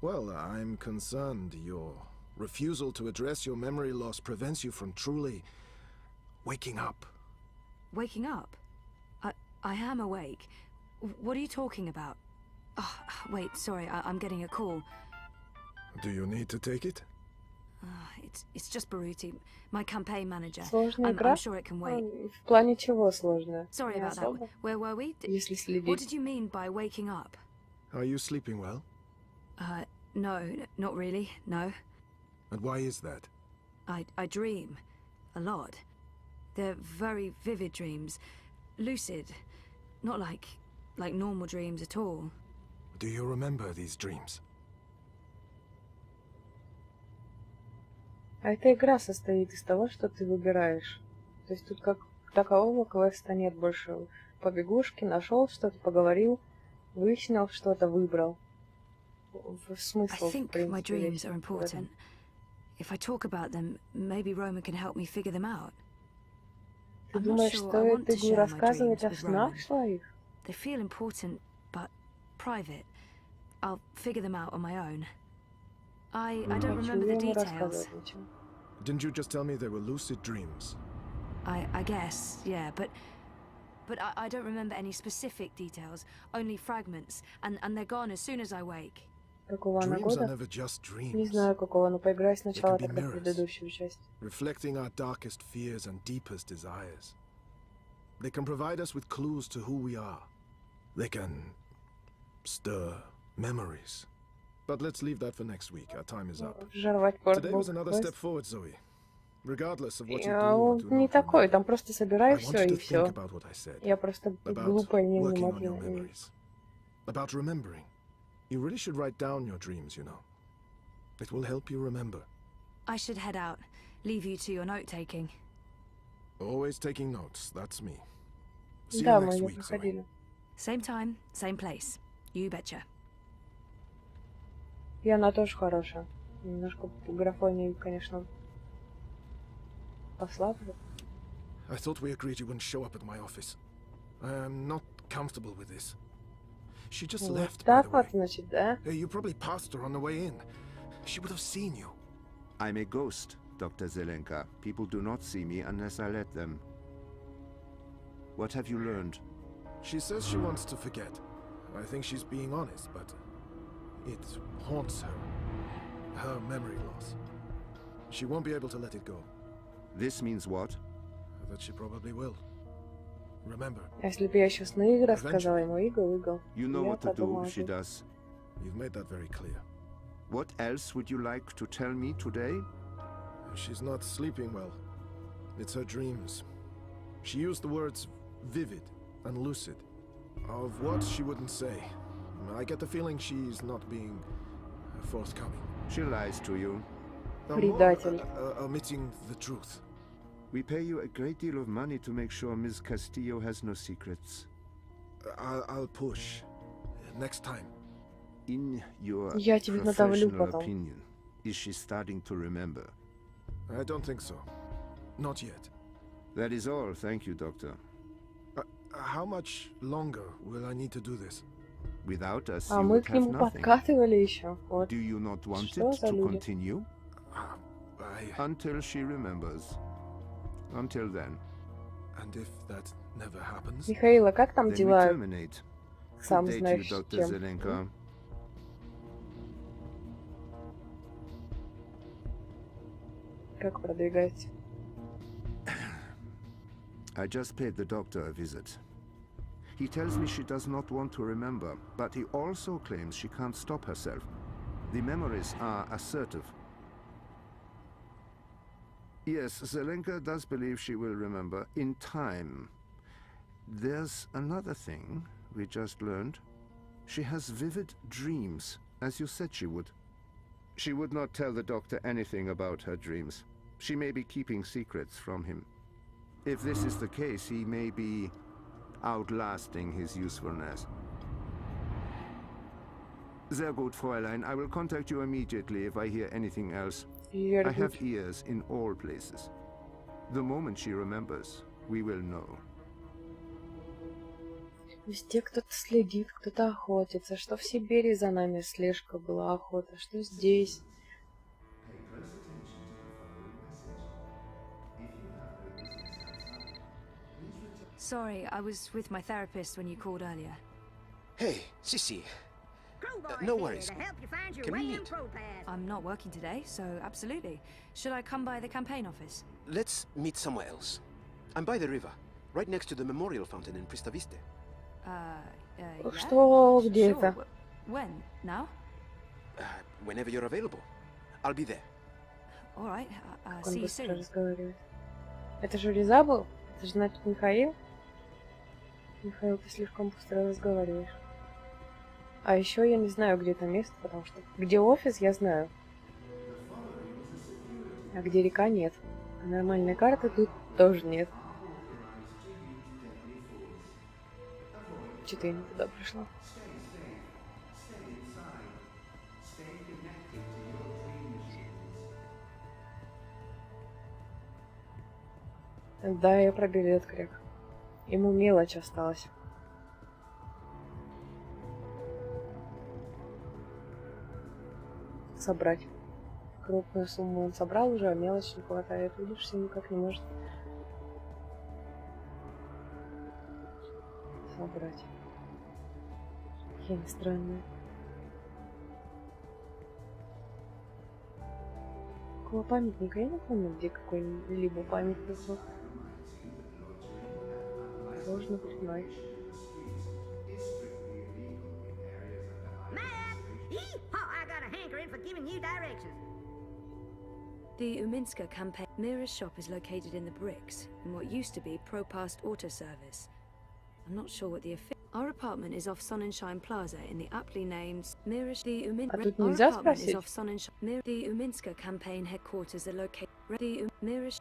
Well, I'm concerned your refusal to address your memory loss prevents you from truly waking up. Waking up? I am awake. What are you talking about? Oh, wait, sorry, I'm getting a call. Do you need to take it? It's just Baruti, my campaign manager. Сложная игра? I'm sure it can wait. В плане чего сложная? Sorry Не about that. особо, Where were we? если What следить. did you mean by waking up? Are you sleeping well? No, not really, no. And why is that? I dream. A lot. They're very vivid dreams. Lucid. Not like normal dreams at all. Do you remember these dreams? А эта игра состоит из того, что ты выбираешь. То есть тут как такового квеста нет больше. Побегушки, нашел что-то, поговорил, выяснил что-то, выбрал. Смысл, I think my dreams are important. If I talk about them, maybe Roman can help me figure them out. Ты I'm not думаешь, sure I стоит want to игру share my рассказывать dreams о with снах Roman. своих? They feel important, but private. I'll figure them out on my own. I don't remember the Ничего ему details. рассказывать ничего. Didn't you just tell me they were lucid dreams? I guess, yeah, but I don't remember any specific details, only fragments, and they're gone as soon as I wake. Какого она Dreams are года? never just dreams. Не знаю какого, но поиграй сначала be тогда в mirrors. предыдущую часть. Reflecting our darkest fears and deepest desires. They can provide us with clues to who we are. They can stir memories. But let's leave that for next week. Our time is up. Взорвать Today was портбол another квест. step forward, Zoe. Regardless of what you do А or он do не not такой, remember, там просто I собирай want все you и to все. think about what I said. Я просто About глупая не working on могу. your memories. About remembering. You really should write down your dreams, you know. It will help you remember. I should head out, leave you to your note-taking. Always taking notes, that's me. See Да, you мы next ее week, Zoe. проходили. Same time, same place. You betcha. И она тоже хорошая. Немножко графоний, конечно, послабже. I thought we agreed you wouldn't show up at my office. I am not comfortable with this. She just Вот left, by так the вот, way. значит, да? You probably passed her on the way in. She would have seen you. I'm a ghost, Dr. Zelenka. People do not see me unless I let them. What have you learned? She says she wants to forget. I think she's being honest, but it haunts her. Her memory loss. She won't be able to let it go. This means what? That she probably will. Remember, А если бы я еще сны Игоря рассказала ему, Игорь. You know Я what to do подумала, if she что- does. you've made that very clear. What else would you like to tell me today? She's not sleeping well. It's her dreams. She used the words vivid and lucid. Of what she wouldn't say. I get the feeling she's not being forthcoming. She lies to you. Предатель. Omitting the truth. We pay you a great deal of money to make sure Ms. Castillo has no secrets. I'll push. Next time. In your Я тебе надавлю professional потом. opinion, is she starting to remember? I don't think so. Not yet. That is all. Thank you, Doctor. How much longer will I need to do this? Without us, А you мы would к have нему nothing. подкатывали еще. Вот. Do you not want Что it за to люди? continue? Until she remembers. Until then. And if that never happens? Михаил, а как там Then we дела? terminate. Сам Good day to знаешь, you, с Dr. чем. Zelenka. Как продвигаете? I just paid the doctor a visit. He tells me she does not want to remember, but he also claims she can't stop herself. The memories are assertive. Yes, Zelenka does believe she will remember in time. There's another thing we just learned. She has vivid dreams, as you said she would. She would not tell the doctor anything about her dreams. She may be keeping secrets from him. If this is the case, he may be outlasting his usefulness. Sehr gut, Fräulein. I will contact you immediately if I hear anything else. I have ears in all places. The moment she remembers, we will know. Везде кто-то следит, кто-то охотится. Что в Сибири за нами слежка была, охота, что здесь. Sorry, I was with my therapist when you called earlier. Hey, Sissy. No worries. Can we meet? I'm not working today, so absolutely. Should I come by the campaign office? Let's meet somewhere else. I'm by the river, right next to the memorial fountain in Pristaviste. Yeah? Что, где Sure. это? When? Now? Whenever you're available. I'll be there. All right, Он see you быстро soon. разговаривает. Это же Реза был? Это же, значит, Михаил? Михаил, ты слишком быстро разговариваешь. А еще я не знаю, где это место, потому что где офис, я знаю. А где река, нет. А нормальной карты тут тоже нет. Что-то я не туда пришла. Да, я про билет крик. Ему мелочь осталась. Собрать. Крупную сумму он собрал уже, а мелочь не хватает. Видишь, все никак не может собрать. Какие они странные. Какого памятника? Я не помню, где какой-либо памятник был. Сложно признать. I got a hankering for giving you directions. The Uminska campaign. Mira's shop is located in the bricks, in what used to be Propast Auto Service. I'm not sure what the Our apartment is off Sonnenschein Plaza in the aptly named Mira's. The apartment is off Sonnenschein. The Uminska campaign headquarters are located. Mira's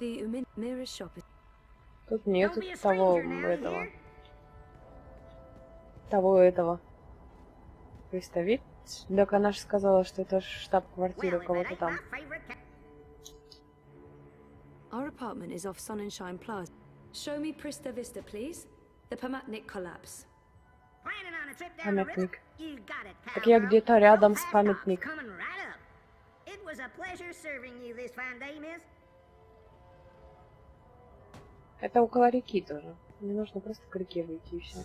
shop is. Тут нету того этого. Представить? Так она же сказала, что это штаб-квартира кого-то там. Our apartment is off Sonnenschein Plaza. Show me Prista Vista, please. The Pamatnik collapse. Памятник. Так я где-то рядом с памятником. It was a pleasure serving you this fine day, miss. Это около реки тоже. Мне нужно просто к реке выйти и все.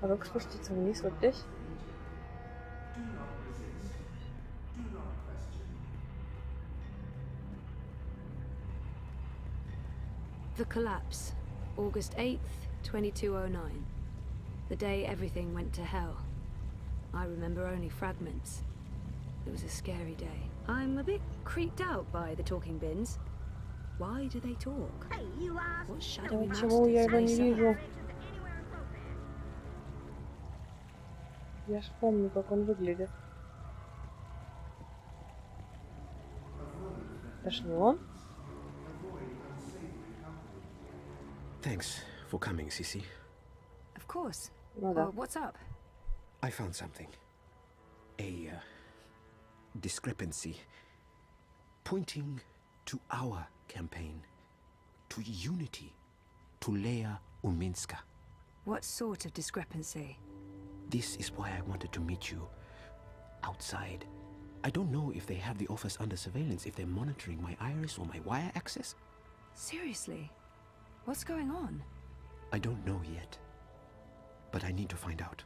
А как спуститься вниз? Вот здесь? The collapse, August 8th, 2209. The day everything went to hell. I remember only fragments. It was a scary day. I'm a bit creeped out by the talking bins. Why do they talk? Hey, you lost. What shadowy Почему я его не masters вижу? Я ж помню, как он выглядит. Это ж не он? Thanks for coming, Sissy. Of course. Ну да. What's up? I found something. A discrepancy pointing to our campaign, to unity, to Leia Uminska. What sort of discrepancy? This is why I wanted to meet you outside. I don't know if they have the office under surveillance, if they're monitoring my iris or my wire access. Seriously? What's going on? I don't know yet, but I need to find out.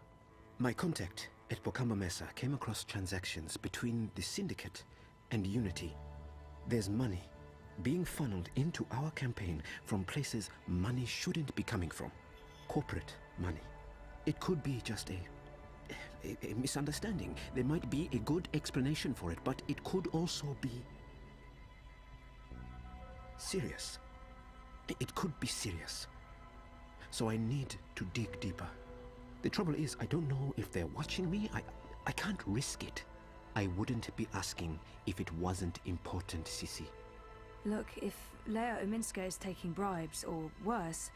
My contact at Bokamba Mesa came across transactions between the Syndicate and Unity. There's money being funneled into our campaign from places money shouldn't be coming from. Corporate money. It could be just a a misunderstanding. There might be a good explanation for it, but it could also be serious. It could be serious. So I need to dig deeper. The trouble is, I don't know if they're watching me. I can't risk it. I wouldn't be asking if it wasn't important, Sissy. Look, if Leia Uminska is taking bribes, or worse,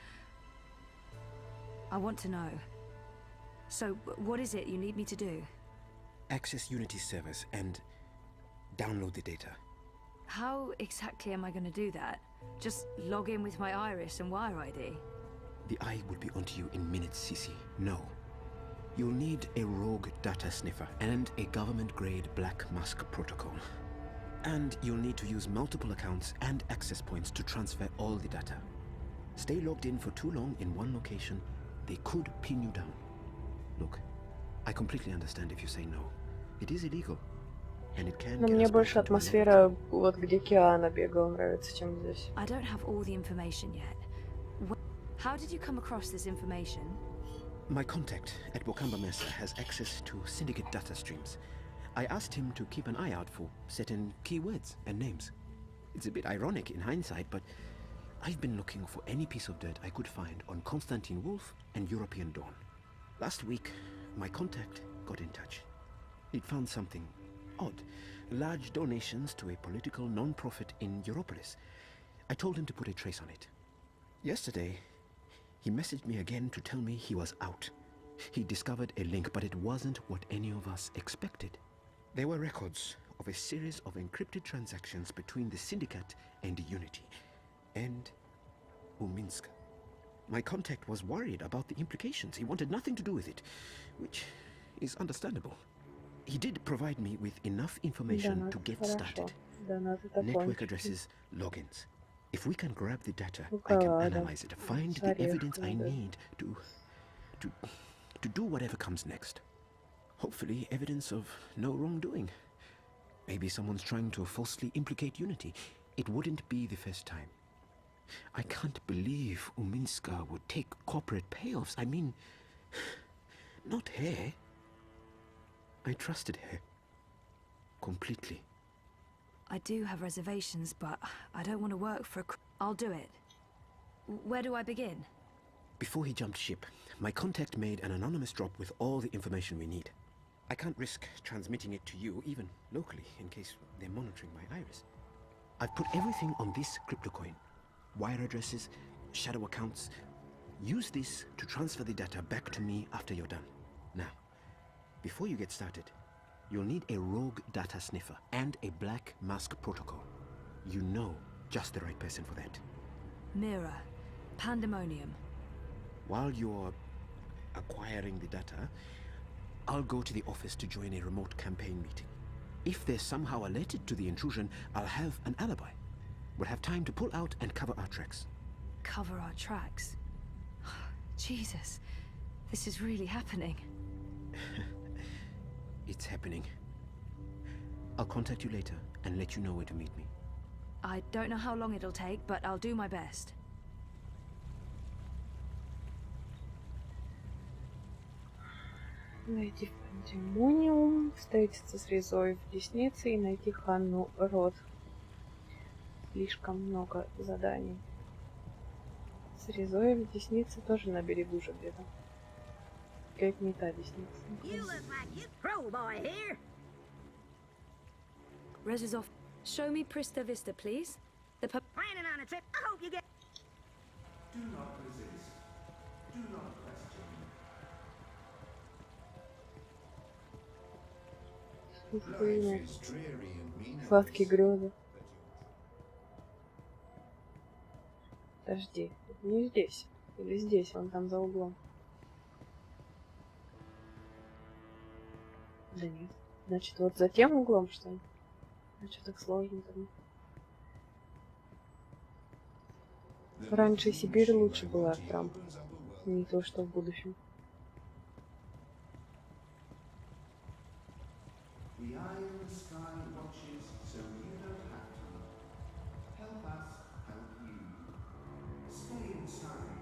I want to know. So, what is it you need me to do? Access Unity servers and download the data. How exactly am I going to do that? Just log in with my iris and wire ID? The eye will be onto you in minutes, Sissy. No. You'll need a rogue data sniffer and a government-grade Black Mask protocol. And you'll need to use multiple accounts and access points to transfer all the data. Stay logged in for too long in one location, they could pin you down. Look, I completely understand if you say no. It is illegal. And it can Но мне больше атмосфера, вот где Киана бегала, нравится, чем здесь. I don't have all the information yet. How did you come across this information? My contact at Wakamba Mesa has access to syndicate data streams. I asked him to keep an eye out for certain keywords and names. It's a bit ironic in hindsight, but I've been looking for any piece of dirt I could find on Constantine Wolf and European Dawn. Last week, my contact got in touch. He'd found something odd. Large donations to a political non-profit in Europolis. I told him to put a trace on it. Yesterday, he messaged me again to tell me he was out. He discovered a link, but it wasn't what any of us expected. There were records of a series of encrypted transactions between the Syndicate and Unity, and Uminska. My contact was worried about the implications. He wanted nothing to do with it, which is understandable. He did provide me with enough information to get started. Network addresses, logins. If we can grab the data, I can analyze it, find the evidence I need to do whatever comes next. Hopefully evidence of no wrongdoing. Maybe someone's trying to falsely implicate Unity. It wouldn't be the first time. I can't believe Uminska would take corporate payoffs. I mean, not her. I trusted her. Completely. I do have reservations, but I don't want to work for I'll do it. Where do I begin? Before he jumped ship, my contact made an anonymous drop with all the information we need. I can't risk transmitting it to you, even locally, in case they're monitoring my iris. I've put everything on this cryptocoin. Wire addresses, shadow accounts. Use this to transfer the data back to me after you're done. Now, before you get started, you'll need a rogue data sniffer and a Black Mask protocol. You know just the right person for that. Mira. Pandemonium. While you're acquiring the data, I'll go to the office to join a remote campaign meeting. If they're somehow alerted to the intrusion, I'll have an alibi. We'll have time to pull out and cover our tracks. Cover our tracks? Jesus, this is really happening. It's happening. I'll contact you later and let you know where to meet me. I don't know how long it'll take, but I'll do my best. Найти Пандемониум, встретиться с Резой в Деснице и найти Ханну Рот. Слишком много заданий. С Резой в Деснице тоже на берегу же где-то. Как не та Десница. Rez is off. Show me Prista Vista, please. Planning on a trip. I hope you get. Do not resist. Do not question. Сладкие грезы. Подожди, не здесь. Или здесь, вон там за углом. Да нет. Значит, вот за тем углом, что ли? А что так сложно там? Раньше Сибирь лучше была там. Не то, что в будущем. The eye in the sky watches, so you don't have to. Help us help you. Stay inside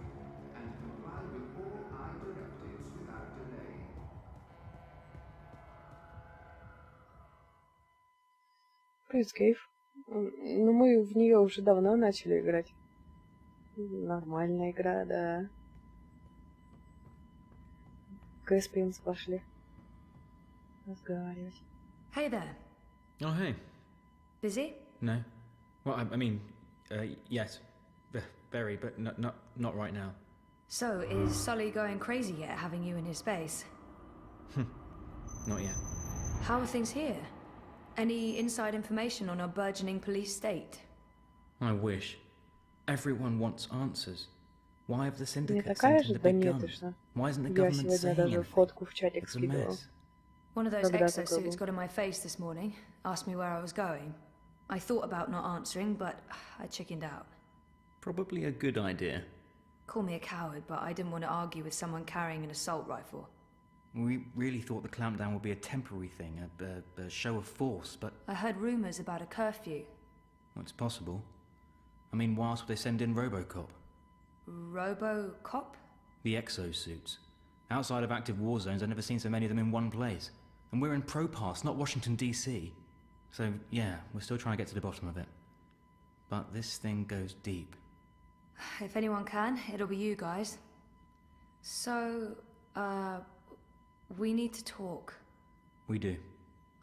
and comply with all eye directives without delay. Quizcave. Ну, мы в нее уже давно начали играть. Нормальная игра, да. Кэспиенс пошли разговаривать. Hey there. Oh, hey. Busy? No. Well, I mean, yes. Very, but not right now. So, is Sully going crazy yet, having you in his space? Not yet. How are things here? Any inside information on our burgeoning police state? I wish. Everyone wants answers. Why have the Не syndicate такая sent же in the big донеточна. guns? Why isn't the Я government сегодня saying даже anything? фотку в чатик It's a скидывала. mess. One of those Когда exosuits только got in my face this morning, asked me where I was going. I thought about not answering, but I chickened out. Probably a good idea. Call me a coward, but I didn't want to argue with someone carrying an assault rifle. We really thought the clampdown would be a temporary thing, a show of force, but... I heard rumours about a curfew. Well, it's possible. I mean, why else would they send in Robocop? Robocop? The exosuits. Outside of active war zones, I've never seen so many of them in one place. And we're in Propass, not Washington, D.C. So, yeah, we're still trying to get to the bottom of it. But this thing goes deep. If anyone can, it'll be you guys. So, we need to talk. We do.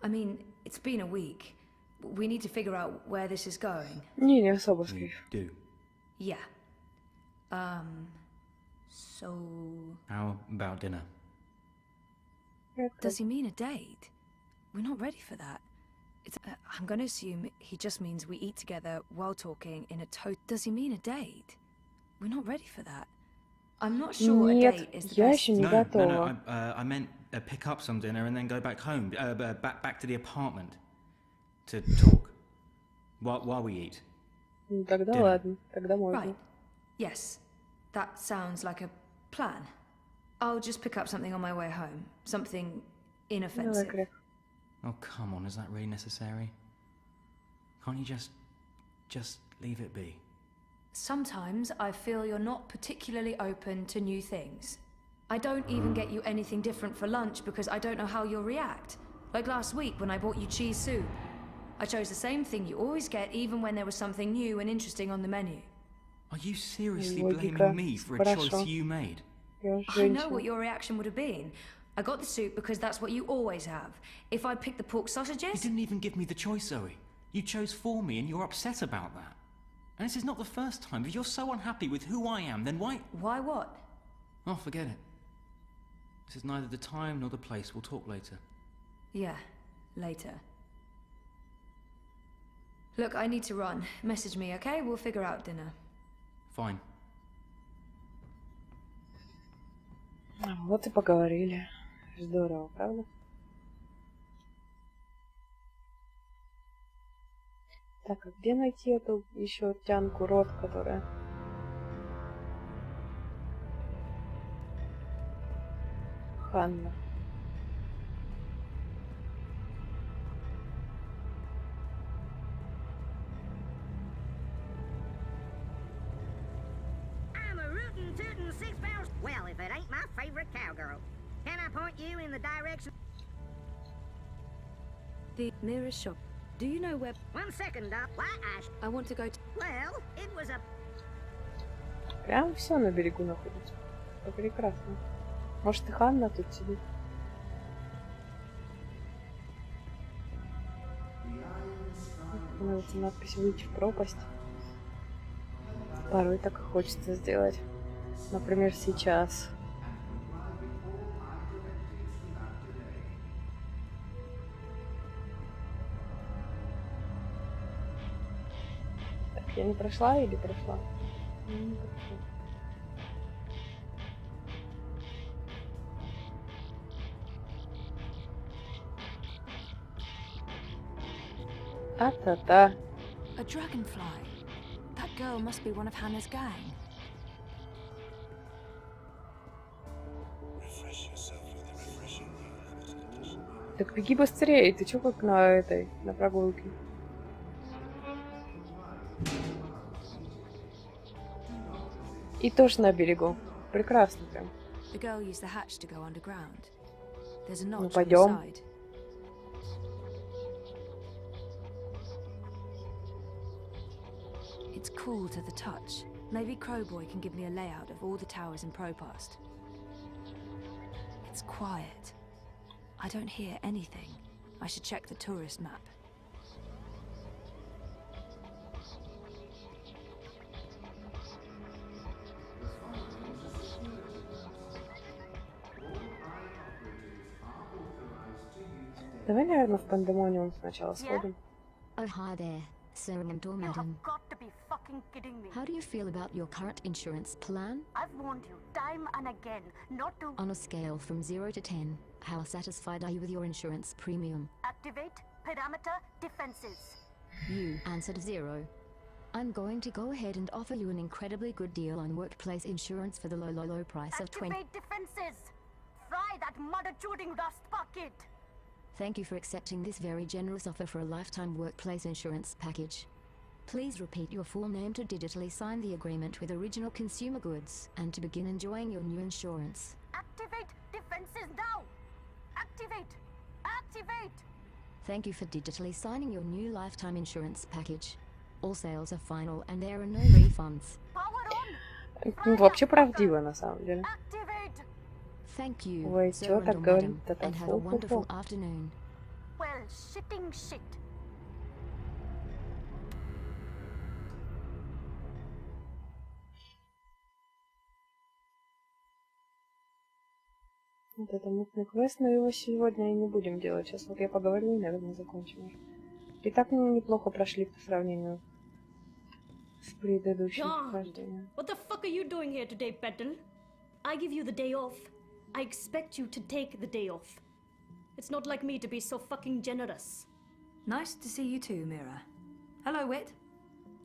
I mean, it's been a week. We need to figure out where this is going. Не особо, We Скиф. do. Yeah. So... How about dinner? Does he mean a date? We're not ready for that. I'm gonna assume he just means we eat together while talking in a Does he mean a date? We're not ready for that. I'm not sure a Нет, date is the я best... еще не готова. I meant pick up some dinner and then go back home, back to the apartment to talk while we eat. Ну, тогда Dinner. ладно, тогда можно. Right. Yes. That sounds like a plan. I'll just pick up something on my way home. Something Давай, inoffensive. Грег. Oh, come on, is that really necessary? Can't you just leave it be? Sometimes I feel you're not particularly open to new things. I don't even get you anything different for lunch because I don't know how you'll react. Like last week when I bought you cheese soup. I chose the same thing you always get even when there was something new and interesting on the menu. Are you seriously Логика. blaming me for a choice Хорошо. you made? Я I know женщина. what your reaction would have been. I got the soup because that's what you always have. If I'd picked the pork You sausages... didn't even give me the choice, Zoe. You chose for me and you're upset about that. And this is not the first time. If you're so unhappy with who I am, then why... Why what? Oh, forget it. This is neither the time nor the place. We'll talk later. Yeah, later. Look, I need to run. Message me, okay? We'll figure out dinner. Fine. Вот и поговорили. Здорово, правда? Так, а где найти эту еще тянку рот, которая... Ханна. I'm a rootin' tootin' 6-pound... Well, if it ain't my favorite cowgirl. Can I point you in the direction... The nearest shop. Do you know where... 1 second, Doc. Why, I want to go to... Well, it was a... Прям все на берегу находится. Это прекрасно. Может, и Ханна тут сидит? Становится надпись «Выйти в пропасть». Порой так и хочется сделать. Например, сейчас. Так, я не прошла или прошла? Не прошла. А-та-та. A dragonfly. That girl must be one of Hannah's gang. Так беги быстрее, ты чё как на этой, на прогулке? И тоже на берегу. Прекрасно прям. The girl used the hatch to go underground. There's a Ну notch on the пойдем. side. It's cool to the touch. Maybe Crowboy can give me a layout of all the towers in Propast. It's quiet. I don't hear anything. I should check the tourist map. Давай, наверное, в Пандемониум сначала сходим. Oh, hi there, Sir and or Madam. Got to be fucking kidding me. How do you feel about your current insurance plan? I've warned you time and again not to On a scale from 0 to 10, how satisfied are you with your insurance premium? activate parameter defenses. You answered 0. I'm going to go ahead and offer you an incredibly good deal on workplace insurance for the low price of 20. Activate defenses. Fry that mother-chewing rust bucket. Thank you for accepting this very generous offer for a lifetime workplace insurance package. Please repeat your full name to digitally sign the agreement with Original Consumer Goods and to begin enjoying your new insurance. Activate defenses now. Activate. Activate. Thank you for digitally signing your new lifetime insurance package. All sales are final and there are no refunds. Вообще правдиво, на самом деле. Thank you, Ой, sir чё and так or говорит? madam, Это and have a wonderful фу-фу-фу. afternoon. Well, shitting shit. Вот это мутный квест, но его сегодня и не будем делать. Сейчас вот я поговорю и, наверное, закончим уже. И так мы неплохо прошли по сравнению с предыдущим God, прохождением. what the fuck are you doing here today, Petal? I give you the day off. I expect you to take the day off. It's not like me to be so fucking generous. Nice to see you too, Mira. Hello, Wit.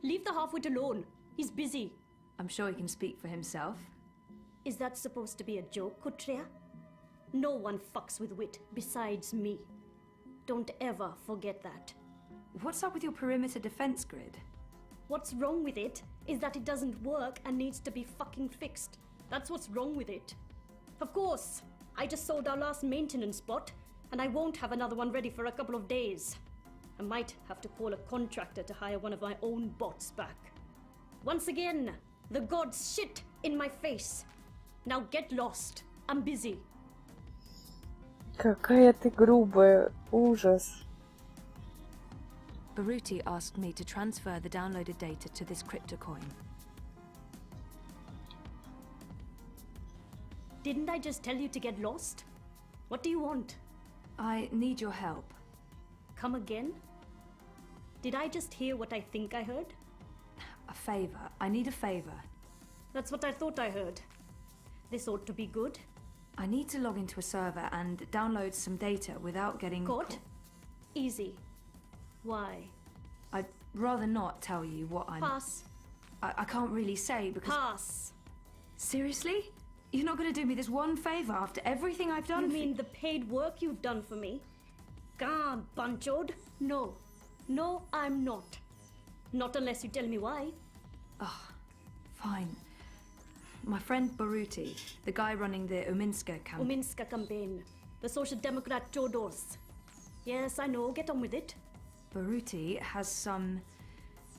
Leave the half-wit alone. He's busy. I'm sure he can speak for himself. Is that supposed to be a joke, Kutria? No one fucks with wit besides me. Don't ever forget that. What's up with your perimeter defense grid? What's wrong with it is that it doesn't work and needs to be fucking fixed. That's what's wrong with it. Of course, I just sold our last maintenance bot, and I won't have another one ready for a couple of days. I might have to call a contractor to hire one of my own bots back. Once again, the gods shit in my face. Now get lost. I'm busy. Какая ты грубая. Ужас. Baruti asked me to transfer the downloaded data to this cryptocoin. Didn't I just tell you to get lost? What do you want? I need your help. Come again? Did I just hear what I think I heard? A favor. I need a favor. That's what I thought I heard. This ought to be good. I need to log into a server and download some data without getting Caught? Easy. Why? I'd rather not tell you what I'm... Pass. I can't really say because... Pass. Seriously? You're not going to do me this one favor after everything I've done You mean the paid work you've done for me? God, Bunchod. No. No, I'm not. Not unless you tell me why. Oh, fine. My friend Baruti, the guy running the Uminska campaign. Uminska campaign. The Social Democrat Chodors. Yes, I know. Get on with it. Baruti has some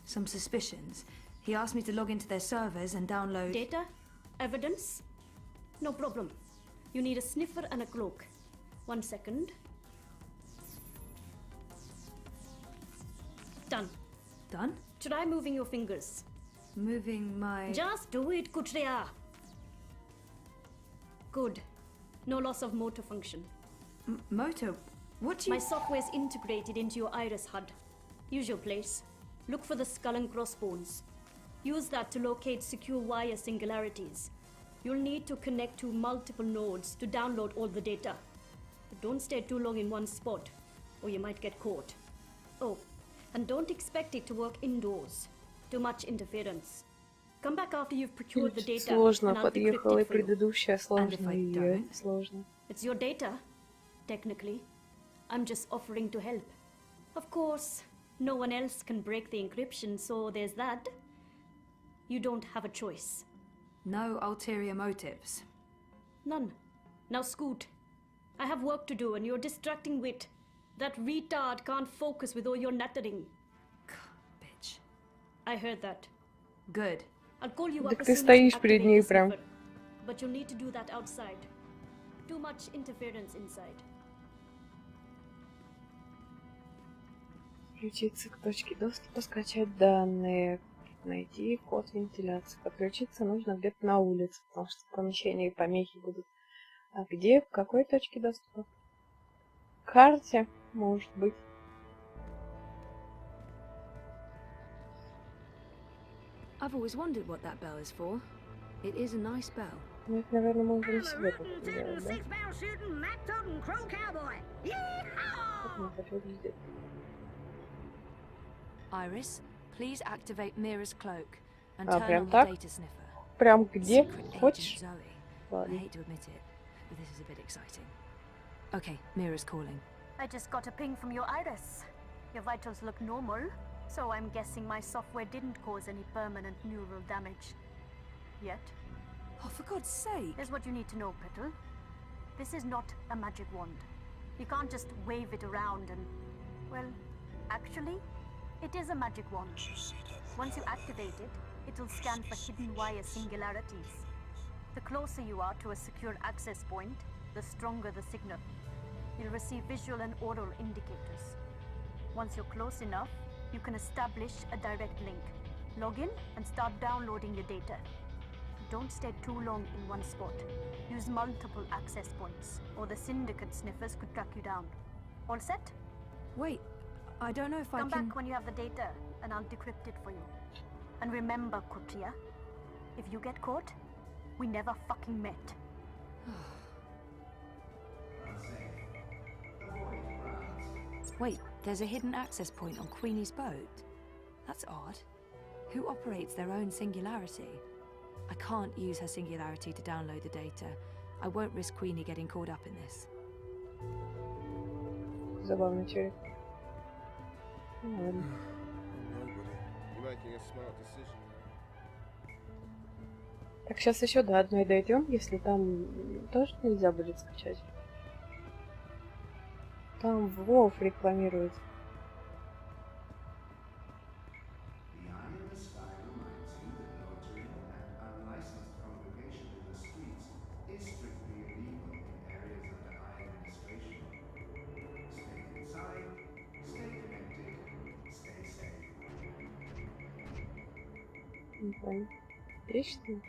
suspicions. He asked me to log into their servers and download... Data? Evidence? No problem. You need a sniffer and a cloak. 1 second. Done. Done? Try moving your fingers. Moving my... Just do it, Kutria. Good. No loss of motor function. Motor? What do you... My software's integrated into your iris HUD. Use your place. Look for the skull and crossbones. Use that to locate secure wire singularities. You'll need to connect to multiple nodes to download all the data. But don't stay too long in one spot, or you might get caught. Oh, and don't expect it to work indoors. Too much interference. Come back after you've procured the data. Сложно, and I'll decrypt подъехала и it for you. предыдущая сложно, и сложно. It's your data, technically. I'm just offering to help. Of course, no one else can break the encryption, so there's that. You don't have a choice. No ulterior motives? None. Now scoot. I have work to do and you're distracting Wit. That retard can't focus with all your nattering. Bitch. I heard that. Good. I'll call you Так up as ты soon as you стоишь перед activate ней the прям. sniffer. But you'll need to do that outside. Too much interference inside. Подключиться к точке доступа, скачать данные, найти код вентиляции. Подключиться нужно где-то на улице, потому что в помещении помехи будут. А где, в какой точке доступа? К карте, может быть. I've always wondered what that bell is for. It is a nice bell. Ну, это, наверное, можно не сегодня делать, да? Six-barrel shooting, map-toting crow cowboy. Как она так выглядит? Iris, please activate Mira's cloak and А, turn прям on the так? data sniffer. Прям где Secret agent хочешь? Zoe. I Ладно. hate to admit it, but this is a bit exciting. Okay, Mira's calling. I just got a ping from your iris. Your vitals look normal, so I'm guessing my software didn't cause any permanent neural damage. Yet. Oh, for God's sake! Here's what you need to know, Petal. This is not a magic wand. You can't just wave it around and... Well, actually, it is a magic wand. Once you activate it, it'll scan for hidden wire singularities. The closer you are to a secure access point, the stronger the signal. You'll receive visual and oral indicators. Once you're close enough, you can establish a direct link. Log in and start downloading your data. Don't stay too long in one spot. Use multiple access points, or the syndicate sniffers could track you down. All set? Wait, I don't know if I Come can... back when you have the data, and I'll decrypt it for you. And remember, Kutia, if you get caught, we never fucking met. Wait, there's a hidden access point on Queenie's boat? That's odd. Who operates their own singularity? I can't use her singularity to download the data. I won't risk Queenie getting caught up in this. Забавный человек. Ну, ладно. Так, сейчас еще до одной дойдем, если там тоже нельзя будет скачать. Там Вов рекламирует. The eye in the sky reminds you that loitering and unlicensed congregation in the streets is strictly illegal in areas under eye administration. Stay inside, stay connected, stay safe. Не понял. Есть что-то?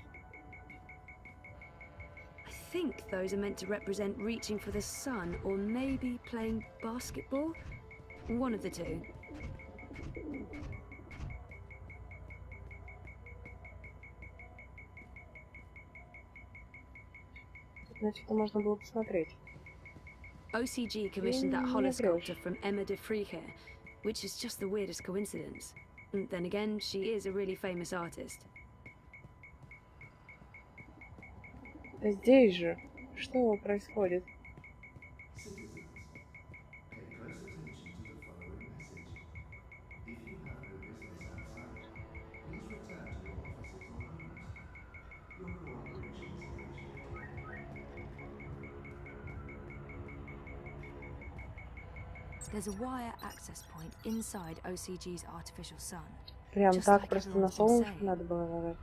I think those are meant to represent reaching for the sun, or maybe playing basketball? One of the two. Значит, можно было посмотреть. OCG commissioned that Не hollow врешь. sculpture from Emma de Friche, which is just the weirdest coincidence. And then again, she is a really famous artist. Здесь же. Что происходит? Citizens, pay close attention to the following message. If you have no business outside, please return to your offices or homes. Your cooperation is appreciated. There's a wire access point inside OCG's artificial sun. Прям Just так like просто на everyone's been солнышко saying. надо было нажать.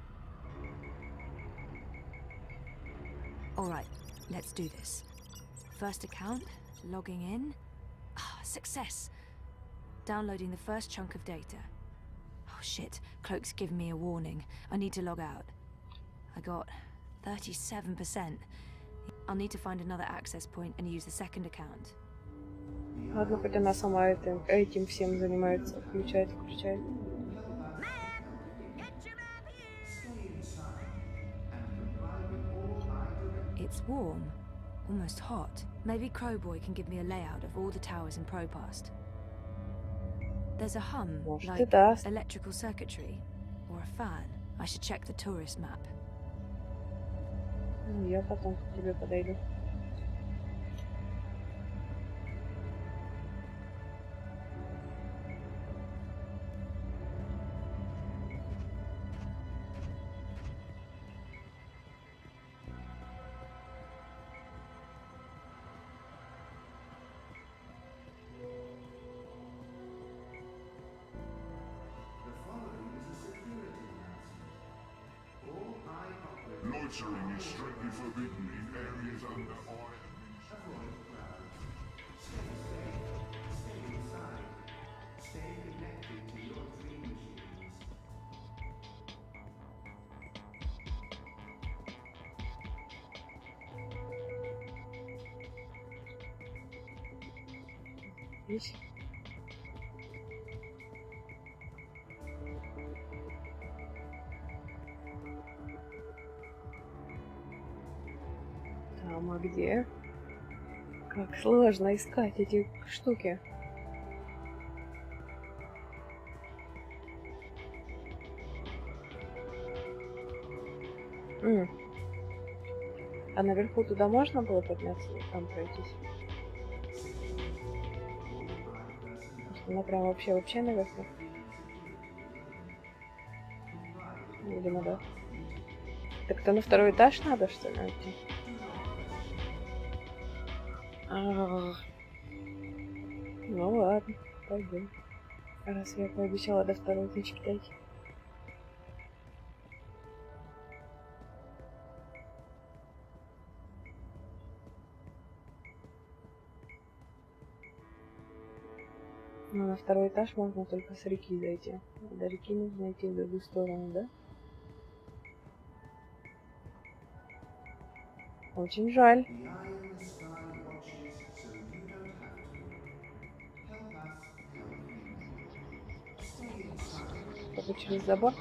Alright, let's do this. First account, logging in. Ah, success! Downloading the first chunk of data. Oh shit, Cloak's given me a warning. I need to log out. I got 37%. I'll need to find another access point and use the second account. Ладно, хоть она сама этим всем занимается. Включает. Stay inside and comply with all eye directives. It's warm, almost hot. Maybe Crowboy can give me a layout of all the towers in Propast. There's a hum, Может, like и даст. electrical circuitry, or a fan. I should check the tourist map. Ну, я потом к тебе подойду. The following is a security announcement. Butchering is strictly forbidden in areas under our Avoid crowds. Stay safe. Stay inside. Stay connected to your dream machines. Здесь. Там, а где? Как сложно искать эти штуки. А наверху туда можно было подняться и там пройтись? Она прям вообще наверху. Видимо, да. Так то на второй этаж надо, что ли, идти? Ну ладно, пойдем. Раз я пообещала до второй точки дойти. Но на второй этаж можно только с реки зайти. До реки нужно идти в другую сторону, да? Очень жаль. Только через забор.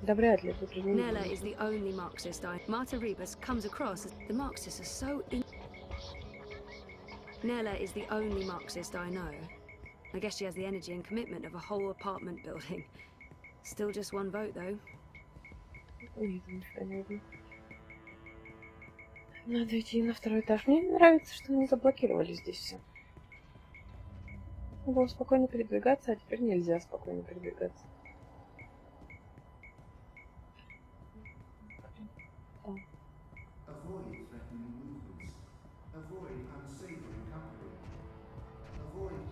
Да вряд ли, тут же не Nella is the only Marxist Marta Rebus comes across as the Marxists are so Nella is the only Marxist I know. I guess she has the energy and commitment of a whole apartment building. Still just one vote, though. Надо идти на второй этаж. Мне не нравится, что они заблокировали здесь все. Было спокойно передвигаться, а теперь нельзя спокойно передвигаться.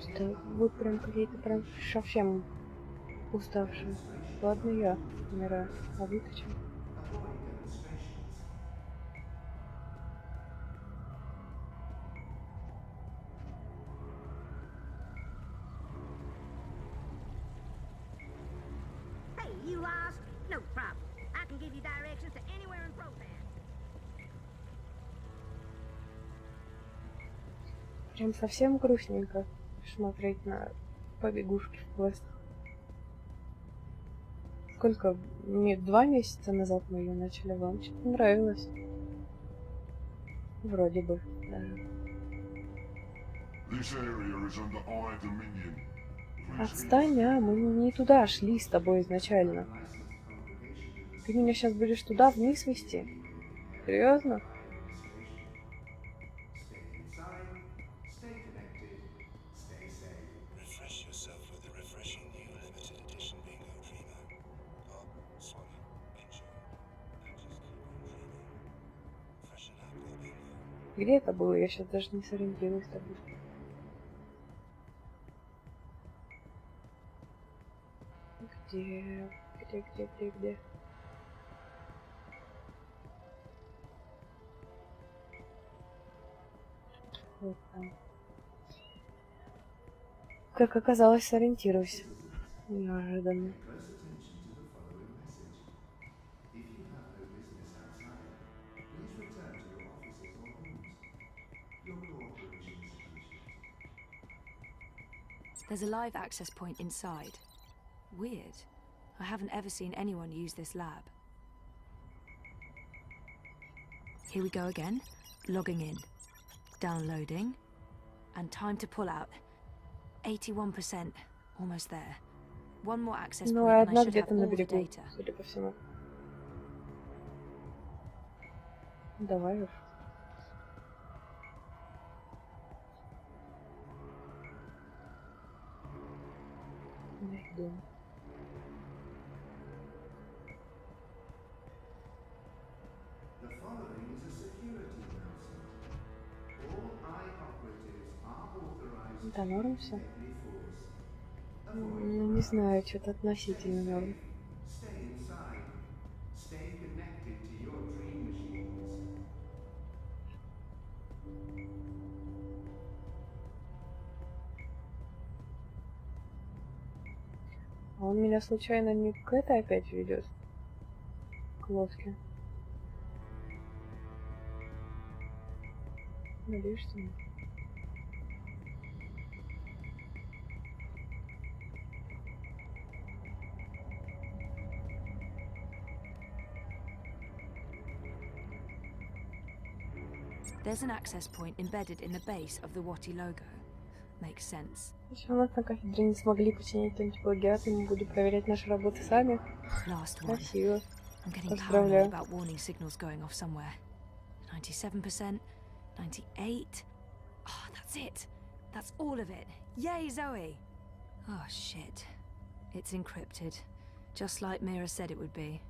Что вы прям какие-то прям совсем уставшие. Ладно, я умираю. А вы-то чем? Hey, you lost? No problem. I can give you directions to anywhere in Propan. Прям совсем грустненько смотреть на побегушки в квестах. Сколько? 2 месяца назад мы ее начали. Вам что-то нравилось? Вроде бы, да. Отстань, а? Мы не туда шли с тобой изначально. Ты меня сейчас будешь туда вниз вести? Серьезно? Где это было? Я сейчас даже не сориентируюсь так быстро. Где? Где? Вот там. Как оказалось, сориентируюсь. Неожиданно. There's a live access point inside. Weird. I haven't ever seen anyone use this lab. Here we go again. Logging in. Downloading. And time to pull out. 81%. Almost there. One more access point and I should have all the data. Судя по всему. Давай уж. Найду. The following is a security announcement. All eye operatives are authorized Да, норм все. Ну, не знаю, что-то относительно норм. Stay inside. Stay connected to your dream machines. А он меня случайно не к этой опять ведет? К лодке? Надеюсь, что нет. There's an access point embedded in the base of the Watty logo. Makes sense. Если у нас на кафедре не смогли починить антиплагиат, и мы будем проверять наши работы сами. Last one. Красиво. I'm getting paranoid Поздравляю. about warning signals going off somewhere. 97%, 98. Oh, that's it. That's all of it. Yay, Zoe! Oh, shit. It's encrypted. Just like Mira said it would be.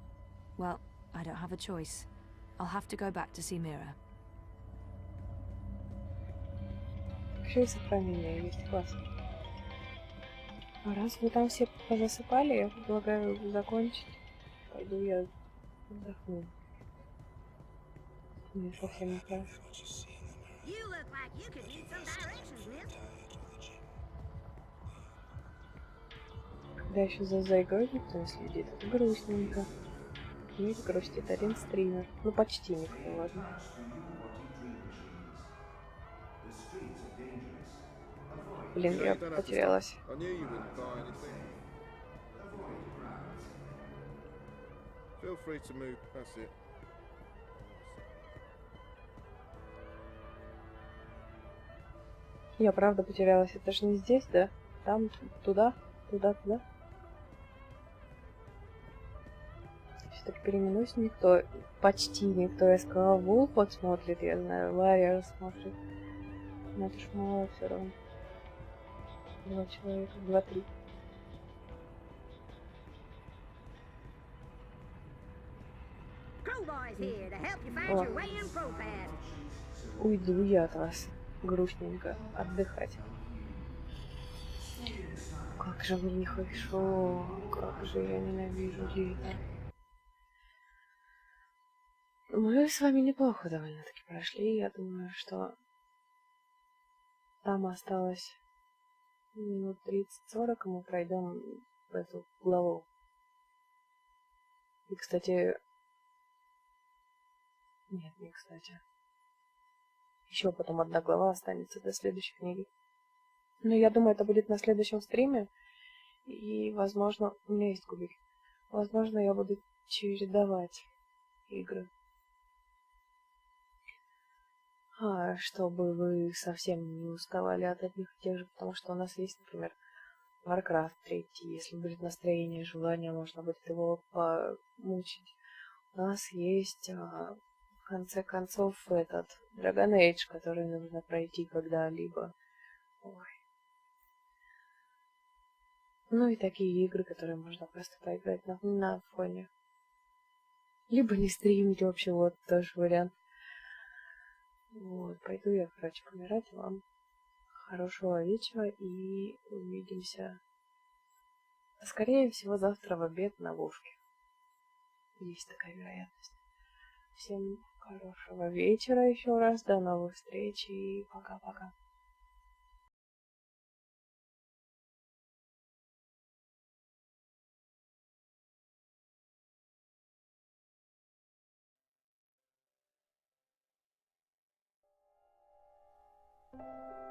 Well, I don't have a choice. I'll have to go back to see Mira. Еще и сохранение есть, классно. А раз вы там все позасыпали, я предлагаю закончить. Пойду я отдохну. Мне совсем нехорошо. You look like you could use some directions, miss. Когда еще за игрой никто не следит, это грустненько. Ведь грустит один стример. Ну, почти никто, ладно. Блин, я потерялась. Feel free to move. That's it. Я правда потерялась. Это же не здесь, да? Там, туда, туда, туда. Все-таки переименуюсь. Никто, почти никто. Я сказала, Вулфот смотрит, я знаю, Лария смотрит. Но это ж мало все равно. 2 человека, 2-3. Crowboy's here to help you find your way in ProPad. Уйду я от вас. Грустненько. Отдыхать. Как же мне нехорошо. Как же я ненавижу это. Мы с вами неплохо довольно-таки прошли. Я думаю, что там осталось минут 30-40, и мы пройдем эту главу. И, кстати... Нет, не кстати. Еще потом одна глава останется до следующей книги. Но я думаю, это будет на следующем стриме. И, возможно, у меня есть кубики. Возможно, я буду чередовать игры. Чтобы вы совсем не уставали от одних и тех же, потому что у нас есть, например, Warcraft 3. Если будет настроение, желание, можно будет его помучить. У нас есть, в конце концов, этот Dragon Age, который нужно пройти когда-либо. Ой. Ну и такие игры, которые можно просто поиграть на фоне. Либо не стримить вообще, вот тоже вариант. Вот, пойду я, короче, помирать. Вам хорошего вечера и увидимся, скорее всего, завтра в обед на Вовке. Есть такая вероятность. Всем хорошего вечера еще раз, до новых встреч и пока-пока. Thank you.